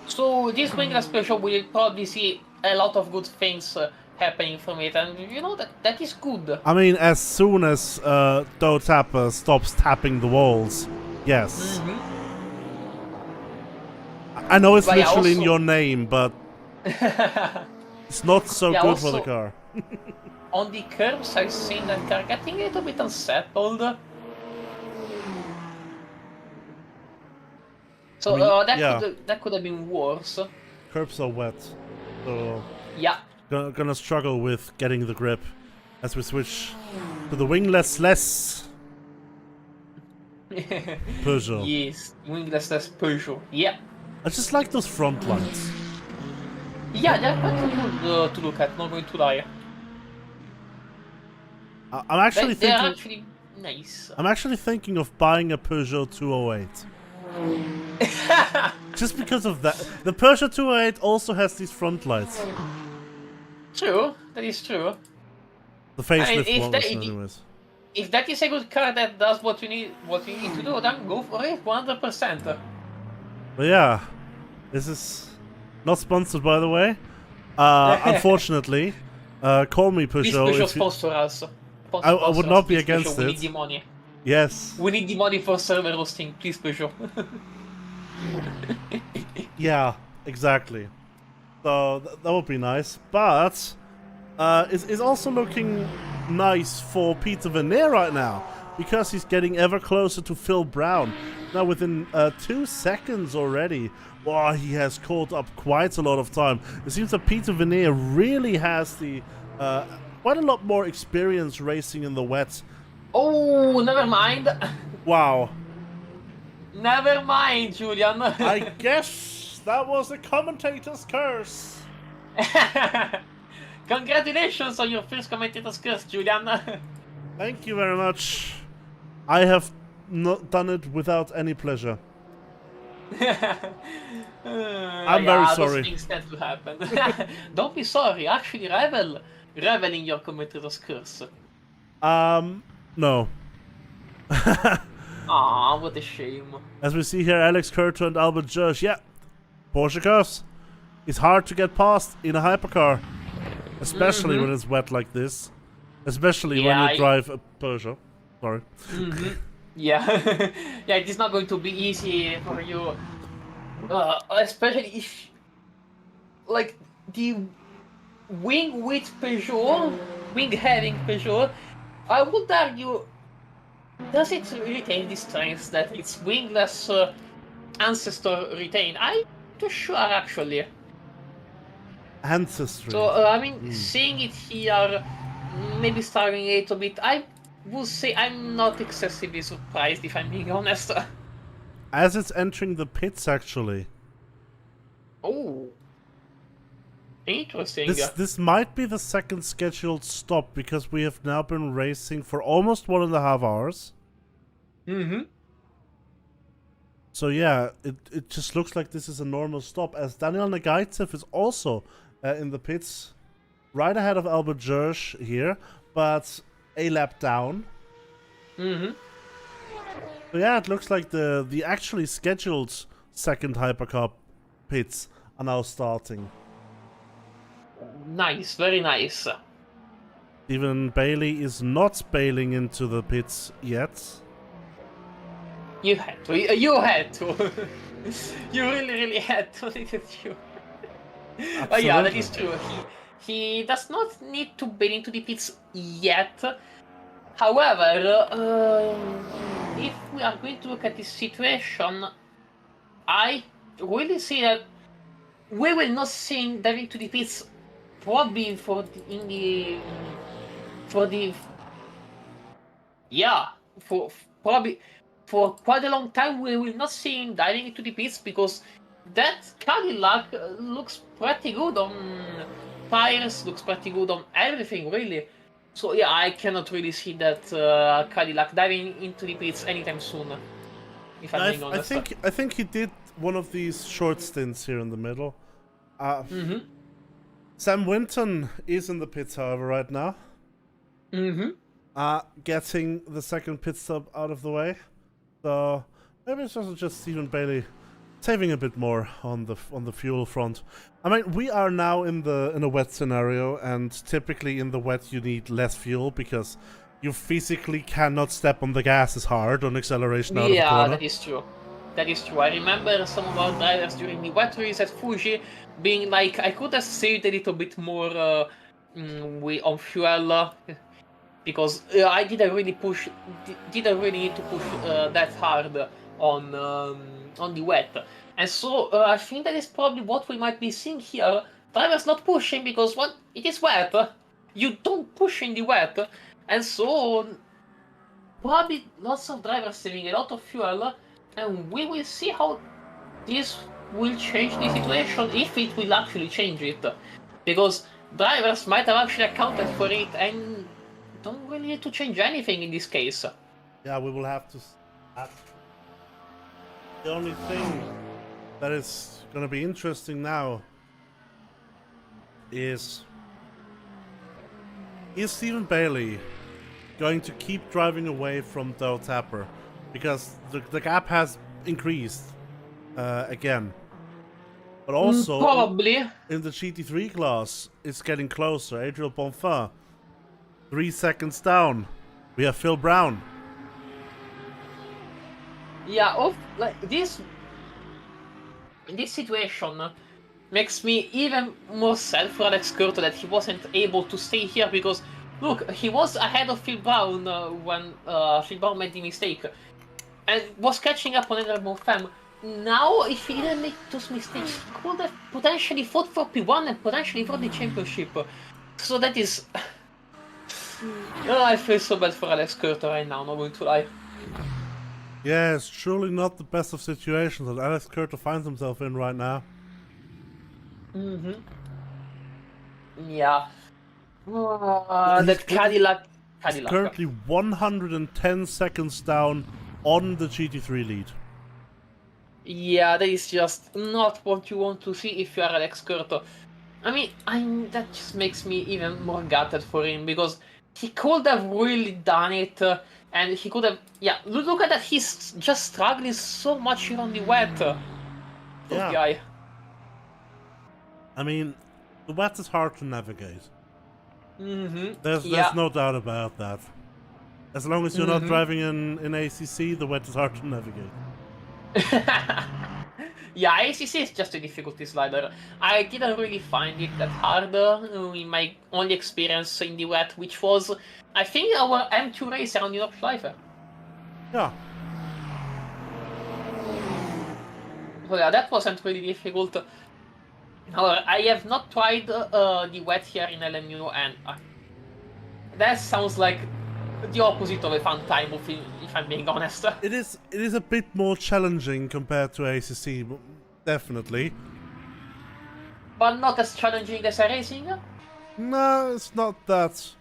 So this wingless Peugeot will probably see a lot of good things happening from it, and you know that is good. I mean, as soon as Doe Tapper stops tapping the walls, yes. I know it's literally in your name, but it's not so good for the car. On the curbs, I've seen that car getting a little bit unsettled. So that could have been worse. Curbs are wet, so yeah, gonna struggle with getting the grip as we switch to the wingless Peugeot. Yes, wingless Peugeot. Yeah. I just like those front lines. Yeah, they're quite good to look at, not going to lie. I'm actually They're thinking. actually nice. I'm actually thinking of buying a Peugeot 208. Just because of that. The Peugeot 208 also has these front lights. True, that is true. The I mean, facelift one was, anyways. if that is a good car that does what you need to do, then go for it, 100%. But yeah, this is not sponsored, by the way. Unfortunately, call me Please Peugeot. Peugeot If you, sponsor us. I would not be Please, against Peugeot, we need it. the money. Yes. We need the money for server hosting, please Peugeot. Yeah, exactly. So that would be nice. But it's also looking nice for Peter Veneer right now, because he's getting ever closer to Phil Brown. Now within 2 seconds already, wow, he has caught up quite a lot of time. It seems that Peter Veneer really has the quite a lot more experience racing in the wet. Oh, never mind. Wow. Never mind, Julian. I guess that was the commentator's curse. Congratulations on your first commentator's curse, Julian. Thank you very much. I have not done it without any pleasure. I'm very sorry. Those things tend to happen. Don't be sorry. Actually, revel in your commentator's curse. No. Ah, what a shame. As we see here, Alex Curto and Albert Josh. Yeah, Porsche curse. It's hard to get past in a hypercar, especially when it's wet like this. Especially when you drive a Peugeot. Sorry. Yeah, yeah, it is not going to be easy for you, especially if, like, the wing with Peugeot, wing having Peugeot, I would argue, does it retain the strengths that its wingless ancestor retain? I'm not sure, actually. Ancestry. So, I mean, seeing it here, maybe starting a little bit, I would say I'm not excessively surprised, if I'm being honest. As it's entering the pits, actually. Oh. Interesting. This might be the second scheduled stop, because we have now been racing for almost 1.5 hours. So yeah, it just looks like this is a normal stop, as Daniel Negaitsev is also in the pits, right ahead of Albert Jersch here, but a lap down. So yeah, it looks like the actually scheduled second hypercar pits are now starting. Nice, very nice. Stephen Bailey is not bailing into the pits yet. You had to. You had to. You really had to, didn't you? But yeah, that is true. He does not need to bail into the pits yet. However, if we are going to look at this situation, I really see that we will not see him dive into the pits probably for probably for quite a long time. We will not see him diving into the pits, because that Cadillac looks pretty good on tires, looks pretty good on everything, really. So yeah, I cannot really see that Cadillac diving into the pits anytime soon, if I'm being honest. I think he did one of these short stints here in the middle. Sam Winton is in the pits, however, right now. Getting the second pit stop out of the way. So maybe it's also just Stephen Bailey saving a bit more on the fuel front. I mean, we are now in a wet scenario, and typically in the wet you need less fuel, because you physically cannot step on the gas as hard on acceleration out of the corner. Yeah, that is true. That is true. I remember some of our drivers during the wet race at Fuji being like, I could have saved a little bit more on fuel, because I didn't really need to push that hard on the wet. And so I think that is probably what we might be seeing here. Drivers not pushing, because when it is wet, you don't push in the wet, and so probably lots of drivers saving a lot of fuel, and we will see how this will change the situation, if it will actually change it. Because drivers might have actually accounted for it and don't really need to change anything in this case. Yeah, we will have to. The only thing that is going to be interesting now is Stephen Bailey going to keep driving away from Del Tapper? Because the gap has increased again. But also, Probably. in the GT3 class, it's getting closer. Adriel Bonfin, 3 seconds down. We have Phil Brown. Yeah, this situation makes me even more sad for Alex Curto that he wasn't able to stay here, because look, he was ahead of Phil Brown when Phil Brown made the mistake and was catching up on Adrian Bonfim. Now, if he didn't make those mistakes, he could have potentially fought for P1 and potentially for the championship. So that is... I feel so bad for Alex Curto right now, not going to lie. Yeah, it's truly not the best of situations that Alex Curto finds himself in right now. Yeah. That Cadillac. He's currently 110 seconds down on the GT3 lead. Yeah, that is just not what you want to see if you are Alex Curto. I mean, that just makes me even more gutted for him, because he could have really done it, and he could have... Yeah, look at that, he's just struggling so much here on the wet. Poor guy. I mean, the wet is hard to navigate. There's no doubt about that. As long as you're not driving in ACC, the wet is hard to navigate. Yeah, ACC is just a difficulty slider. I didn't really find it that hard in my only experience in the wet, which was, I think, our M2 race around Europe Schleife. Yeah. So yeah, that wasn't really difficult. However, I have not tried the wet here in LMU, and that sounds like the opposite of a fun time, if I'm being honest. It is a bit more challenging compared to ACC, definitely. But not as challenging as iRacing? No, it's not that.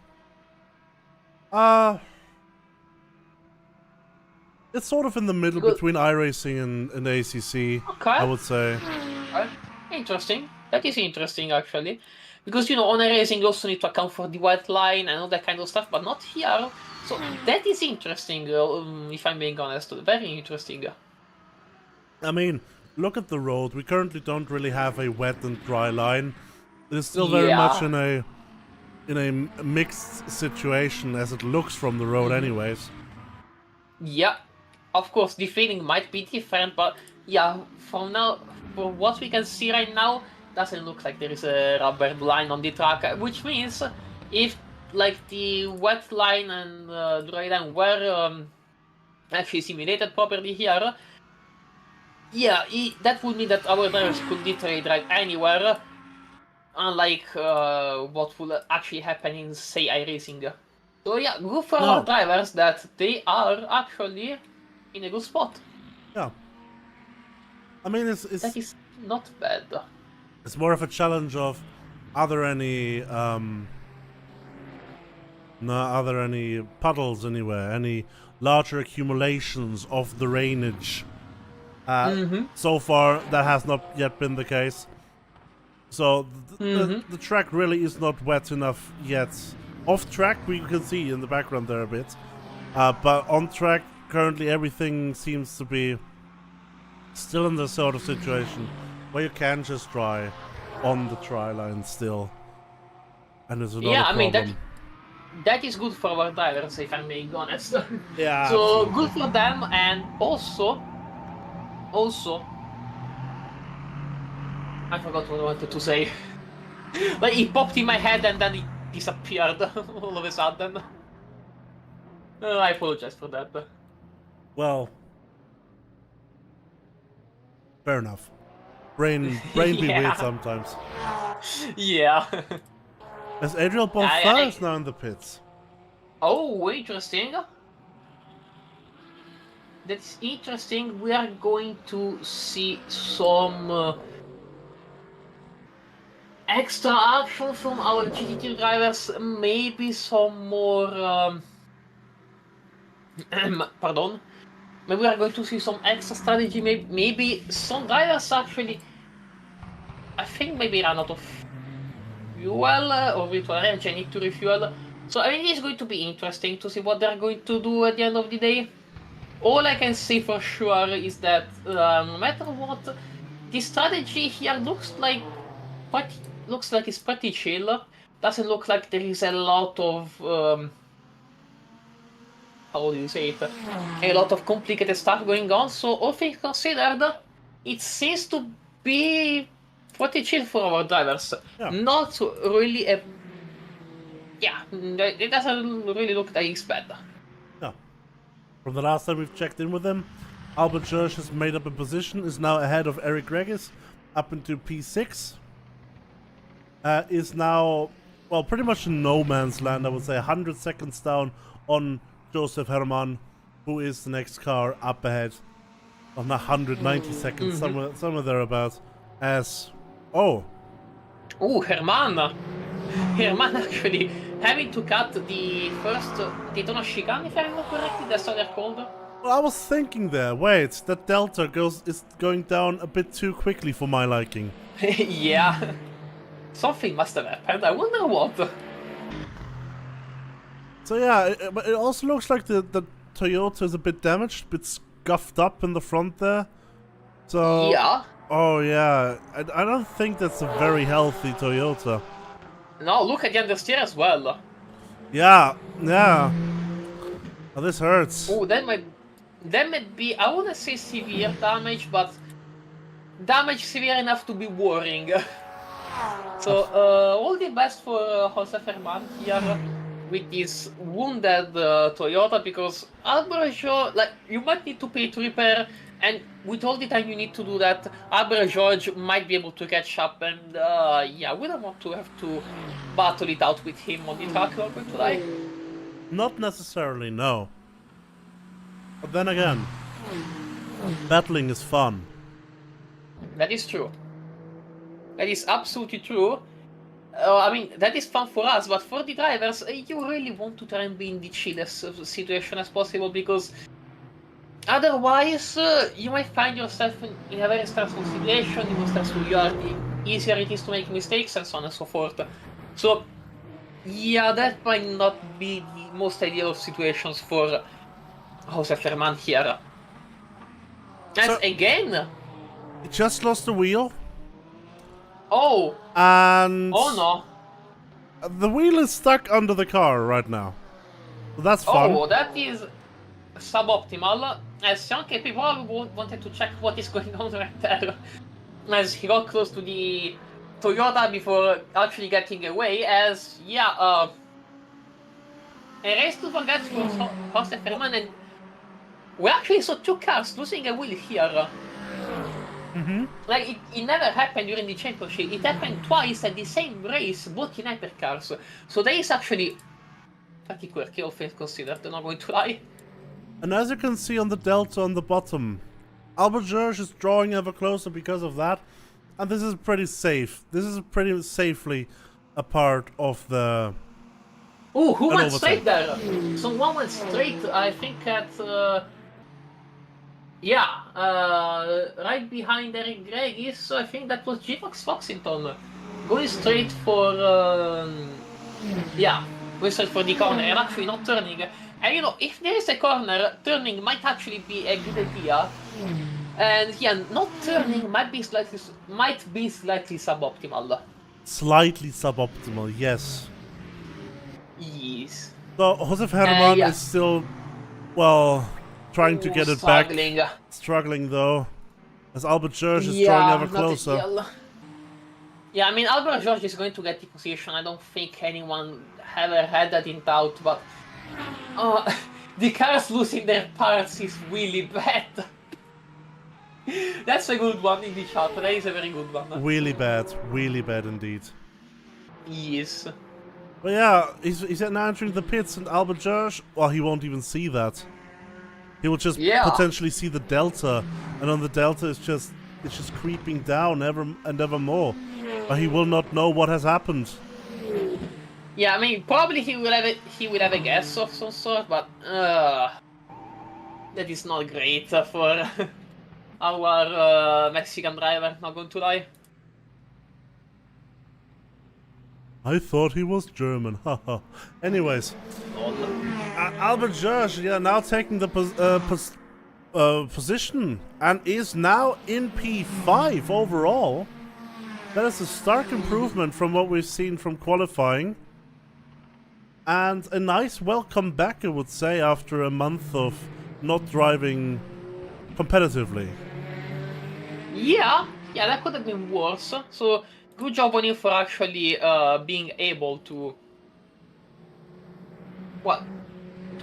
It's sort of in the middle between iRacing and ACC, okay. I would say. Interesting. That is interesting, actually. Because, on iRacing you also need to account for the white line and all that kind of stuff, but not here. So that is interesting, if I'm being honest. Very interesting. I mean, look at the road. We currently don't really have a wet and dry line. It's still very much in a mixed situation as it looks from the road anyways. Yeah, of course the feeling might be different, but yeah, from what we can see right now, doesn't look like there is a rubber line on the track, which means if the wet line and dry line were actually simulated properly here, yeah, that would mean that our drivers could literally drive anywhere, unlike what will actually happen in, say, iRacing. So yeah, good for our drivers that they are actually in a good spot. Yeah. I mean, that is not bad. It's more of a challenge of, are there any puddles anywhere? Any larger accumulations of the rainage? So far, that has not yet been the case. So the track really is not wet enough yet. Off track, we can see in the background there a bit, but on track, currently everything seems to be still in the sort of situation where you can just dry on the tri line still, and there's another problem. I mean that is good for our drivers, if I'm being honest. Yeah. So good for them, and also, I forgot what I wanted to say. Like, it popped in my head and then it disappeared all of a sudden. I apologize for that. Well, fair enough. Brain be weird sometimes. Yeah. As Adriel Bonfin is now in the pits. Oh, interesting. that's interesting. We are going to see some extra action from our GT2 drivers, maybe some more. Pardon. Maybe we are going to see some extra strategy. Maybe some drivers actually, I think, maybe run out of fuel or virtual energy, need to refuel. So I mean, it's going to be interesting to see what they're going to do at the end of the day. All I can say for sure is that no matter what, the strategy here looks like it's pretty chill. Doesn't look like there is a lot of how do you say it? A lot of complicated stuff going on. So all things considered, it seems to be pretty chill for our drivers. Yeah. Not really a it doesn't really look like it's bad. No. From the last time we've checked in with him, Albert George has made up a position, is now ahead of Eric Regis, up into P6. Is now, well, pretty much in no man's land, I would say, 100 seconds down on Joseph Herman, who is the next car up ahead on 190 seconds, somewhere thereabouts. Herman actually having to cut the first Daytona chicane, if I remember correctly, that's how they're called. Well, I was thinking there, wait, that delta is going down a bit too quickly for my liking. Yeah. Something must have happened, I wonder what. So yeah, but it also looks like the Toyota is a bit damaged, a bit scuffed up in the front there. So yeah. Oh yeah, I don't think that's a very healthy Toyota. No, look at the understeer as well. Yeah. Oh, this hurts. Oh, that might be, I wouldn't say severe damage, but damage severe enough to be worrying. So, all the best for Jose Herman here with this wounded Toyota, because Albert, like, you might need to pay to repair, and with all the time you need to do that, Albert George might be able to catch up, and yeah, we don't want to have to battle it out with him on the track longer today. Not necessarily, no. But then again, battling is fun. That is true. That is absolutely true. I mean, that is fun for us, but for the drivers, you really want to try and be in the chillest situation as possible, because otherwise, you might find yourself in a very stressful situation. The more stressful you are, the easier it is to make mistakes, and so on and so forth. So, yeah, that might not be the most ideal of situations for Jose Herman here. And again, he just lost the wheel. Oh! And oh no! The wheel is stuck under the car right now. So that's fun. Oh, that is suboptimal. As Sianke people wanted to check what is going on right there, as he got close to the Toyota before actually getting away. As yeah, a race to forget for Jose Herman, and we actually saw two cars losing a wheel here. Like, it never happened during the championship. It happened twice at the same race, both in hypercars. So that is actually pretty quirky, all things considered, I'm not going to lie. And as you can see on the delta on the bottom, Albert George is drawing ever closer because of that. And this is pretty safe. This is pretty safely a part of the... Oh, who went straight there? Someone went straight, I think, at... right behind Eric Regis, so I think that was G-Fox Foxington. Going straight for... going straight for the corner, and actually not turning. And you know, if there is a corner, turning might actually be a good idea. And yeah, not turning might be slightly suboptimal. Slightly suboptimal, yes. Yes. So Josef Herman is still, well, trying to get it struggling. back. Struggling though, as Albert George is drawing ever closer. Yeah, I mean, Albert George is going to get the position. I don't think anyone ever had that in doubt, but the cars losing their parts is really bad. That's a good one in the chat. That is a very good one. Really bad indeed. Yes. But yeah, he's now entering the pits, and Albert George, well, he won't even see that. He will just potentially see the delta, and on the delta it's just creeping down ever and ever more. But he will not know what has happened. Yeah, I mean, probably he will have a guess of some sort, but that is not great for our Mexican driver, not going to lie. I thought he was German, haha. Anyways, Albert George, now taking the position and is now in P5 overall. That is a stark improvement from what we've seen from qualifying. And a nice welcome back, I would say, after a month of not driving competitively. Yeah, that could have been worse. So good job on him for actually being able to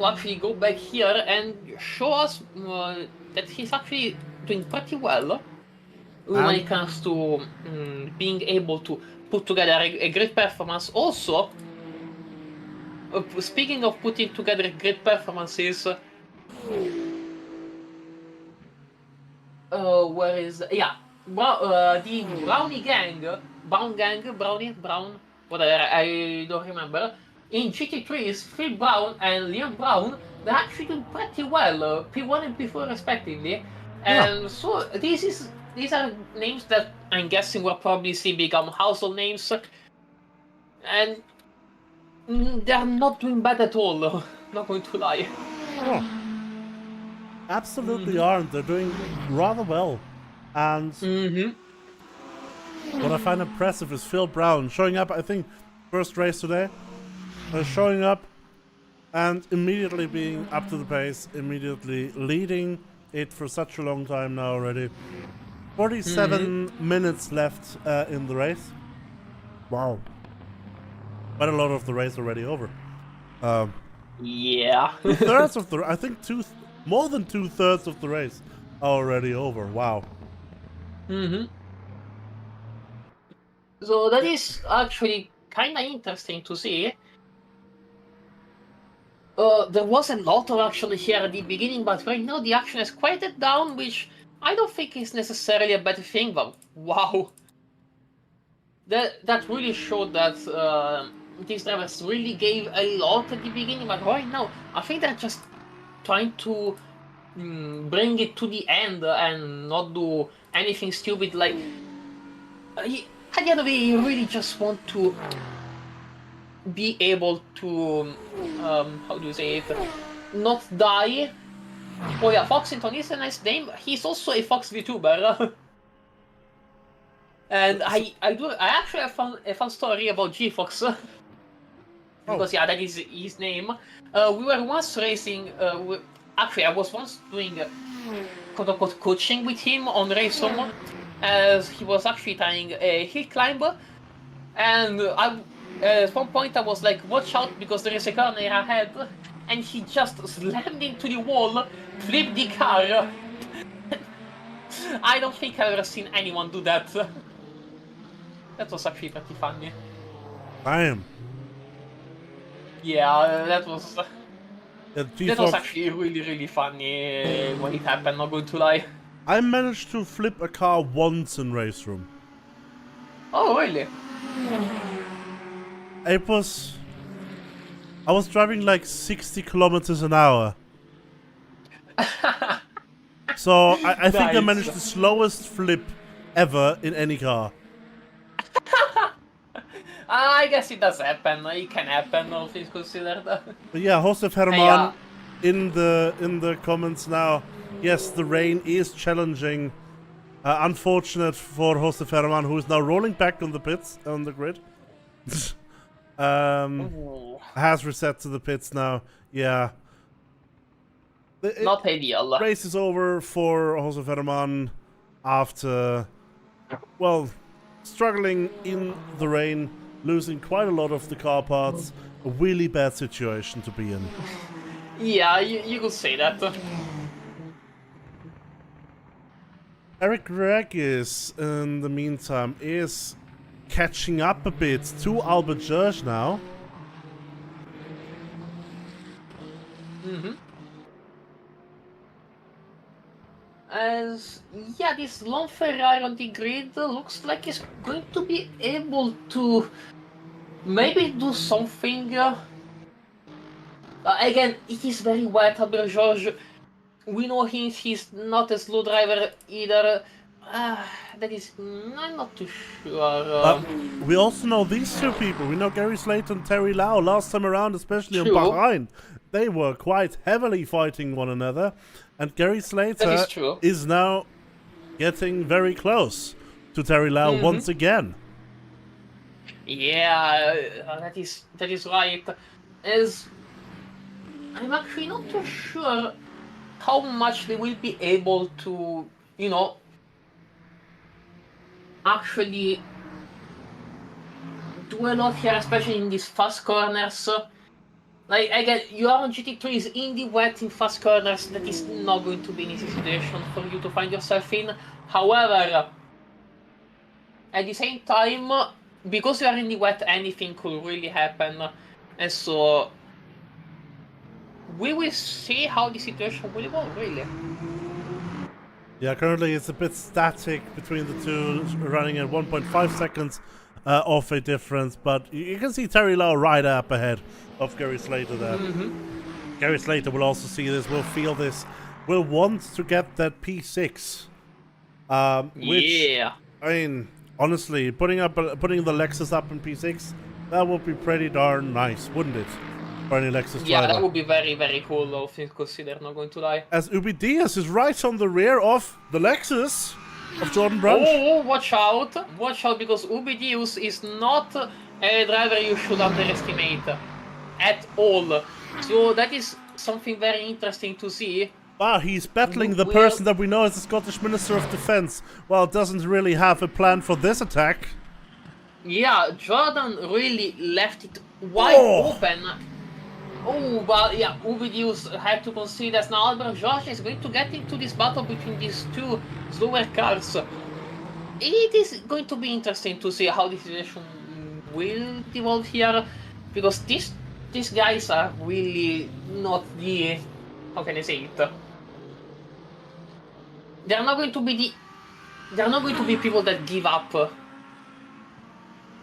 actually go back here and show us that he's actually doing pretty well when it comes to being able to put together a great performance. Also, speaking of putting together great performances, where is the Brown, whatever, I don't remember. In GT3's Phil Brown and Liam Brown, they're actually doing pretty well, P1 and P4 respectively. And so these are names that I'm guessing we'll probably see become household names, and they're not doing bad at all. Not going to lie. Absolutely aren't. They're doing rather well. And what I find impressive is Phil Brown showing up, I think, first race today. Showing up and immediately being up to the pace, immediately leading it for such a long time now already. 47 minutes left in the race. Wow. But a lot of the race already over. Two-thirds of the... I think more than two-thirds of the race are already over. Wow. So that is actually kind of interesting to see. There was a lot of action here at the beginning, but right now the action has quieted down, which I don't think is necessarily a bad thing, but wow. That really showed that these drivers really gave a lot at the beginning, but right now I think they're just trying to bring it to the end and not do anything stupid. Like, at the end of it, you really just want to be able to, how do you say it, not die. Oh yeah, Foxington is a nice name. He's also a Fox VTuber. And I actually have a fun story about G-Fox. Because yeah, that is his name. We were once racing, actually I was once doing quote-unquote coaching with him on Race Home, as he was actually trying a hill climber, and at one point I was like, watch out because there is a corner ahead, and he just slammed into the wall, flipped the car. I don't think I've ever seen anyone do that. That was actually pretty funny. Damn. Yeah, that was actually really, really funny when it happened, not going to lie. I managed to flip a car once in Race Room. Oh, really? I was driving like 60 kilometers an hour. So I think I managed the slowest flip ever in any car. I guess it does happen. It can happen, all things considered. But yeah, Josef Herman in the comments now. Yes, the rain is challenging. Unfortunate for Josef Herman, who is now rolling back on the pits, on the grid. Has reset to the pits now. Yeah. Not ideal. Race is over for Josef Herman after, well, struggling in the rain, losing quite a lot of the car parts. A really bad situation to be in. Yeah, you could say that. Eric Regis, in the meantime, is catching up a bit to Albert George now. As yeah, this lone Ferrari on the grid looks like it's going to be able to maybe do something. Again, it is very wet, Albert George. We know he's not a slow driver either. That is, I'm not too sure. We also know these two people. We know Gary Slater and Terry Lau. Last time around, especially in True. Bahrain, they were quite heavily fighting one another. And Gary Slater is now getting very close to Terry Lau once again. Yeah, that is right. As I'm actually not too sure how much they will be able to, you know, actually do a lot here, especially in these fast corners. Like, again, you are on GT3 is in the wet in fast corners. That is not going to be an easy situation for you to find yourself in. However, at the same time, because you are in the wet, anything could really happen. And so we will see how the situation will evolve, really. Yeah, currently it's a bit static between the two, running at 1.5 seconds of a difference, but you can see Terry Lau right up ahead of Gary Slater there. Gary Slater will also see this, will feel this, will want to get that P6. Which, I mean, honestly, putting the Lexus up in P6, that would be pretty darn nice, wouldn't it? For any Lexus driver. Yeah, that would be very, very cool, though, things considered, not going to lie. As Ubi Diaz is right on the rear of the Lexus of Jordan Brunch. Oh, watch out! Watch out, because Ubi Diaz is not a driver you should underestimate at all. So that is something very interesting to see. Ah, he's battling the person that we know as the Scottish Minister of Defence. Well, doesn't really have a plan for this attack. Yeah, Jordan really left it wide open. Oh, but yeah, Ubidius had to consider as now Albert George is going to get into this battle between these two slower cars. It is going to be interesting to see how the situation will evolve here, because these guys are really not the, how can I say it? They are not going to be people that give up.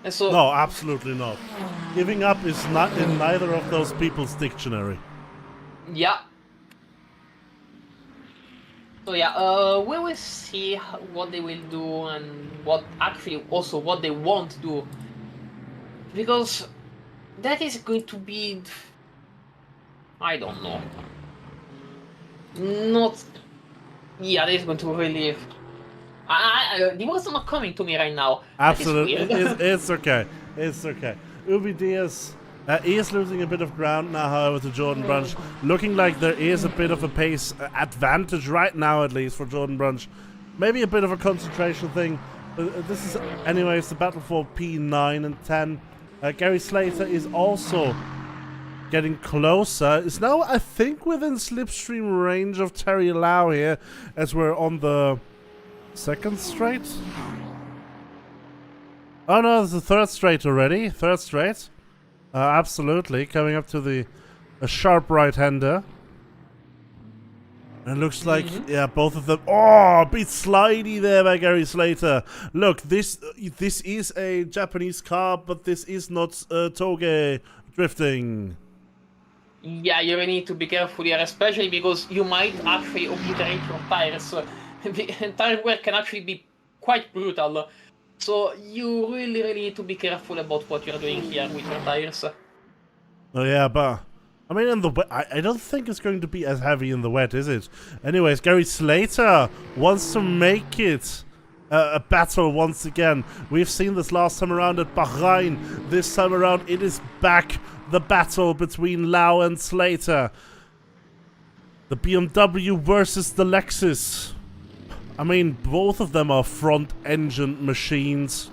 And so, no, absolutely not. Giving up is not in neither of those people's dictionary. Yeah. So yeah, we will see what they will do and what they won't do, because that is going to be, I don't know. Not. Yeah, that is going to really. The words are not coming to me right now. Absolutely, it's okay. It's okay. Ubi Diaz is losing a bit of ground now, however, to Jordan Brunch. Looking like there is a bit of a pace advantage right now, at least, for Jordan Brunch. Maybe a bit of a concentration thing. This is, anyways, the battle for P9 and 10. Gary Slater is also getting closer. Is now, I think, within slipstream range of Terry Lau here, as we're on the second straight? Oh no, there's the third straight already. Third straight. Absolutely. Coming up to a sharp right-hander. And it looks like, yeah, both of them. Oh, a bit slidey there by Gary Slater. Look, this is a Japanese car, but this is not Toge drifting. Yeah, you really need to be careful here, especially because you might actually obliterate your tires. The tire wear can actually be quite brutal, so you really need to be careful about what you're doing here with your tires. Oh yeah, but I mean, in the wet, I don't think it's going to be as heavy in the wet, is it? Anyways, Gary Slater wants to make it a battle once again. We've seen this last time around at Bahrain. This time around, it is back. The battle between Lau and Slater. The BMW versus the Lexus. I mean, both of them are front-engine machines.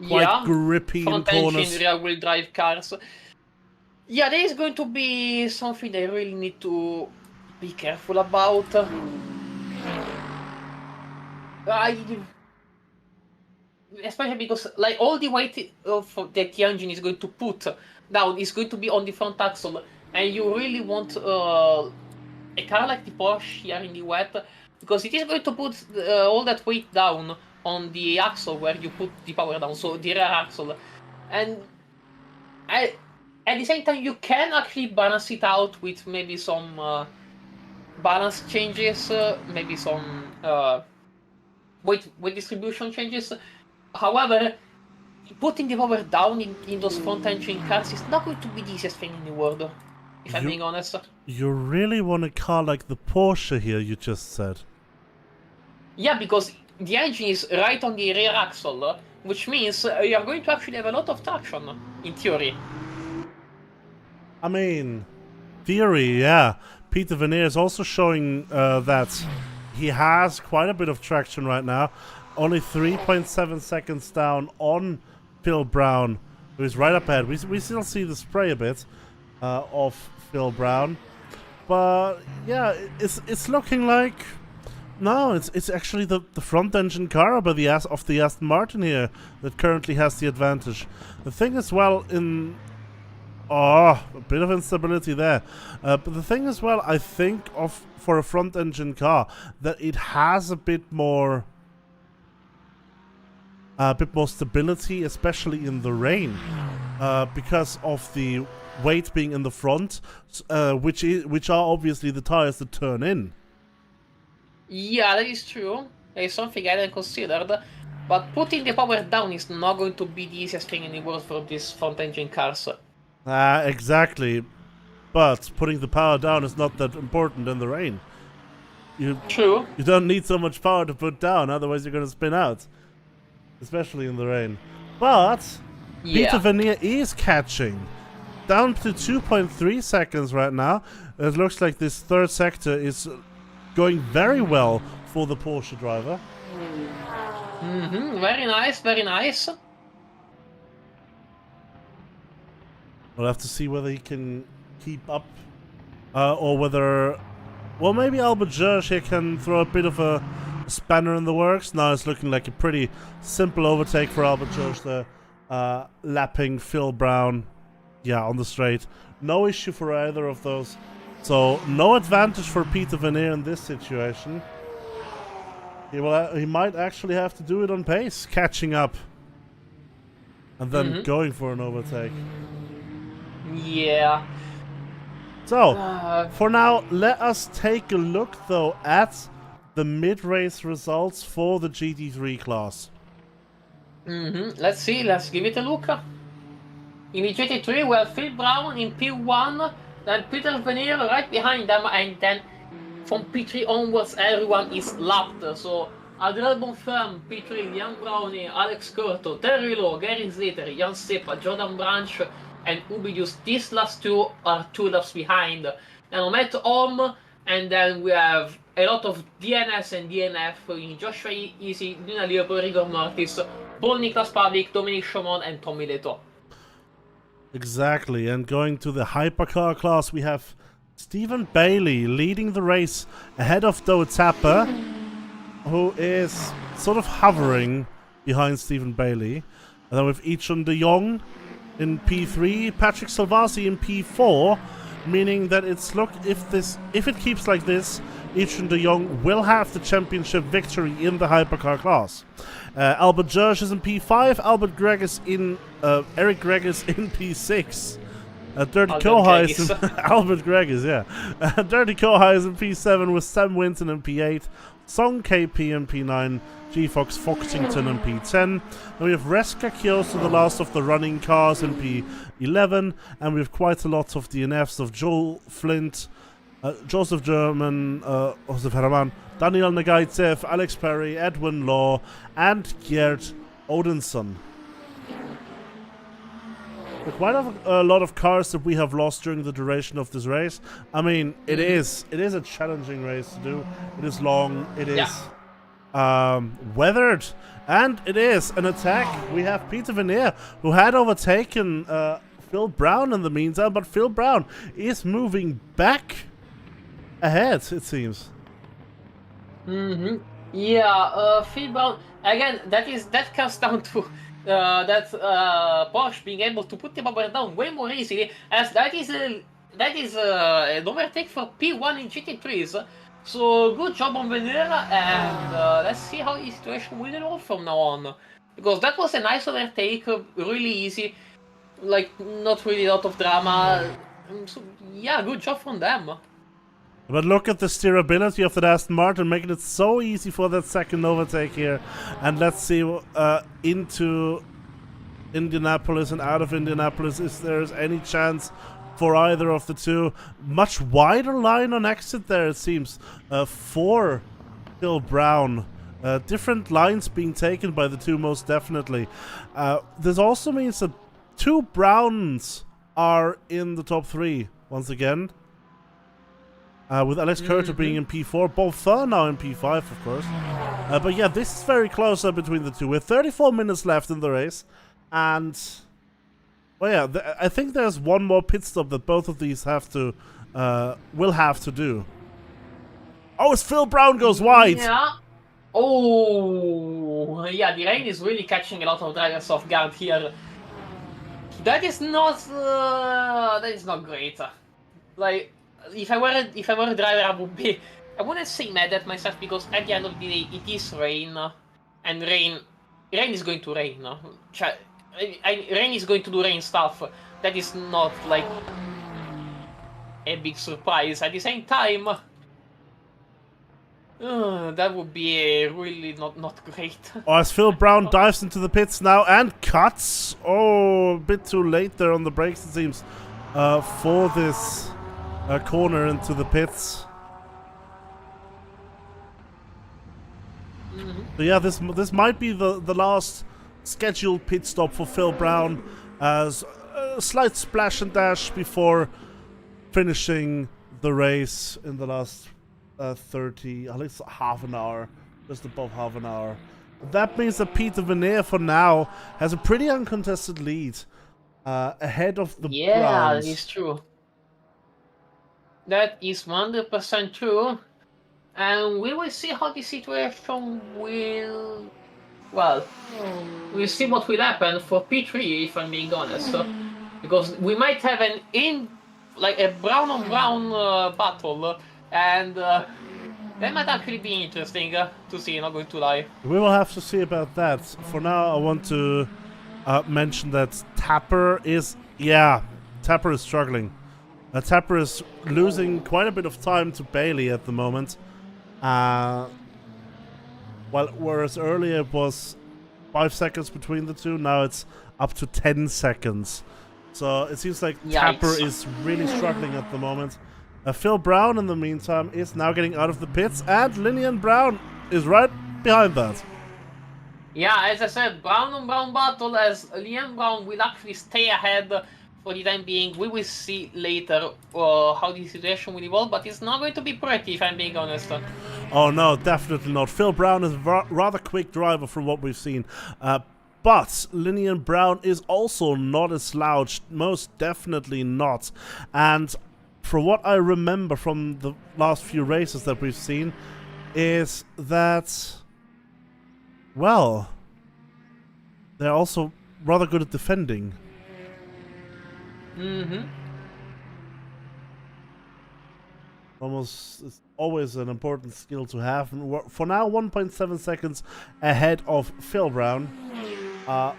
Quite grippy in corners. Front-engine rear-wheel drive cars. Yeah, there is going to be something they really need to be careful about. Especially because, like, all the weight of that the engine is going to put down is going to be on the front axle, and you really want a car like the Porsche here in the wet because it is going to put all that weight down on the axle where you put the power down, so the rear axle. And at the same time, you can actually balance it out with maybe some balance changes, maybe some weight distribution changes. However, putting the power down in those front engine cars is not going to be the easiest thing in the world, if I'm being honest. You really want a car like the Porsche here, you just said. Yeah, because the engine is right on the rear axle, which means you're going to actually have a lot of traction, in theory. I mean, theory, yeah. Peter Vernier is also showing that he has quite a bit of traction right now. Only 3.7 seconds down on Phil Brown, who is right up ahead. We still see the spray a bit of Phil Brown. But yeah, it's looking like... No, it's actually the front engine car of the Aston Martin here that currently has the advantage. The thing as well a bit of instability there. But the thing as well, I think for a front engine car that it has a bit more stability, especially in the rain, because of the weight being in the front, which are obviously the tires that turn in. Yeah, that is true. That is something I hadn't considered. But putting the power down is not going to be the easiest thing in the world for these front engine cars. Exactly. But putting the power down is not that important in the rain. True. You don't need so much power to put down, otherwise you're going to spin out. Especially in the rain. But Peter Vernier is catching. Down to 2.3 seconds right now. It looks like this third sector is going very well for the Porsche driver. Very nice, very nice. We'll have to see whether he can keep up, or whether... Well, maybe Albert George here can throw a bit of a spanner in the works. Now it's looking like a pretty simple overtake for Albert George there, lapping Phil Brown, on the straight. No issue for either of those. So, no advantage for Peter Vernier in this situation. He might actually have to do it on pace, catching up. And then going for an overtake. Yeah. So, for now, let us take a look, though, at the mid-race results for the GT3 class. Let's see, let's give it a look. In the GT3, we have Phil Brown in P1, then Peter Vernier right behind them, and then from P3 onwards, everyone is lapped. So, Adriel Bonferm, P3, Jan Brownie, Alex Curto, Terry Lowe, Gary Slater, Jan Seppa, Jordan Branch, and Ubidius. These last two are 2 laps behind. Then Matt Holm, and then we have a lot of DNS and DNF in Joshua Easy, Luna Leopold, Rigor Mortis, Paul Niklas Pavlik, Dominic Chomon, and Tommy Leto. Exactly, and going to the hypercar class, we have Stephen Bailey leading the race ahead of Do Tapper, who is sort of hovering behind Stephen Bailey. And then with Ichon de Jong in P3, Patrick Salvasi in P4, meaning that if it keeps like this, Ichon de Jong will have the championship victory in the hypercar class. Albert George is in P5, Eric Gregis in P6. Dirty Kohai is in Albert Gregis, Dirty Kohai is in P7 with Sam Winton in P8, Song KP in P9, G-Fox Foxington in P10. Then we have Reska Kyoso, the last of the running cars, in P11, and we have quite a lot of DNFs of Joel Flint, Joseph German, Josef Herman, Daniel Nagaitsev, Alex Perry, Edwin Law, and Gerd Odinson. Quite a lot of cars that we have lost during the duration of this race. I mean, it is a challenging race to do. It is long. It is weathered, and it is an attack. We have Peter Vernier, who had overtaken Phil Brown in the meantime, but Phil Brown is moving back ahead, it seems. Yeah, Phil Brown again. That comes down to Porsche being able to put the power down way more easily, as that is an overtake for P1 in GT3s. So good job on Venera, and let's see how the situation will evolve from now on. Because that was a nice overtake, really easy, like not really a lot of drama. So yeah, good job from them. But look at the steerability of that Aston Martin, making it so easy for that second overtake here. And let's see into Indianapolis and out of Indianapolis if there's any chance for either of the two. Much wider line on exit there, it seems, for Phil Brown. Different lines being taken by the two, most definitely. This also means that two Browns are in the top three once again. With Alex Curter being in P4, Bob Fur now in P5, of course. But yeah, this is very close between the two. With 34 minutes left in the race. And, well, yeah, I think there's one more pit stop that both of these will have to do. Oh, as Phil Brown goes wide! Yeah. Oh, yeah, the rain is really catching a lot of drivers off guard here. That is not great. Like, if I were a driver, I wouldn't say mad at myself, because at the end of the day, it is rain, and rain is going to rain. Rain is going to do rain stuff. That is not like a big surprise. At the same time, that would be really not great. Oh, as Phil Brown dives into the pits now and cuts. Oh, a bit too late there on the brakes, it seems, for this corner into the pits. So yeah, this might be the last scheduled pit stop for Phil Brown, as a slight splash and dash before finishing the race in the last 30, at least half an hour, just above half an hour. That means that Peter Veneer for now has a pretty uncontested lead ahead of the Browns. That is true. That is 100% true. And we will see how the situation will... Well, we'll see what will happen for P3, if I'm being honest. Because we might have a brown on brown battle, and that might actually be interesting to see, not going to lie. We will have to see about that. For now, I want to mention that Tapper is struggling. Tapper is losing quite a bit of time to Bailey at the moment. Whereas earlier it was 5 seconds between the two, now it's up to 10 seconds. So it seems like Tapper is really struggling at the moment. Phil Brown, in the meantime, is now getting out of the pits, and Linian Brown is right behind that. Yeah, as I said, brown on brown battle, as Liam Brown will actually stay ahead for the time being. We will see later how the situation will evolve, but it's not going to be pretty, if I'm being honest. Oh no, definitely not. Phil Brown is a rather quick driver from what we've seen. But Linian Brown is also not a slouch, most definitely not. And from what I remember from the last few races that we've seen, is that, well, they're also rather good at defending. It's always an important skill to have. And for now, 1.7 seconds ahead of Phil Brown.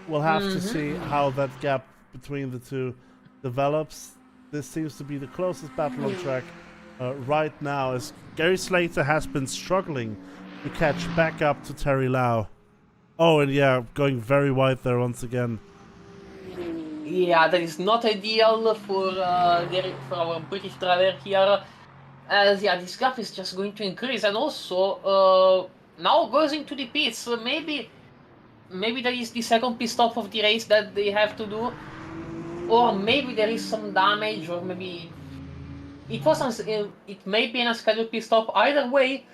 We'll have to see how that gap between the two develops. This seems to be the closest battle on track right now, as Gary Slater has been struggling to catch back up to Terry Lau. Oh, and yeah, going very wide there once again. Yeah, that is not ideal for our British driver here. As yeah, this gap is just going to increase, and also now goes into the pits. Maybe that is the second pit stop of the race that they have to do, or maybe there is some damage, or maybe it may be an unscheduled pit stop. Either way,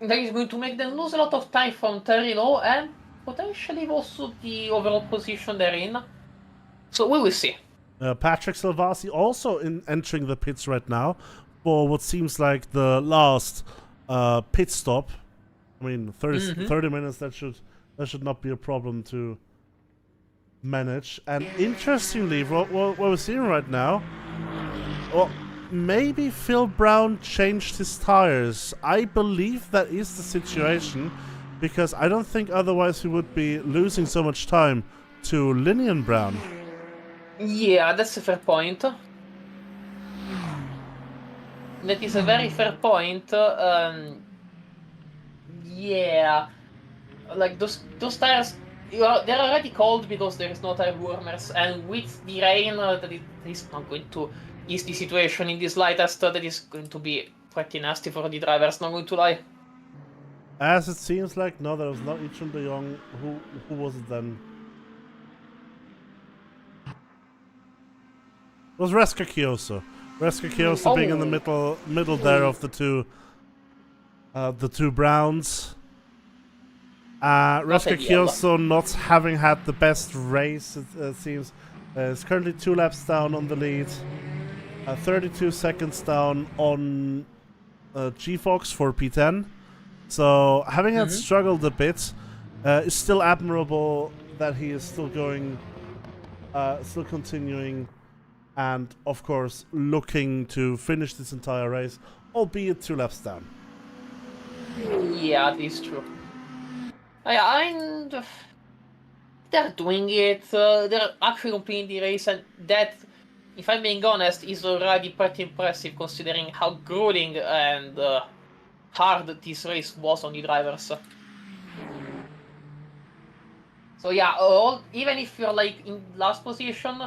that is going to make them lose a lot of time from Terry Lau, and potentially also the overall position they're in. So we will see. Patrick Salvasi also entering the pits right now for what seems like the last pit stop. I mean, 30 minutes, that should not be a problem to manage. And interestingly, what we're seeing right now, well, maybe Phil Brown changed his tires. I believe that is the situation, because I don't think otherwise he would be losing so much time to Linian Brown. Yeah, that's a fair point. That is a very fair point. Yeah, like those tires, they're already cold because there is no tire warmers, and with the rain, that it is not going to ease the situation in the slightest. That is going to be pretty nasty for the drivers. Not going to lie. As it seems like, no, that was not Ichun de Jong. Who was it then? It was Reska Kyoso. Reska Kyoso being in the middle there of the two Browns. Reska Kyoso not having had the best race, it seems. Is currently 2 laps down on the lead. 32 seconds down on G-Fox for P10. So, having had struggled a bit, it's still admirable that he is still going, still continuing, and of course looking to finish this entire race, albeit 2 laps down. Yeah, that is true. They're doing it. They're actually completing the race, and that, if I'm being honest, is already pretty impressive considering how grueling and hard this race was on the drivers. So yeah, even if you're like in last position,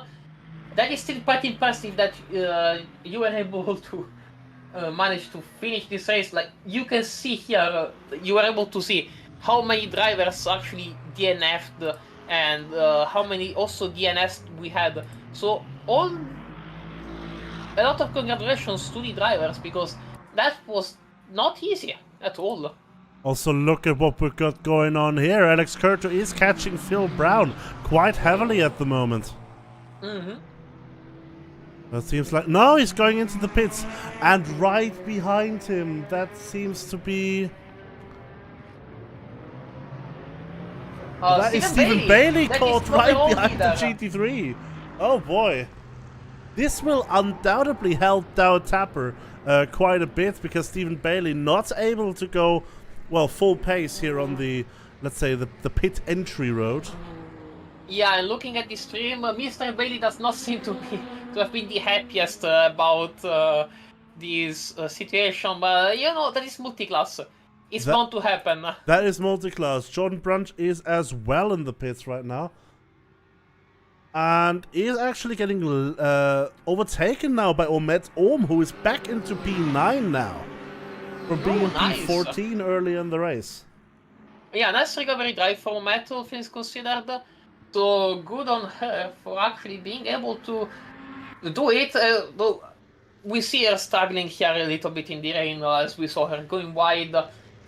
that is still pretty impressive that you were able to manage to finish this race. Like you can see here, you were able to see how many drivers actually DNF'd and how many also DNS'd we had. So a lot of congratulations to the drivers, because that was not easy at all. Also, look at what we've got going on here. Alex Curto is catching Phil Brown quite heavily at the moment. That seems like... No, he's going into the pits. And right behind him, that seems to be... that is Stephen Bailey caught right behind the GT3. Oh boy. This will undoubtedly help Dow Tapper quite a bit, because Stephen Bailey not able to go, well, full pace here on the, let's say, the pit entry road. Yeah, and looking at the stream, Mr. Bailey does not seem to have been the happiest about this situation, but you know, that is Multiclass. It's bound to happen. That is Multiclass. Jordan Brunch is as well in the pits right now. And is actually getting overtaken now by Omet Ohm, who is back into P9 now. From being P14 early in the race. Yeah, nice recovery drive for Omet, all things considered. So good on her for actually being able to do it. Though we see her struggling here a little bit in the rain, as we saw her going wide.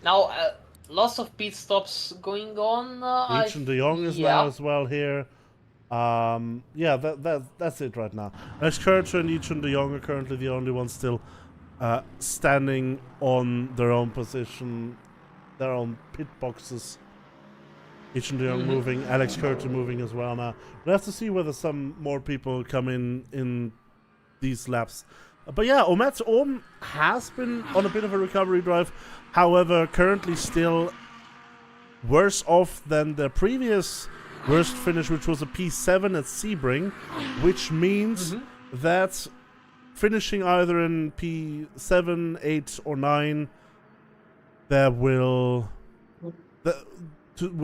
Now, lots of pit stops going on. Leach de Jong is now as well here. Yeah, that's it right now. Alex Kurcher and Leach de Jong are currently the only ones still standing on their own position, their own pit boxes. Leach de Jong moving, Alex Kurcher moving as well now. We'll have to see whether some more people come in these laps. But yeah, Omet Ohm has been on a bit of a recovery drive. However, currently still worse off than their previous worst finish, which was a P7 at Sebring, which means that finishing either in P7, 8, or 9, there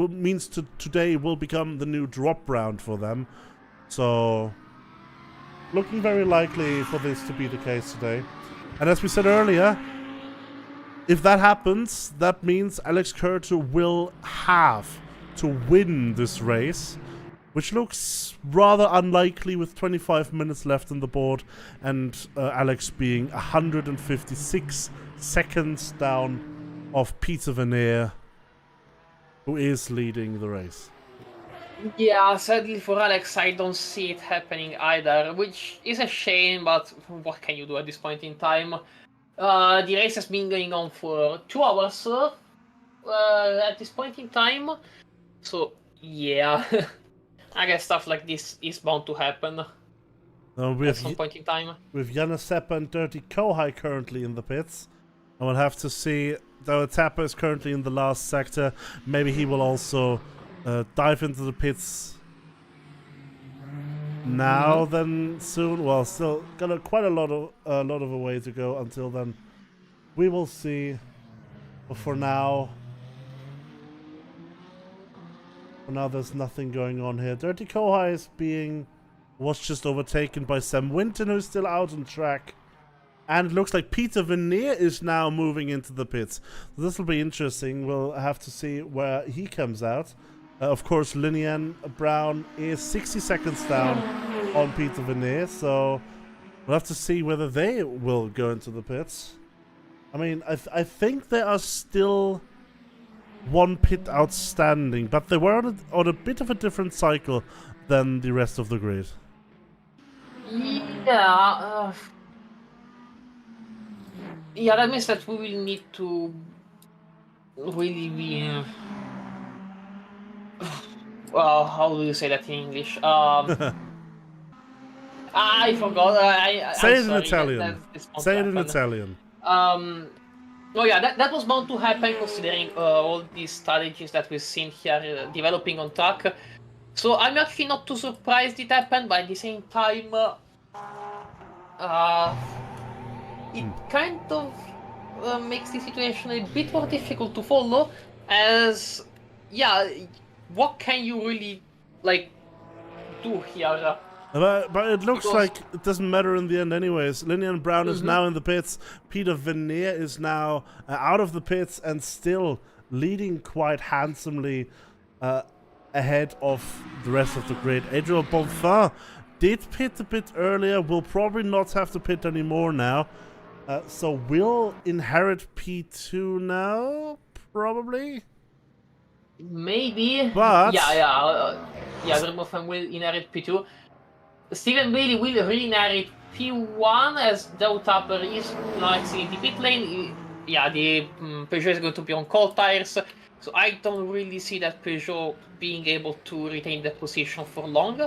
means today will become the new drop round for them. So, looking very likely for this to be the case today. And as we said earlier, if that happens, that means Alex Kurter will have to win this race, which looks rather unlikely with 25 minutes left on the board, and Alex being 156 seconds down of Peter Veneer, who is leading the race. Yeah, sadly for Alex, I don't see it happening either, which is a shame, but what can you do at this point in time? The race has been going on for 2 hours at this point in time, so yeah, I guess stuff like this is bound to happen. at some point in time. With Janne and Dirty Kohai currently in the pits. And we'll have to see. Though Tapper is currently in the last sector, maybe he will also dive into the pits now. Then soon. Well, still got quite a lot of a way to go until then. We will see. But for now, there's nothing going on here. Dirty Kohai was just overtaken by Sam Winton, who's still out on track. And it looks like Peter Veneer is now moving into the pits. So this will be interesting. We'll have to see where he comes out. Of course, Linian Brown is 60 seconds down on Peter Veneer. So we'll have to see whether they will go into the pits. I mean, I think there are still one pit outstanding, but they were on a bit of a different cycle than the rest of the grid. Yeah. Yeah, that means that we will need to really be. Well, how do you say that in English? I forgot. Say it in Italian. Say it in Italian. Oh yeah, that was bound to happen considering all these strategies that we've seen here developing on track. So I'm actually not too surprised it happened, but at the same time, it kind of makes the situation a bit more difficult to follow, as, yeah, what can you really, like, do here? But it looks like it doesn't matter in the end anyways. Linian Brown is now in the pits. Peter Veneer is now out of the pits and still leading quite handsomely ahead of the rest of the grid. Adriel Bonfin did pit a bit earlier. Will probably not have to pit anymore now. So we'll inherit P2 now, probably? Maybe. But... Yeah, Adriel Bonfin will inherit P2. Stephen Bailey will re-inherit P1 as Dow Tapper is now exiting the pit lane. Yeah, the Peugeot is going to be on cold tires, so I don't really see that Peugeot being able to retain that position for long.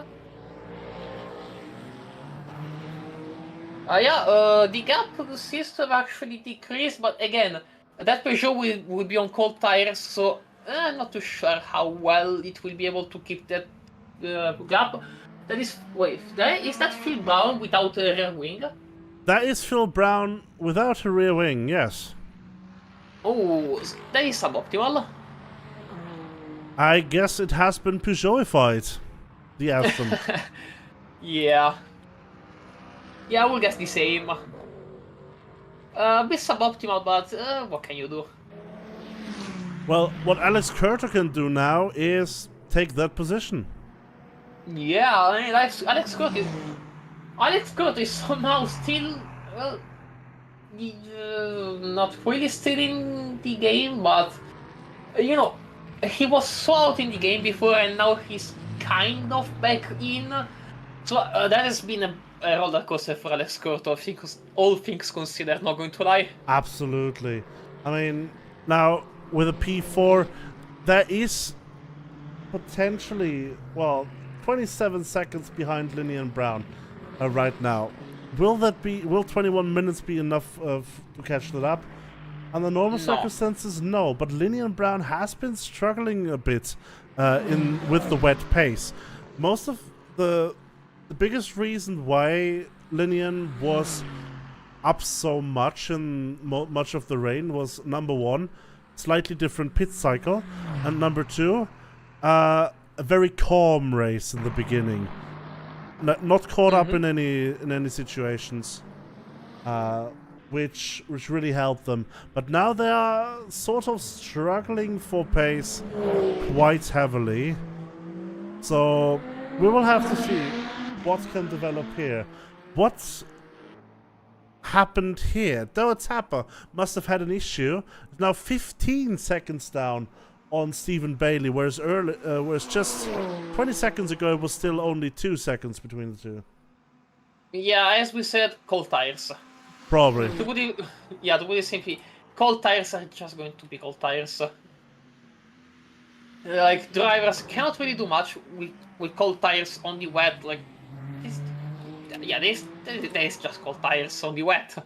The gap seems to have actually decreased, but again, that Peugeot will be on cold tires, so I'm not too sure how well it will be able to keep that gap. That is, is that Phil Brown without a rear wing? That is Phil Brown without a rear wing, yes. Oh, that is suboptimal. I guess it has been Peugeotified, the Aston. Yeah. Yeah, I will guess the same. A bit suboptimal, but what can you do? Well, what Alex Curter can do now is take that position. Yeah, I mean, Alex Kurt is somehow still, well, not really still in the game, but, you know, he was so out in the game before and now he's kind of back in. So that has been a roller coaster for Alex Kurt, all things considered, not going to lie. Absolutely. I mean, now, with a P4, there is potentially, well, 27 seconds behind Linian Brown right now. Will 21 minutes be enough to catch that up? Under normal circumstances, no. But Linian Brown has been struggling a bit with the wet pace. Most of the biggest reason why Linian was up so much in much of the rain was, number one, slightly different pit cycle, and number two, a very calm race in the beginning, not caught up in any situations, which really helped them. But now they are sort of struggling for pace quite heavily. So we will have to see what can develop here. What happened here? Doa Tapper must have had an issue. It's now 15 seconds down on Stephen Bailey, whereas just 20 seconds ago it was still only 2 seconds between the two. Yeah, as we said, cold tires. Probably. To put it simply, cold tires are just going to be cold tires. Like, drivers cannot really do much with cold tires on the wet. Like, yeah, there is just cold tires on the wet.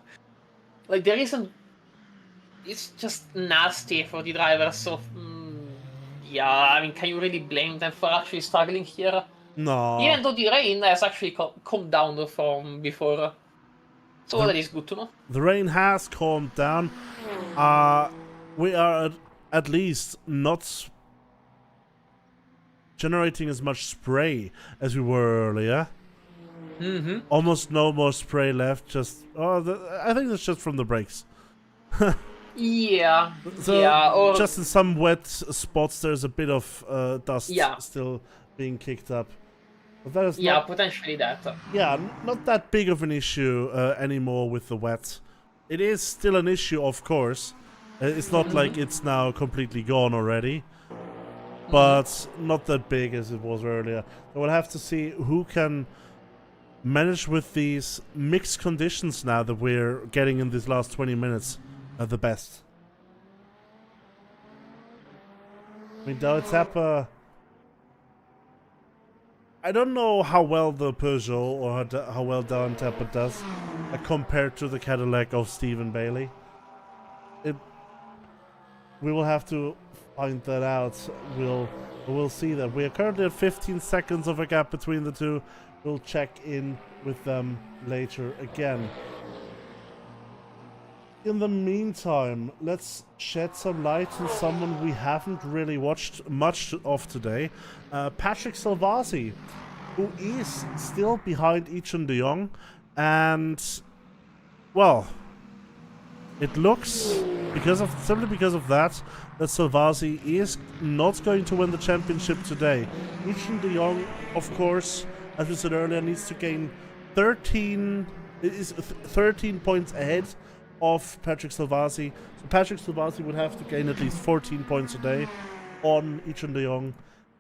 Like, there isn't. It's just nasty for the drivers. So, yeah, I mean, can you really blame them for actually struggling here? No. Even though the rain has actually calmed down from before. So that is good to know. The rain has calmed down. We are at least not generating as much spray as we were earlier. Almost no more spray left. Just I think that's just from the brakes. Yeah. So yeah. Or just in some wet spots, there's a bit of dust Yeah. still being kicked up. But that is yeah, potentially that. not that big of an issue anymore with the wet. It is still an issue, of course. It's not like it's now completely gone already, but not that big as it was earlier. So we'll have to see who can manage with these mixed conditions now that we're getting in these last 20 minutes the best. I mean, Dautapa, I don't know how well the Peugeot or how well Dautapa does compared to the Cadillac of Stephen Bailey. We will have to find that out. We'll see that. We are currently at 15 seconds of a gap between the two. We'll check in with them later again. In the meantime, let's shed some light on someone we haven't really watched much of today. Patrick Salvasi, who is still behind Etienne de Jong. And, well, it looks, simply because of that Salvasi is not going to win the championship today. Etienne de Jong, of course, as we said earlier, needs to gain 13 points ahead of Patrick Salvasi. So Patrick Salvasi would have to gain at least 14 points a day on Etienne de Jong.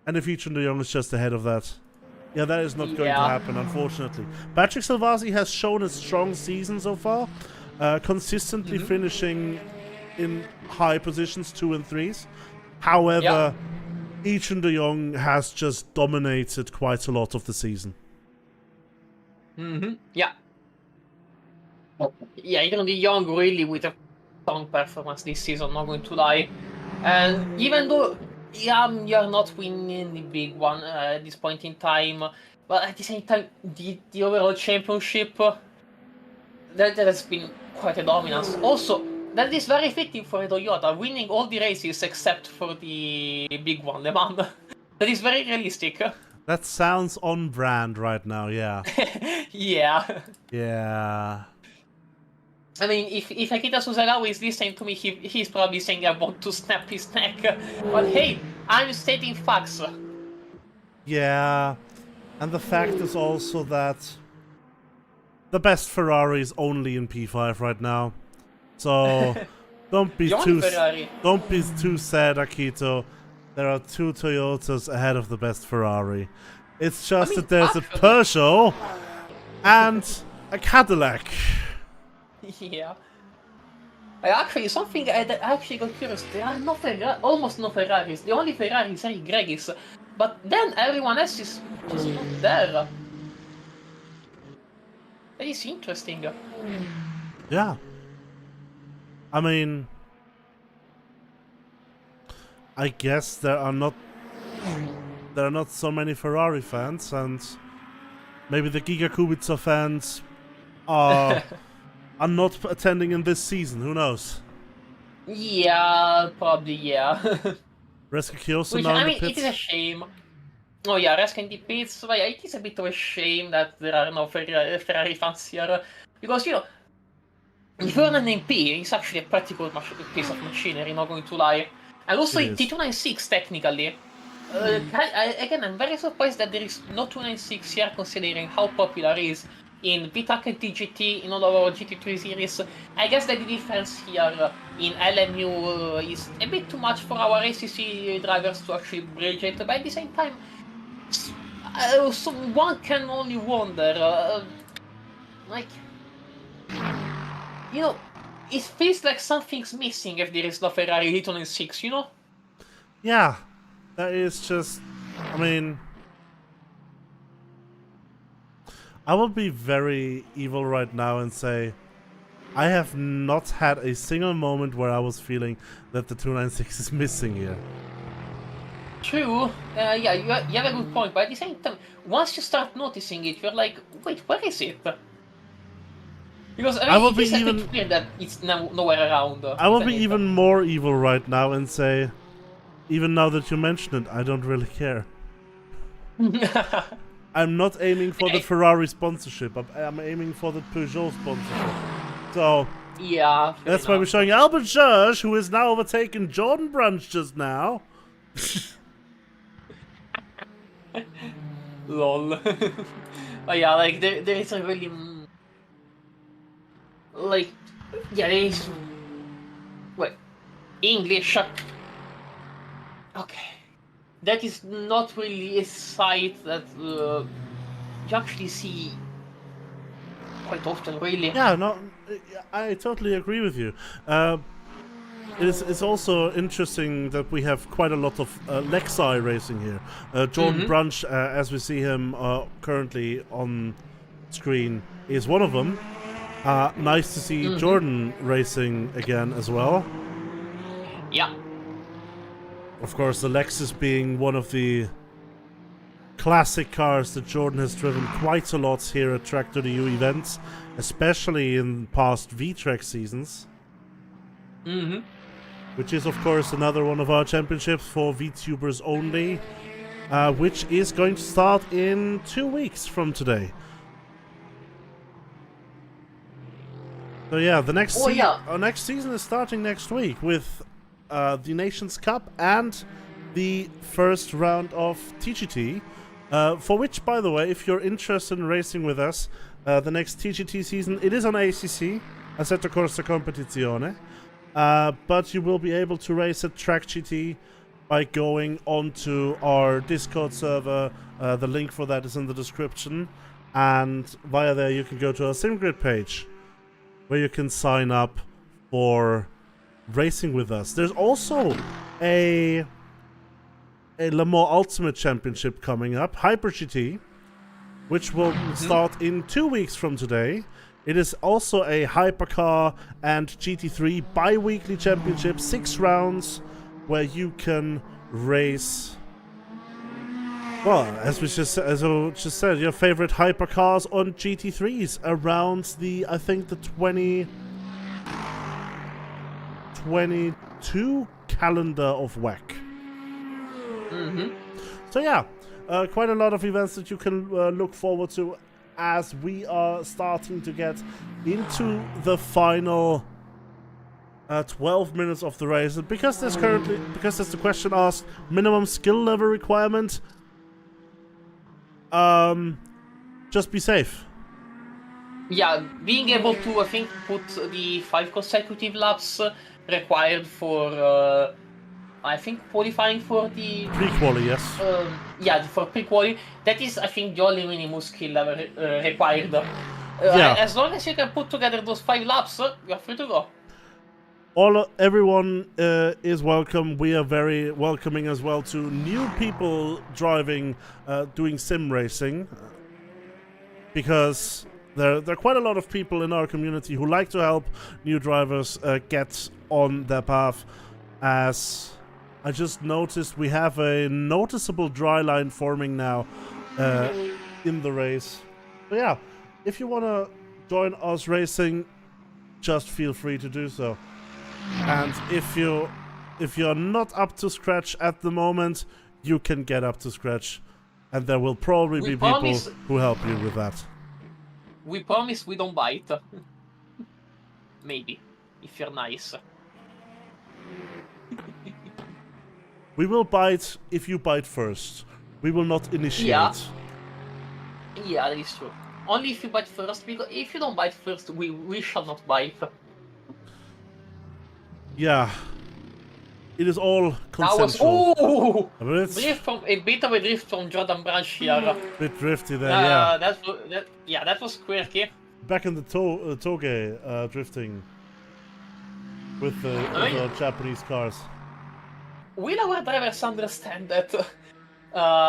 And if Etienne de Jong is just ahead of that, yeah, that is not going to happen, unfortunately. Patrick Salvasi has shown a strong season so far, consistently finishing in high positions, 2 and 3s. However, Etienne de Jong has just dominated quite a lot of the season. Yeah. Yeah, Etienne de Jong really with a strong performance this season, not going to lie. And even though you're not winning the big one at this point in time, but at the same time, the overall championship, that has been quite a dominance. Also, that is very fitting for a Toyota, winning all the races except for the big one, Le Mans. That is very realistic. That sounds on brand right now, yeah. Yeah. Yeah. I mean, if Akita Suzugawa is listening to me, he's probably saying I want to snap his neck. But hey, I'm stating facts. Yeah. And the fact is also that the best Ferrari is only in P5 right now. So don't be too sad, Akito. There are 2 Toyotas ahead of the best Ferrari. It's just that there's a Peugeot and a Cadillac. Yeah. Actually, something that actually got curious. There are almost no Ferraris. The only Ferrari is Eric Gregis. But then everyone else is just not there. That is interesting. Yeah. I mean, I guess there are not so many Ferrari fans, and maybe the Giga Kubica fans are not attending in this season. Who knows? Yeah, probably yeah. Reska Kioso Which, now I in mean, the pits. it is a shame. Oh yeah, Reska in the pits. But yeah, it is a bit of a shame that there are no Ferrari fans here, because if you're an MP, it's actually a pretty good piece of machinery, not going to lie. And also in T296 technically. Again, I'm very surprised that there is no 296 here, considering how popular it is in VTAC and TGT, in all of our GT3 series. I guess that the difference here in LMU is a bit too much for our ACC drivers to actually bridge it, but at the same time, so one can only wonder, it feels like something's missing if there is no Ferrari Hit on 6, Yeah, that is just, I mean, I will be very evil right now and say I have not had a single moment where I was feeling that the 296 is missing here. True. Yeah, you have a good point, but at the same time, once you start noticing it, you're like, wait, where is it? Because I mean, will it be is I think even- clear that it's nowhere around. I will be isn't it? even more evil right now and say, even now that you mention it, I don't really care. I'm not aiming for the Ferrari sponsorship. I'm aiming for the Peugeot sponsorship. So Yeah. that's why we're showing Albert George, who is now overtaken Jordan Brunch just now. Lol. But yeah, like there is a really like yeah there is wait English. Okay, that is not really a sight that you actually see quite often, really. Yeah, no, I totally agree with you. It's also interesting that we have quite a lot of Lexi racing here. Jordan Brunch, as we see him currently on screen, is one of them. Nice to see Jordan racing again as well. Yeah. Of course, the Lexus being one of the classic cars that Jordan has driven quite a lot here at tracc.eu events, especially in past V-Track seasons. Which is, of course, another one of our championships for VTubers only, which is going to start in 2 weeks from today. So yeah, the next our next season is starting next week with the Nations Cup and the first round of TGT, for which, by the way, if you're interested in racing with us, the next TGT season, it is on ACC, Assetto Corsa Competizione, but you will be able to race at tracc.eu by going onto our Discord server. The link for that is in the description, and via there you can go to our SimGrid page, where you can sign up for racing with us. There's also a Le Mans Ultimate Championship coming up, Hyper GT, which will start in 2 weeks from today. It is also a hypercar and GT3 bi-weekly championship, 6 rounds, where you can race, well, as I just said, your favorite hypercars on GT3s around the, I think, the 2022 calendar of WEC. So yeah, quite a lot of events that you can look forward to as we are starting to get into the final 12 minutes of the race. And because there's the question asked, minimum skill level requirement, just be safe. Yeah, being able to, I think, put the 5 consecutive laps required for, I think, qualifying for the... Pre-quali, yes. Yeah, for pre-quali. That is, I think, the only minimum skill level required. Yeah. As long as you can put together those 5 laps, you're free to go. Everyone is welcome. We are very welcoming as well to new people driving, doing sim racing, because there are quite a lot of people in our community who like to help new drivers get on their path. As I just noticed, we have a noticeable dry line forming now in the race. But yeah, if you want to join us racing, just feel free to do so. And if you're not up to scratch at the moment, you can get up to scratch, and there will probably be people who help you with that. We promise we don't bite. Maybe, if you're nice. We will bite if you bite first. We will not initiate. Yeah, that is true. Only if you bite first, because if you don't bite first, we shall not bite. Yeah. It is all consensual. That was a bit of a drift from Jordan Branch here. Bit drifty there, yeah. That was quirky. Back in the Toge drifting with the Japanese cars. Will our drivers understand that?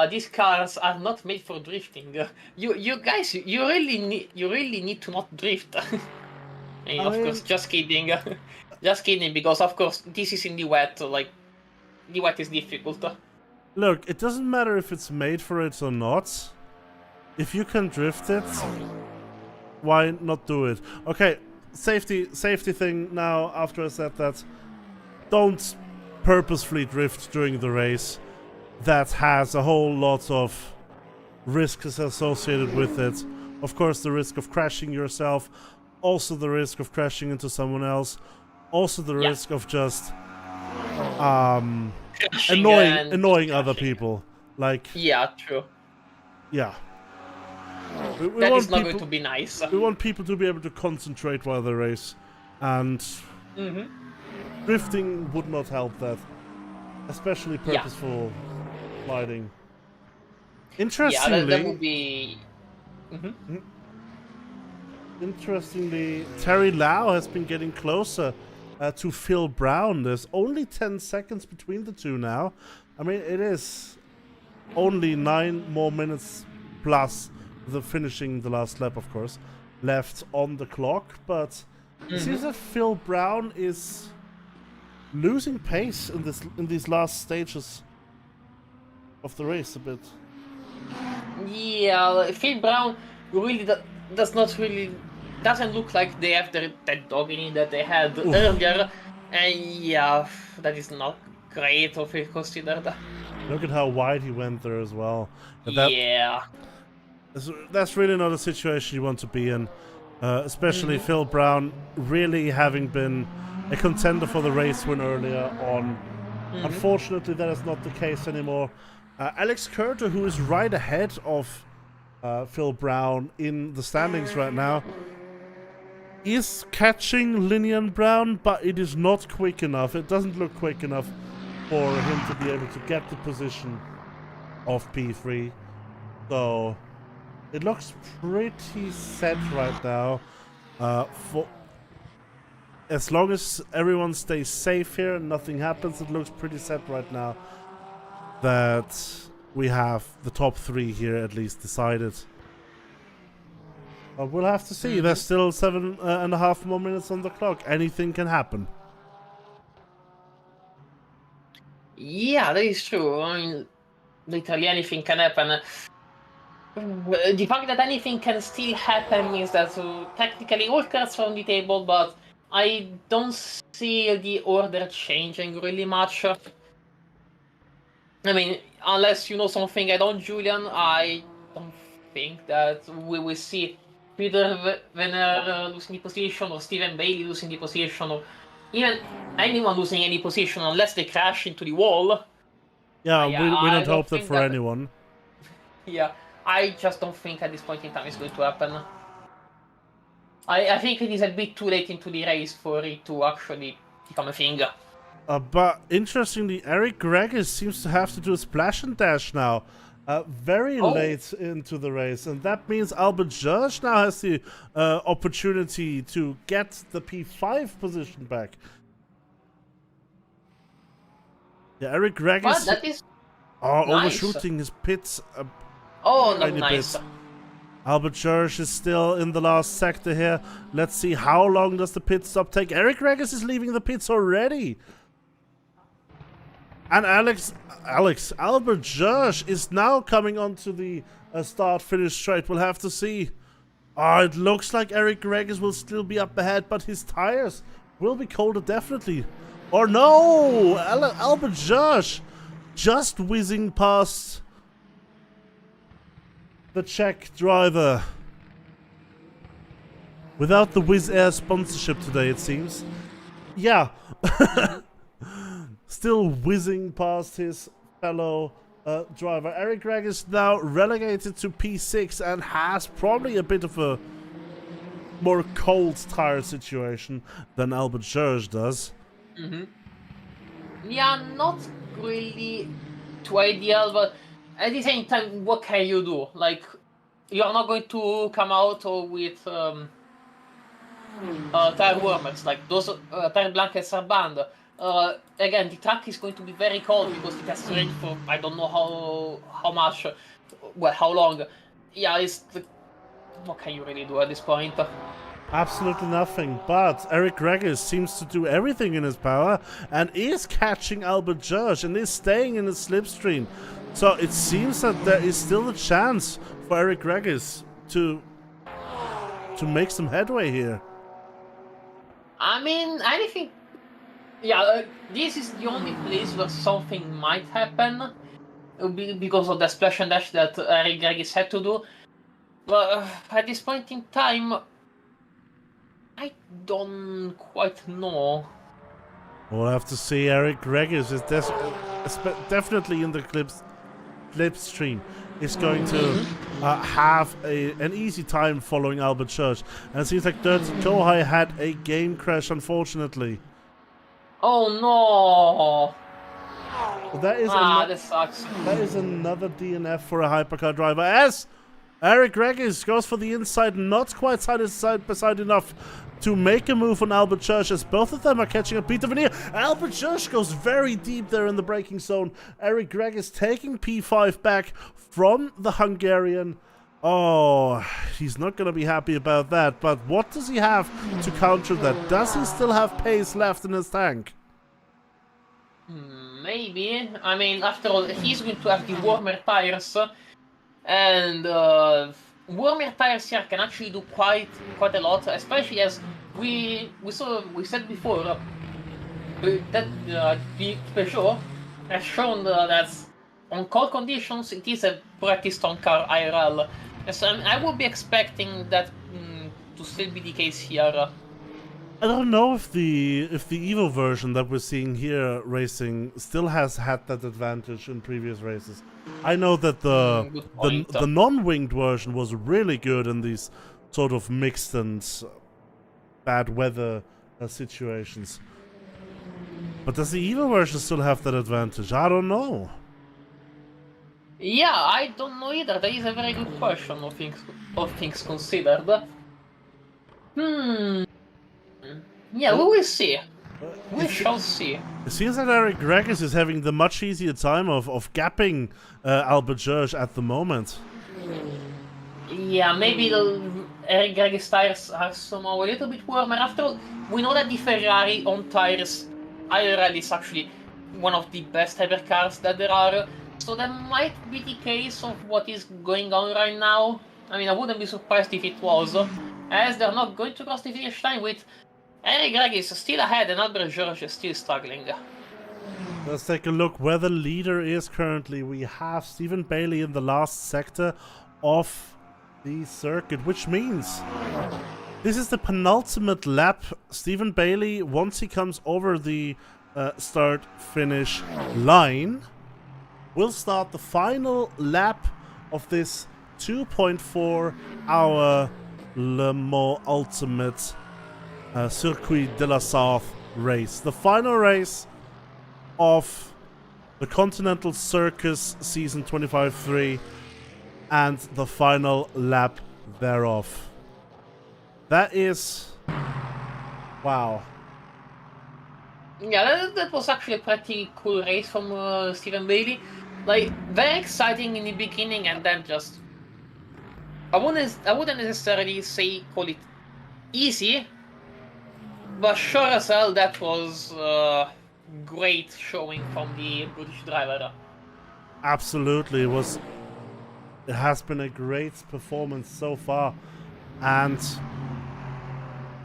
these cars are not made for drifting. You guys, you really need to not drift. And I of mean, course, just kidding. Just kidding, because of course this is in the wet. Like the wet is difficult. look, it doesn't matter if it's made for it or not. If you can drift it, why not do it? Okay, safety thing now, after I said that. Don't purposefully drift during the race. That has a whole lot of risks associated with it. Of course, the risk of crashing yourself, also the risk of crashing into someone else, also the risk of just annoying other people. Like, yeah, true. yeah. We That want is not people, going to be nice. we want people to be able to concentrate while they race, and drifting would not help that, especially purposeful sliding. Interestingly, Yeah, that would be. Interestingly, Terry Lau has been getting closer to Phil Brown. There's only 10 seconds between the two now. I mean, it is only 9 more minutes plus the finishing the last lap, of course, left on the clock. But it seems that Phil Brown is losing pace in these last stages of the race a bit. Yeah, Phil Brown really doesn't look like they have that dog in it that they had earlier, and yeah, that is not great of it considered. Look at how wide he went there as well. Yeah. That's really not a situation you want to be in, especially Phil Brown really having been a contender for the race win earlier on. Unfortunately, that is not the case anymore. Alex Curter, who is right ahead of Phil Brown in the standings right now, is catching Linian Brown, but it is not quick enough. It doesn't look quick enough for him to be able to get the position of P3. So it looks pretty set right now. For as long as everyone stays safe here and nothing happens, it looks pretty set right now that we have the top 3 here at least decided. We'll have to see. There's still 7.5 more minutes on the clock. Anything can happen. Yeah, that is true. I mean, literally anything can happen. The fact that anything can still happen means that technically all cards are on the table, but I don't see the order changing really much. I mean, unless you know something I don't, Julian, I don't think that we will see Peter Venner losing the position, or Stephen Bailey losing the position, or even anyone losing any position unless they crash into the wall. Yeah, we don't hope that for anyone. Yeah, I just don't think at this point in time it's going to happen. I think it is a bit too late into the race for it to actually become a thing. But interestingly, Eric Regis seems to have to do a splash and dash now. Very late into the race, and that means Albert George now has the opportunity to get the P5 position back. Yeah, Eric Regis. But that is nice. Overshooting his pits. Not nice. Bit. Albert George is still in the last sector here. Let's see how long does the pit stop take. Eric Regis is leaving the pits already. And Albert George is now coming onto the start-finish straight. We'll have to see. It looks like Eric Regis will still be up ahead, but his tires will be colder definitely. Or no! Albert George just whizzing past the Czech driver. Without the Wizz Air sponsorship today, it seems. Yeah. Still whizzing past his fellow driver. Eric Gregg is now relegated to P6 and has probably a bit of a more cold tire situation than Albert George does. Yeah, not really too ideal, but at the same time, what can you do? Like, you're not going to come out with tire warmers. Like, those tire blankets are banned. again, the track is going to be very cold because it has rained for I don't know how much, well, how long. Yeah, what can you really do at this point? Absolutely nothing, but Eric Regis seems to do everything in his power and is catching Albert George and is staying in his slipstream. So it seems that there is still a chance for Eric Regis to make some headway here. I mean, anything. Yeah, this is the only place where something might happen because of the splash and dash that Eric Regis had to do. But at this point in time, I don't quite know. We'll have to see. Eric Regis is definitely in the slipstream. Is going to have an easy time following Albert Church. And it seems like Dirty Kohai had a game crash, unfortunately. Oh no! That sucks. That is another DNF for a hypercar driver. As Eric Regis goes for the inside, not quite side by side enough to make a move on Albert Church, as both of them are catching up Peter Veneer. Albert Church goes very deep there in the braking zone. Eric Regis taking P5 back from the Hungarian. Oh, he's not going to be happy about that, but what does he have to counter that? Does he still have pace left in his tank? Maybe. I mean, after all, he's going to have the warmer tires, and warmer tires here can actually do quite a lot, especially as we said before that the Peugeot has shown that on cold conditions it is a pretty strong car IRL. So I would be expecting that to still be the case here. I don't know if the Evo version that we're seeing here racing still has had that advantage in previous races. I know that the non-winged version was really good in these sort of mixed and bad weather situations. But does the Evo version still have that advantage? I don't know. Yeah, I don't know either. That is a very good question, all things considered. Yeah, we will see. We shall see. It seems that Eric Regis is having the much easier time of gapping Albert George at the moment. Yeah, maybe the Eric Regis tires are somehow a little bit warmer. After all, we know that the Ferrari on tires IRL is actually one of the best hypercars that there are. So that might be the case of what is going on right now. I mean, I wouldn't be surprised if it was, as they're not going to cross the finish line with Eric Regis still ahead and Albert George is still struggling. Let's take a look where the leader is currently. We have Stephen Bailey in the last sector of the circuit, which means this is the penultimate lap. Stephen Bailey, once he comes over the start-finish line, will start the final lap of this 2.4-hour Le Mans Ultimate Circuit de la Sarthe race. The final race of the Continental Circus Season 25-3 and the final lap thereof. That is... wow. Yeah, that was actually a pretty cool race from Stephen Bailey. Like, very exciting in the beginning and then just... I wouldn't necessarily call it easy, but sure as hell that was great showing from the British driver. Absolutely, it has been a great performance so far, and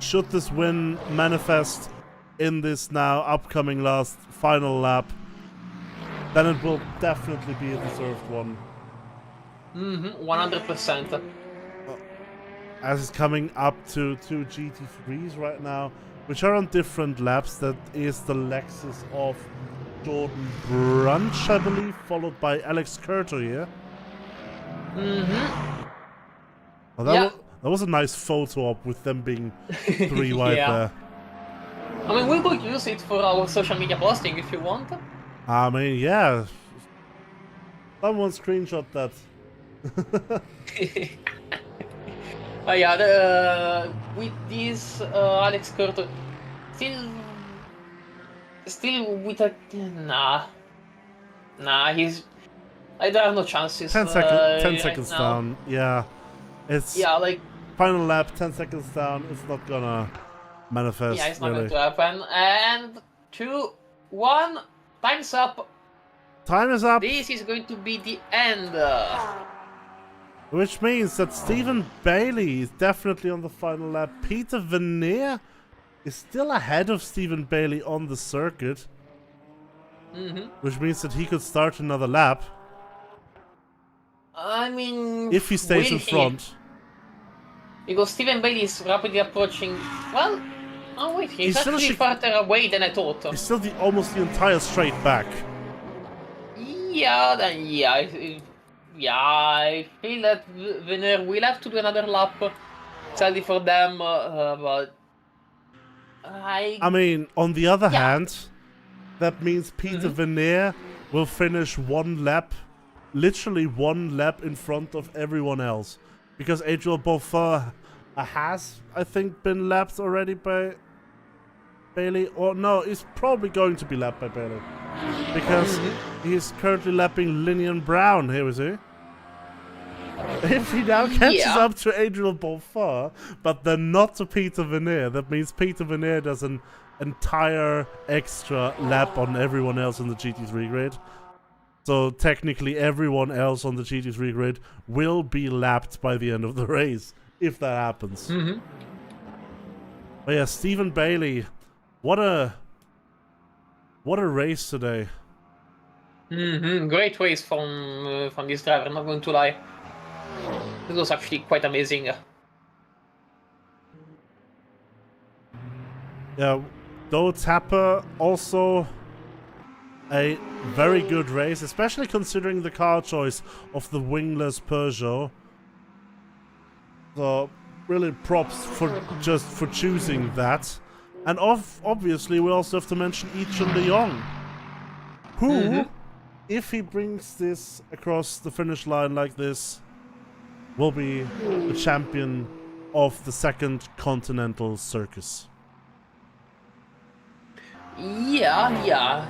should this win manifest in this now upcoming last final lap, then it will definitely be a deserved one. 100%. As it's coming up to two GT3s right now, which are on different laps. That is the Lexus of Jordan Brunch, I believe, followed by Alex Curto here. Well, that was a nice photo op with them being three wide there. I mean, we could use it for our social media posting if you want. I mean, yeah. Someone screenshot that. With this Alex Curto, still with a nah. He's there are no chances. 10 right seconds now. down. Yeah, it's like final lap. 10 seconds down. It's not gonna manifest. it's not really. going to happen. And 2, 1, time's up. Time is up. This is going to be the end. Which means that Stephen Bailey is definitely on the final lap. Peter Veneer is still ahead of Stephen Bailey on the circuit. Which means that he could start another lap. I mean, if he stays in front. Because Stephen Bailey is rapidly approaching. Well, oh wait, he's still actually further away than I thought. He's still almost the entire straight back. Yeah, then I feel that Veneer will have to do another lap. Sadly for them, but I mean, on the other hand, that means Peter Veneer will finish one lap, literally one lap in front of everyone else. Because Adriel Beaufort has, I think, been lapped already by Bailey. Or no, he's probably going to be lapped by Bailey. Because he's currently lapping Linian Brown, here is he. If he now catches up to Adriel Beaufort, but then not to Peter Veneer, that means Peter Veneer does an entire extra lap on everyone else in the GT3 grid. So technically everyone else on the GT3 grid will be lapped by the end of the race, if that happens. But yeah, Stephen Bailey, what a race today. Great race from this driver, I'm not going to lie. It was actually quite amazing. Yeah, though Tapper also a very good race, especially considering the car choice of the wingless Peugeot. So really props for choosing that. And obviously we also have to mention Yichun de Jong, who, if he brings this across the finish line like this, will be the champion of the second Continental Circus. Yeah,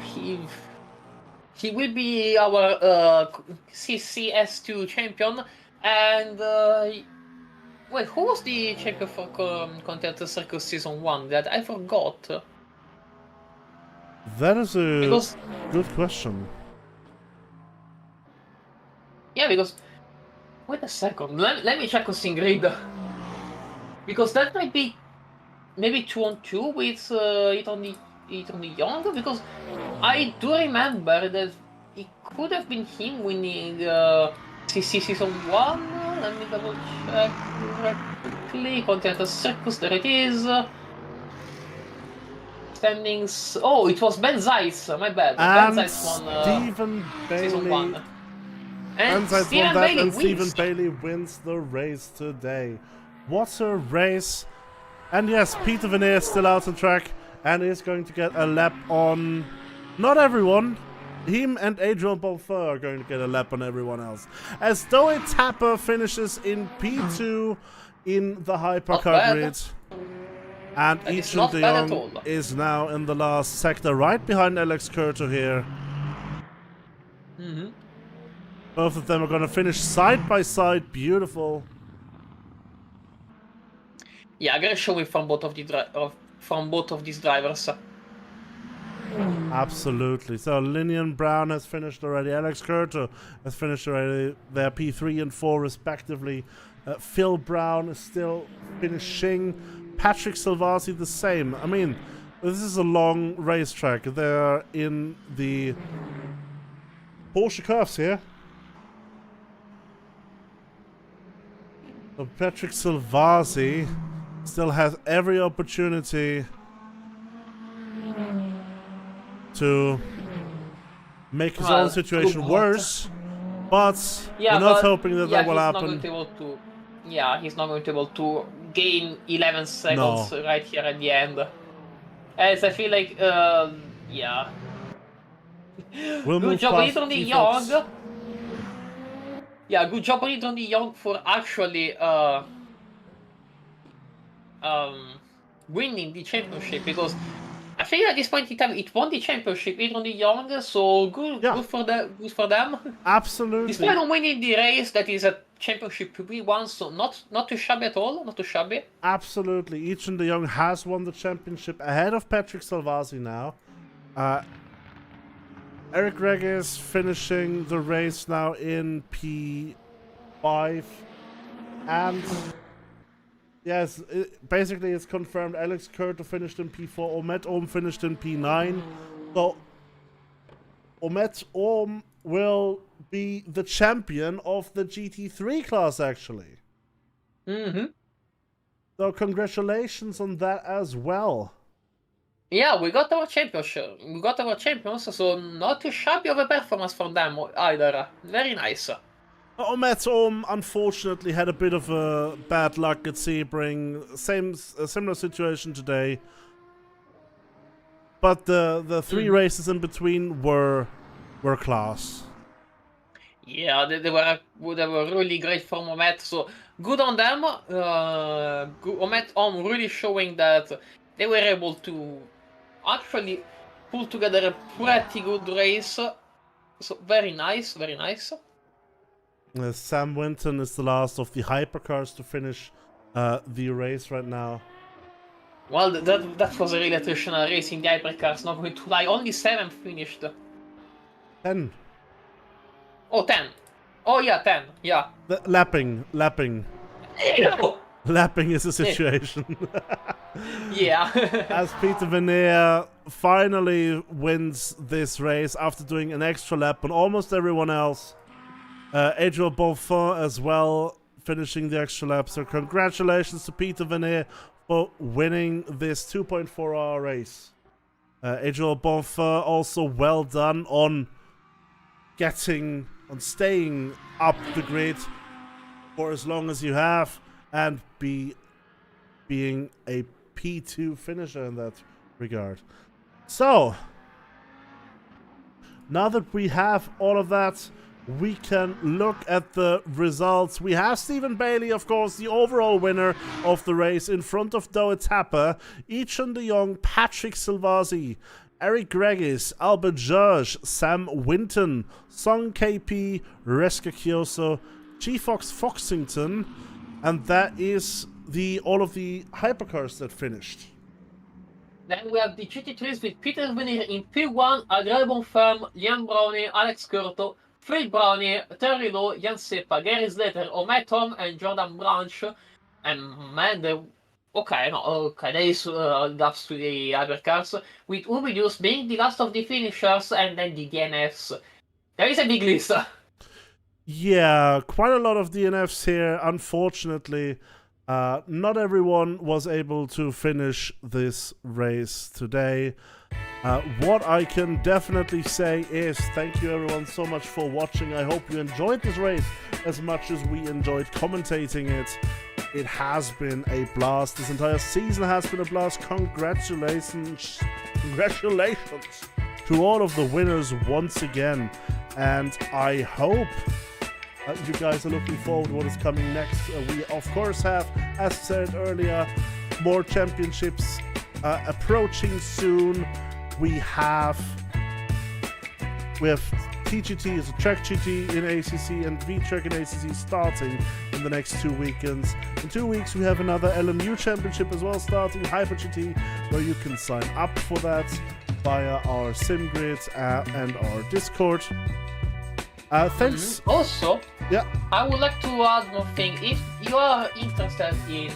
he will be our CCS2 champion. And wait, who was the champion for Continental Circus Season 1? That I forgot. That is a good question. Yeah, because wait a second. Let me check on SimGrid. Because that might be maybe 2-on-2 with Yichun de Jong, because I do remember that it could have been him winning CC Season 1. Let me double check quickly. Continental Circus, there it is. Standings. Oh, it was Ben Zeiss, my bad. And Ben Zeiss won Stephen Season 1. Bailey. And Stephen Bailey wins the race today. What a race. And yes, Peter Veneer is still out on track and is going to get a lap on not everyone. Him and Adrian Beaufort are going to get a lap on everyone else. As Doe Tapper finishes in P2 in the hypercar grid. And Yichun de Jong is now in the last sector, right behind Alex Curto here. Both of them are going to finish side by side. Beautiful. Yeah, great showing from both of these drivers. Absolutely. So Linian Brown has finished already. Alex Curto has finished already. They're P3 and 4 respectively. Phil Brown is still finishing. Patrick Salvasi the same. I mean, this is a long racetrack. They're in the Porsche curves here. So Patrick Salvasi still has every opportunity to make his own situation worse, but we're not hoping that that will happen. He's not going to be able to gain 11 seconds right here at the end. As I feel like, good job on Yichun de Jong. Yeah, good job on Yichun de Jong for actually winning the championship, because I think at this point in time, it won the championship, Adrian De Jong, so good, Yeah. good for them. Absolutely. Despite not winning the race, that is a championship we won, so not too shabby at all, not too shabby. Absolutely. Adrian De Jong has won the championship ahead of Patrick Salvasi now. Eric Regis finishing the race now in P5. And yes, basically it's confirmed Alex Curto finished in P4, Omet Ohm finished in P9. So Omet Ohm will be the champion of the GT3 class, actually. Mm-hmm. So congratulations on that as well. Yeah, we got our championship. We got our champions, so not too shabby of a performance from them either. Very nice. Omet Ohm unfortunately had a bit of a bad luck at Sebring. Similar situation today. But the three races in between were class. Yeah, they were really great for Omet, so good on them. Omet really showing that they were able to actually pull together a pretty good race. So very nice, very nice. Sam Winton is the last of the hypercars to finish the race right now. Well, that was a really traditional race in the hypercars, not going to lie. Only 7 finished. 10. Oh, 10. Oh, yeah, 10. Yeah. Lapping. Lapping is a situation. Yeah. As Peter Veneer finally wins this race after doing an extra lap on almost everyone else. Adrian Bonfin as well, finishing the extra lap. So congratulations to Peter Veneer for winning this 2.4 hour race. Adrian Bonfin also well done on staying up the grid for as long as you have and being a P2 finisher in that regard. So now that we have all of that, we can look at the results. We have Stephen Bailey, of course, the overall winner of the race, in front of Doe Tapper, Adrian De Jong, Patrick Salvasi, Eric Regis, Albert George, Sam Winton, Song KP, Reska Kyoso, G-Fox Foxington, and that is all of the hypercars that finished. Then we have the GT3s with Peter Veneer in P1, Adrian Bonfim, Liam Brownie, Alex Curto, Fred Brownie, Terry Lowe, Jan Seppa, Gary Slater, Omet Tom, and Jordan Branch. And man, there is laps to the hypercars, with Ubidius being the last of the finishers, and then the DNFs. There is a big list. Yeah, quite a lot of DNFs here, unfortunately. Not everyone was able to finish this race today. What I can definitely say is thank you everyone so much for watching. I hope you enjoyed this race as much as we enjoyed commentating it. It has been a blast. This entire season has been a blast. Congratulations to all of the winners once again. And I hope you guys are looking forward to what is coming next. We, of course, have, as said earlier, more championships approaching soon. We have TGT is a tracc in ACC and VTrack in ACC starting in the next 2 weekends. In 2 weeks, we have another LMU championship as well starting, Hyper GT, where you can sign up for that via our SimGrid and our Discord. Thanks. Also, yeah, I would like to add one thing. If you are interested in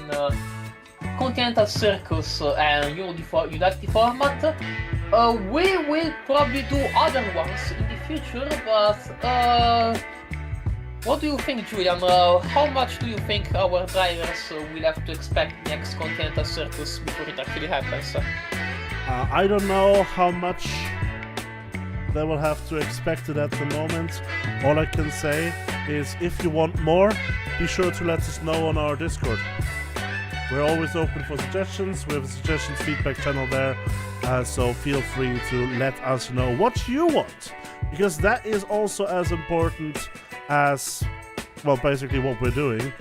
Continental Circus and you like the format, we will probably do other ones in the future, but what do you think, Julian? How much do you think our drivers will have to expect next Continental Circus before it actually happens? I don't know how much they will have to expect it at the moment. All I can say is if you want more, be sure to let us know on our Discord. We're always open for suggestions. We have a suggestions feedback channel there, so feel free to let us know what you want, because that is also as important as, well, basically what we're doing,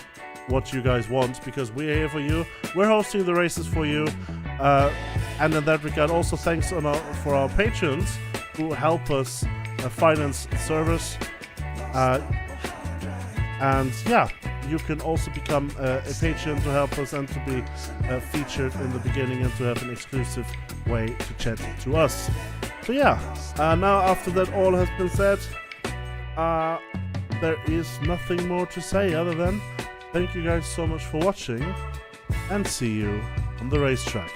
what you guys want, because we're here for you. We're hosting the races for you. And in that regard, also thanks for our patrons who help us finance the service. And yeah, you can also become a patron to help us and to be featured in the beginning and to have an exclusive way to chat to us. So yeah, now after that all has been said, there is nothing more to say other than thank you guys so much for watching and see you on the racetrack.